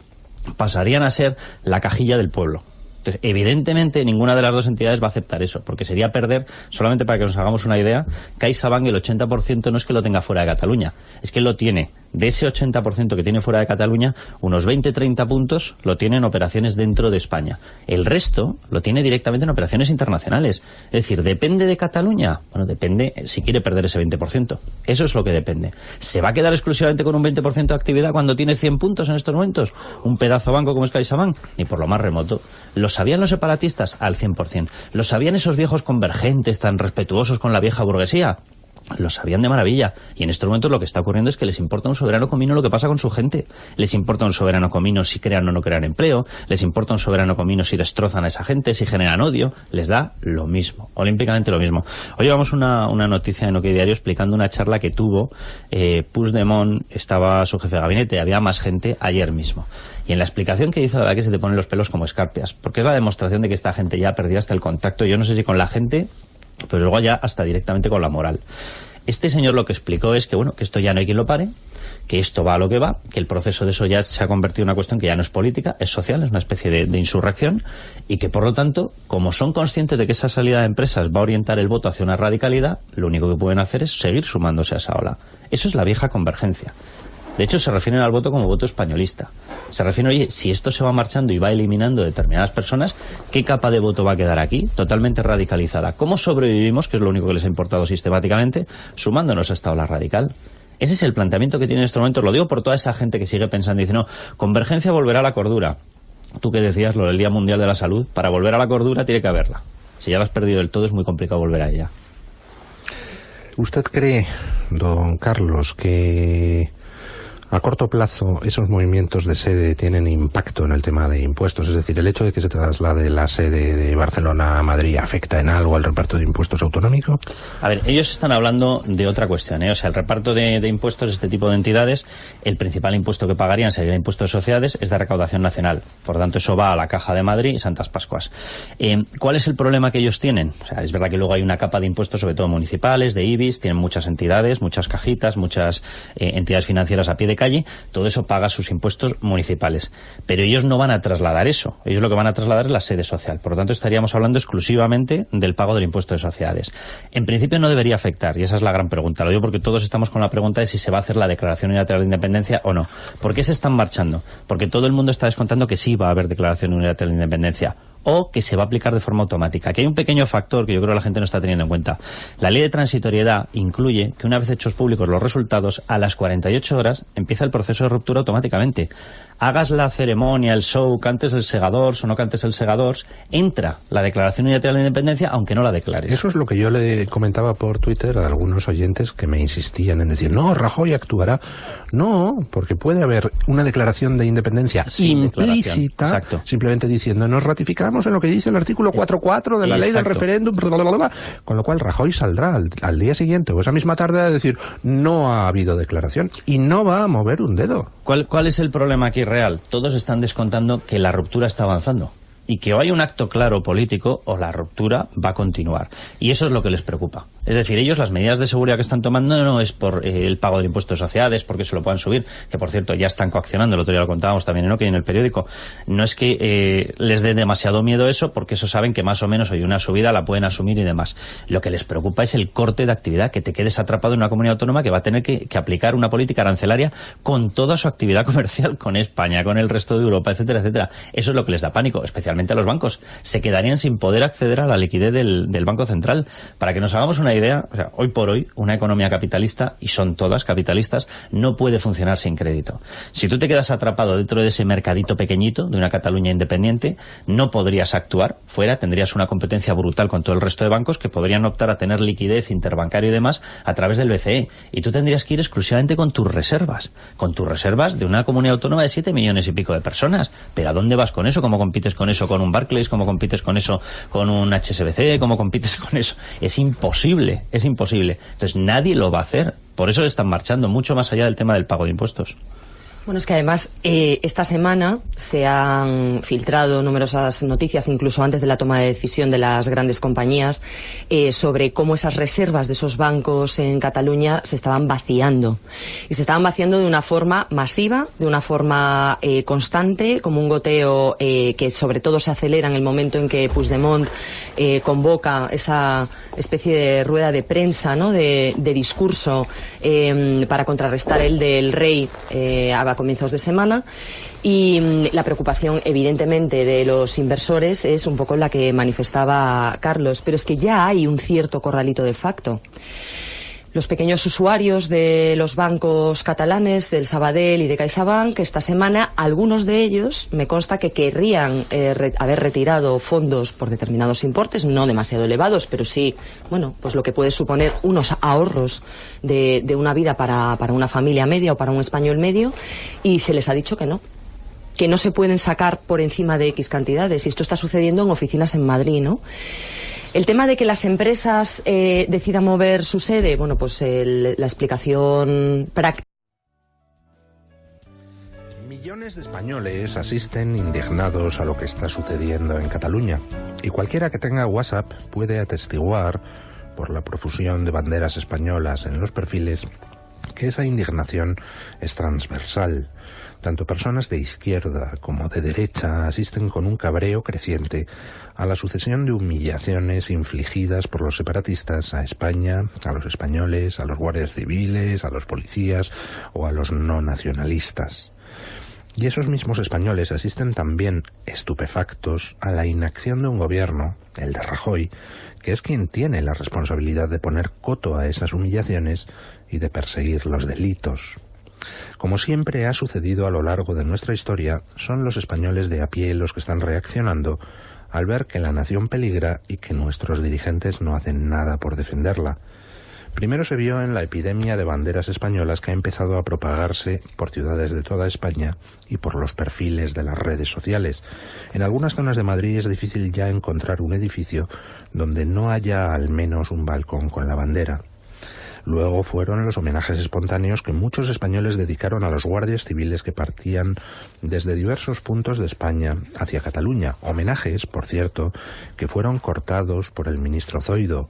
pasarían a ser la cajilla del pueblo. Entonces, evidentemente, ninguna de las dos entidades va a aceptar eso, porque sería perder, solamente para que nos hagamos una idea, CaixaBank el 80% no es que lo tenga fuera de Cataluña, es que lo tiene De ese 80% que tiene fuera de Cataluña, unos 20-30 puntos lo tiene en operaciones dentro de España. El resto lo tiene directamente en operaciones internacionales. Es decir, ¿depende de Cataluña? Bueno, depende si quiere perder ese 20%. Eso es lo que depende. ¿Se va a quedar exclusivamente con un 20% de actividad cuando tiene 100 puntos en estos momentos? ¿Un pedazo banco como es CaixaBank? Ni por lo más remoto. ¿Lo sabían los separatistas? Al 100%. ¿Lo sabían esos viejos convergentes tan respetuosos con la vieja burguesía? Lo sabían de maravilla. Y en estos momentos lo que está ocurriendo es que les importa un soberano comino lo que pasa con su gente. Les importa un soberano comino si crean o no crean empleo. Les importa un soberano comino si destrozan a esa gente, si generan odio. Les da lo mismo, olímpicamente lo mismo. Hoy llevamos una noticia en OK Diario explicando una charla que tuvo Puigdemont, estaba su jefe de gabinete, había más gente ayer mismo. Y en la explicación que hizo, la verdad que se te ponen los pelos como escarpias, porque es la demostración de que esta gente ya ha perdido hasta el contacto, yo no sé si con la gente, pero luego ya hasta directamente con la moral. Este señor lo que explicó es que, bueno, que esto ya no hay quien lo pare, que esto va a lo que va, que el proceso de eso ya se ha convertido en una cuestión que ya no es política, es social, es una especie de insurrección, y que por lo tanto, como son conscientes de que esa salida de empresas va a orientar el voto hacia una radicalidad, lo único que pueden hacer es seguir sumándose a esa ola. Eso es la vieja convergencia. De hecho, se refieren al voto como voto españolista. Se refieren, oye, si esto se va marchando y va eliminando determinadas personas, ¿qué capa de voto va a quedar aquí? Totalmente radicalizada. ¿Cómo sobrevivimos, que es lo único que les ha importado sistemáticamente, sumándonos a esta ola radical? Ese es el planteamiento que tiene en estos momentos. Lo digo por toda esa gente que sigue pensando y dice, no, convergencia volverá a la cordura. Tú que decías lo del Día Mundial de la Salud, para volver a la cordura tiene que haberla. Si ya la has perdido del todo es muy complicado volver a ella. ¿Usted cree, don Carlos, que a corto plazo esos movimientos de sede tienen impacto en el tema de impuestos? Es decir, ¿el hecho de que se traslade la sede de Barcelona a Madrid afecta en algo al reparto de impuestos autonómico? A ver, ellos están hablando de otra cuestión, ¿eh? O sea, el reparto de impuestos de este tipo de entidades, el principal impuesto que pagarían sería el impuesto de sociedades, es de recaudación nacional. Por tanto, eso va a la Caja de Madrid y Santas Pascuas. ¿Cuál es el problema que ellos tienen? O sea, es verdad que luego hay una capa de impuestos, sobre todo municipales, de IBIS, tienen muchas entidades, muchas cajitas, muchas entidades financieras a pie de calle, todo eso paga sus impuestos municipales. Pero ellos no van a trasladar eso. Ellos lo que van a trasladar es la sede social. Por lo tanto, estaríamos hablando exclusivamente del pago del impuesto de sociedades. En principio no debería afectar, y esa es la gran pregunta. Lo digo porque todos estamos con la pregunta de si se va a hacer la declaración unilateral de independencia o no. ¿Por qué se están marchando? Porque todo el mundo está descontando que sí va a haber declaración unilateral de independencia, o que se va a aplicar de forma automática. Aquí hay un pequeño factor que yo creo que la gente no está teniendo en cuenta. La ley de transitoriedad incluye que una vez hechos públicos los resultados, a las 48 horas empieza el proceso de ruptura automáticamente. Hagas la ceremonia, el show, cantes el segador o no cantes el segador, entra la declaración unilateral de independencia aunque no la declares. Eso es lo que yo le comentaba por Twitter a algunos oyentes que me insistían en decir, no, Rajoy actuará. No, porque puede haber una declaración de independencia implícita, simplemente diciendo, nos ratificamos en lo que dice el artículo 4.4 de la ley del referéndum, con lo cual Rajoy saldrá al día siguiente o esa misma tarde a decir, no ha habido declaración, y no va a mover un dedo. ¿Cuál es el problema aquí real? Todos están descontando que la ruptura está avanzando y que o hay un acto claro político o la ruptura va a continuar. Y eso es lo que les preocupa. Es decir, ellos las medidas de seguridad que están tomando no es por el pago del impuesto de sociedades, porque se lo puedan subir, que por cierto ya están coaccionando, el otro día lo contábamos también en el periódico. No es que les dé demasiado miedo eso, porque eso saben que más o menos hoy una subida la pueden asumir y demás. Lo que les preocupa es el corte de actividad, que te quedes atrapado en una comunidad autónoma que va a tener que aplicar una política arancelaria con toda su actividad comercial con España, con el resto de Europa, etcétera, etcétera. Eso es lo que les da pánico, especialmente a los bancos. Se quedarían sin poder acceder a la liquidez del Banco Central. Para que nos hagamos una idea, o sea, hoy por hoy, una economía capitalista, y son todas capitalistas, no puede funcionar sin crédito. Si tú te quedas atrapado dentro de ese mercadito pequeñito, de una Cataluña independiente, no podrías actuar fuera, tendrías una competencia brutal con todo el resto de bancos que podrían optar a tener liquidez interbancaria y demás a través del BCE. Y tú tendrías que ir exclusivamente con tus reservas de una comunidad autónoma de 7 millones y pico de personas. ¿Pero a dónde vas con eso? ¿Cómo compites con eso con un Barclays? ¿Cómo compites con eso con un HSBC? ¿Cómo compites con eso? Es imposible, es imposible. Entonces nadie lo va a hacer. Por eso están marchando mucho más allá del tema del pago de impuestos. Bueno, es que además esta semana se han filtrado numerosas noticias, incluso antes de la toma de decisión de las grandes compañías, sobre cómo esas reservas de esos bancos en Cataluña se estaban vaciando. Y se estaban vaciando de una forma masiva, de una forma constante, como un goteo que sobre todo se acelera en el momento en que Puigdemont convoca esa especie de rueda de prensa, ¿no?, de discurso para contrarrestar el del rey a comienzos de semana. Y la preocupación, evidentemente, de los inversores es un poco la que manifestaba Carlos, pero es que ya hay un cierto corralito de facto. Los pequeños usuarios de los bancos catalanes, del Sabadell y de CaixaBank, esta semana, algunos de ellos, me consta que querrían haber retirado fondos por determinados importes, no demasiado elevados, pero sí, bueno, pues lo que puede suponer unos ahorros de una vida para una familia media o para un español medio, y se les ha dicho que no se pueden sacar por encima de X cantidades, y esto está sucediendo en oficinas en Madrid, ¿no? El tema de que las empresas decidan mover su sede, bueno, pues la explicación práctica. Millones de españoles asisten indignados a lo que está sucediendo en Cataluña, y cualquiera que tenga WhatsApp puede atestiguar, por la profusión de banderas españolas en los perfiles, que esa indignación es transversal. Tanto personas de izquierda como de derecha asisten con un cabreo creciente a la sucesión de humillaciones infligidas por los separatistas a España, a los españoles, a los guardias civiles, a los policías o a los no nacionalistas. Y esos mismos españoles asisten también, estupefactos, a la inacción de un gobierno, el de Rajoy, que es quien tiene la responsabilidad de poner coto a esas humillaciones y de perseguir los delitos. Como siempre ha sucedido a lo largo de nuestra historia, son los españoles de a pie los que están reaccionando al ver que la nación peligra y que nuestros dirigentes no hacen nada por defenderla. Primero se vio en la epidemia de banderas españolas que ha empezado a propagarse por ciudades de toda España y por los perfiles de las redes sociales. En algunas zonas de Madrid es difícil ya encontrar un edificio donde no haya al menos un balcón con la bandera. Luego fueron los homenajes espontáneos que muchos españoles dedicaron a los guardias civiles que partían desde diversos puntos de España hacia Cataluña. Homenajes, por cierto, que fueron cortados por el ministro Zoido.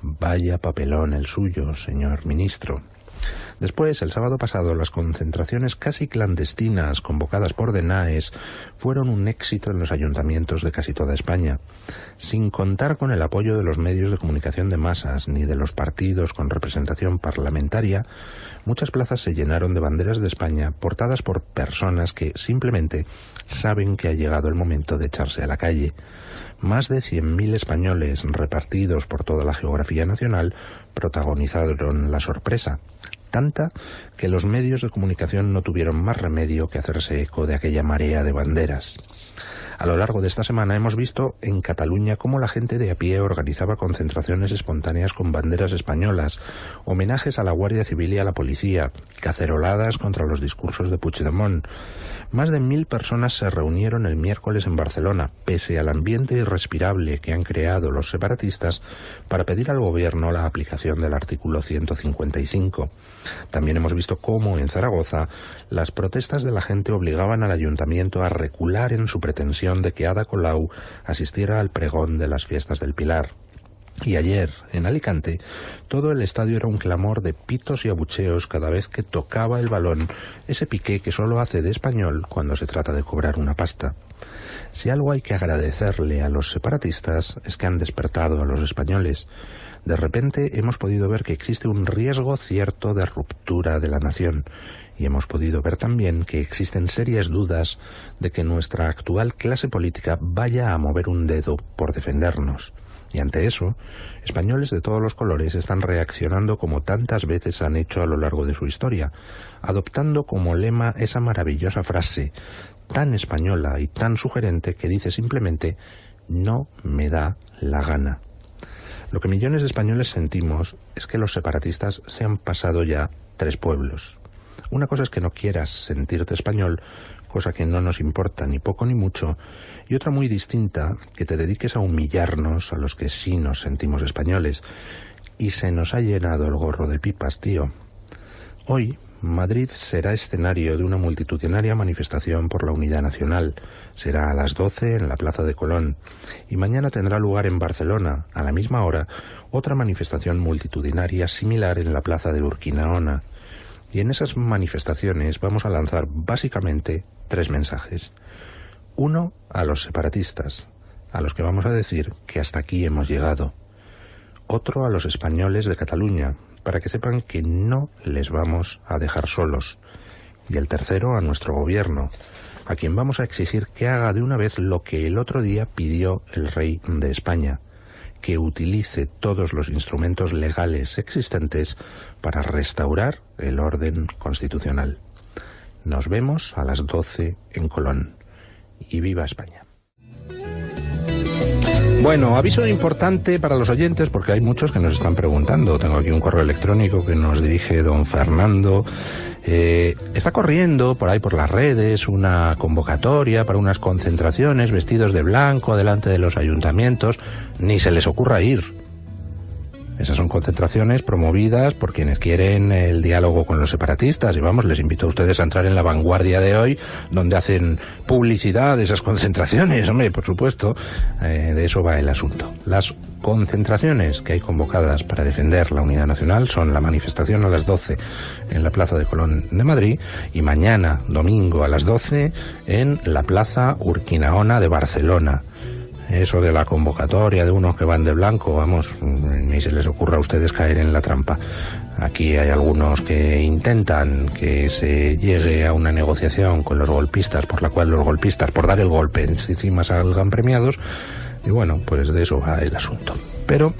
Vaya papelón el suyo, señor ministro. Después, el sábado pasado, las concentraciones casi clandestinas convocadas por DENAES fueron un éxito en los ayuntamientos de casi toda España. Sin contar con el apoyo de los medios de comunicación de masas ni de los partidos con representación parlamentaria, muchas plazas se llenaron de banderas de España portadas por personas que simplemente saben que ha llegado el momento de echarse a la calle. Más de 100.000 españoles repartidos por toda la geografía nacional protagonizaron la sorpresa, tanta que los medios de comunicación no tuvieron más remedio que hacerse eco de aquella marea de banderas. A lo largo de esta semana hemos visto en Cataluña cómo la gente de a pie organizaba concentraciones espontáneas con banderas españolas, homenajes a la Guardia Civil y a la policía, caceroladas contra los discursos de Puigdemont. Más de 1.000 personas se reunieron el miércoles en Barcelona, pese al ambiente irrespirable que han creado los separatistas, para pedir al gobierno la aplicación del artículo 155. También hemos visto cómo en Zaragoza las protestas de la gente obligaban al ayuntamiento a recular en su pretensión de que Ada Colau asistiera al pregón de las fiestas del Pilar. Y ayer, en Alicante, todo el estadio era un clamor de pitos y abucheos cada vez que tocaba el balón ese Piqué que solo hace de español cuando se trata de cobrar una pasta. Si algo hay que agradecerle a los separatistas es que han despertado a los españoles. De repente hemos podido ver que existe un riesgo cierto de ruptura de la nación, y hemos podido ver también que existen serias dudas de que nuestra actual clase política vaya a mover un dedo por defendernos. Y ante eso, españoles de todos los colores están reaccionando como tantas veces han hecho a lo largo de su historia, adoptando como lema esa maravillosa frase, tan española y tan sugerente, que dice simplemente, no me da la gana. Lo que millones de españoles sentimos es que los separatistas se han pasado ya 3 pueblos. Una cosa es que no quieras sentirte español, cosa que no nos importa ni poco ni mucho, y otra muy distinta, que te dediques a humillarnos a los que sí nos sentimos españoles. Y se nos ha llenado el gorro de pipas, tío. Hoy Madrid será escenario de una multitudinaria manifestación por la unidad nacional. Será a las 12 en la Plaza de Colón. Y mañana tendrá lugar en Barcelona, a la misma hora, otra manifestación multitudinaria similar en la Plaza de Urquinaona. Y en esas manifestaciones vamos a lanzar básicamente 3 mensajes. Uno, a los separatistas, a los que vamos a decir que hasta aquí hemos llegado. Otro, a los españoles de Cataluña, para que sepan que no les vamos a dejar solos. Y el tercero, a nuestro gobierno, a quien vamos a exigir que haga de una vez lo que el otro día pidió el rey de España, que utilice todos los instrumentos legales existentes para restaurar el orden constitucional. Nos vemos a las 12 en Colón. Y viva España. Bueno, aviso importante para los oyentes, porque hay muchos que nos están preguntando. Tengo aquí un correo electrónico que nos dirige don Fernando. Está corriendo por ahí por las redes una convocatoria para unas concentraciones vestidos de blanco delante de los ayuntamientos. Ni se les ocurra ir. Esas son concentraciones promovidas por quienes quieren el diálogo con los separatistas. Y vamos, les invito a ustedes a entrar en La Vanguardia de hoy, donde hacen publicidad de esas concentraciones. Hombre, por supuesto, de eso va el asunto. Las concentraciones que hay convocadas para defender la unidad nacional son la manifestación a las 12 en la Plaza de Colón de Madrid y mañana, domingo, a las 12 en la Plaza Urquinaona de Barcelona. Eso de la convocatoria de unos que van de blanco, vamos, ni se les ocurra a ustedes caer en la trampa. Aquí hay algunos que intentan que se llegue a una negociación con los golpistas, por la cual los golpistas, por dar el golpe, encima salgan premiados, y bueno, pues de eso va el asunto. Pero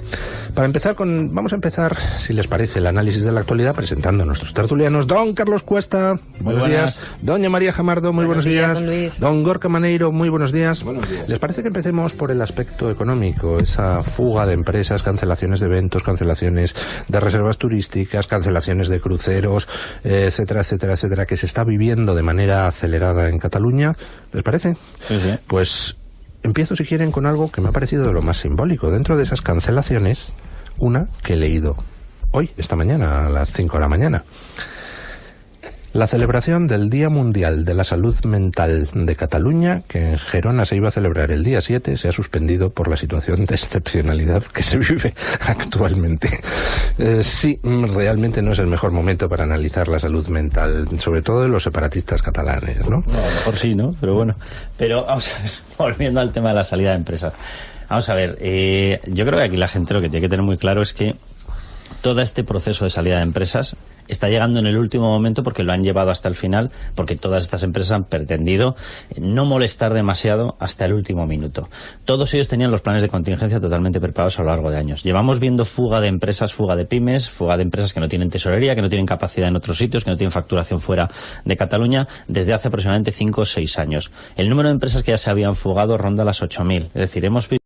para empezar vamos a empezar, si les parece, el análisis de la actualidad presentando a nuestros tertulianos. Don Carlos Cuesta, buenos días. Doña María Jamardo, muy buenos días. Don Luis. Don Gorka Maneiro, muy buenos días. Buenos días. ¿Les parece que empecemos por el aspecto económico? Esa fuga de empresas, cancelaciones de eventos, cancelaciones de reservas turísticas, cancelaciones de cruceros, etcétera, etcétera, etcétera, que se está viviendo de manera acelerada en Cataluña. ¿Les parece? Sí, sí. Pues empiezo, si quieren, con algo que me ha parecido de lo más simbólico. Dentro de esas cancelaciones, una que he leído hoy, esta mañana, a las 5 de la mañana. La celebración del Día Mundial de la Salud Mental de Cataluña, que en Gerona se iba a celebrar el día 7, se ha suspendido por la situación de excepcionalidad que se vive actualmente. Sí, realmente no es el mejor momento para analizar la salud mental, sobre todo de los separatistas catalanes, ¿no? No, a lo mejor sí, ¿no? Pero bueno. Pero vamos a ver, volviendo al tema de la salida de empresas. Vamos a ver, yo creo que aquí la gente lo que tiene que tener muy claro es que todo este proceso de salida de empresas está llegando en el último momento porque lo han llevado hasta el final, porque todas estas empresas han pretendido no molestar demasiado hasta el último minuto. Todos ellos tenían los planes de contingencia totalmente preparados a lo largo de años. Llevamos viendo fuga de empresas, fuga de pymes, fuga de empresas que no tienen tesorería, que no tienen capacidad en otros sitios, que no tienen facturación fuera de Cataluña, desde hace aproximadamente 5 o 6 años. El número de empresas que ya se habían fugado ronda las 8.000. Es decir, hemos visto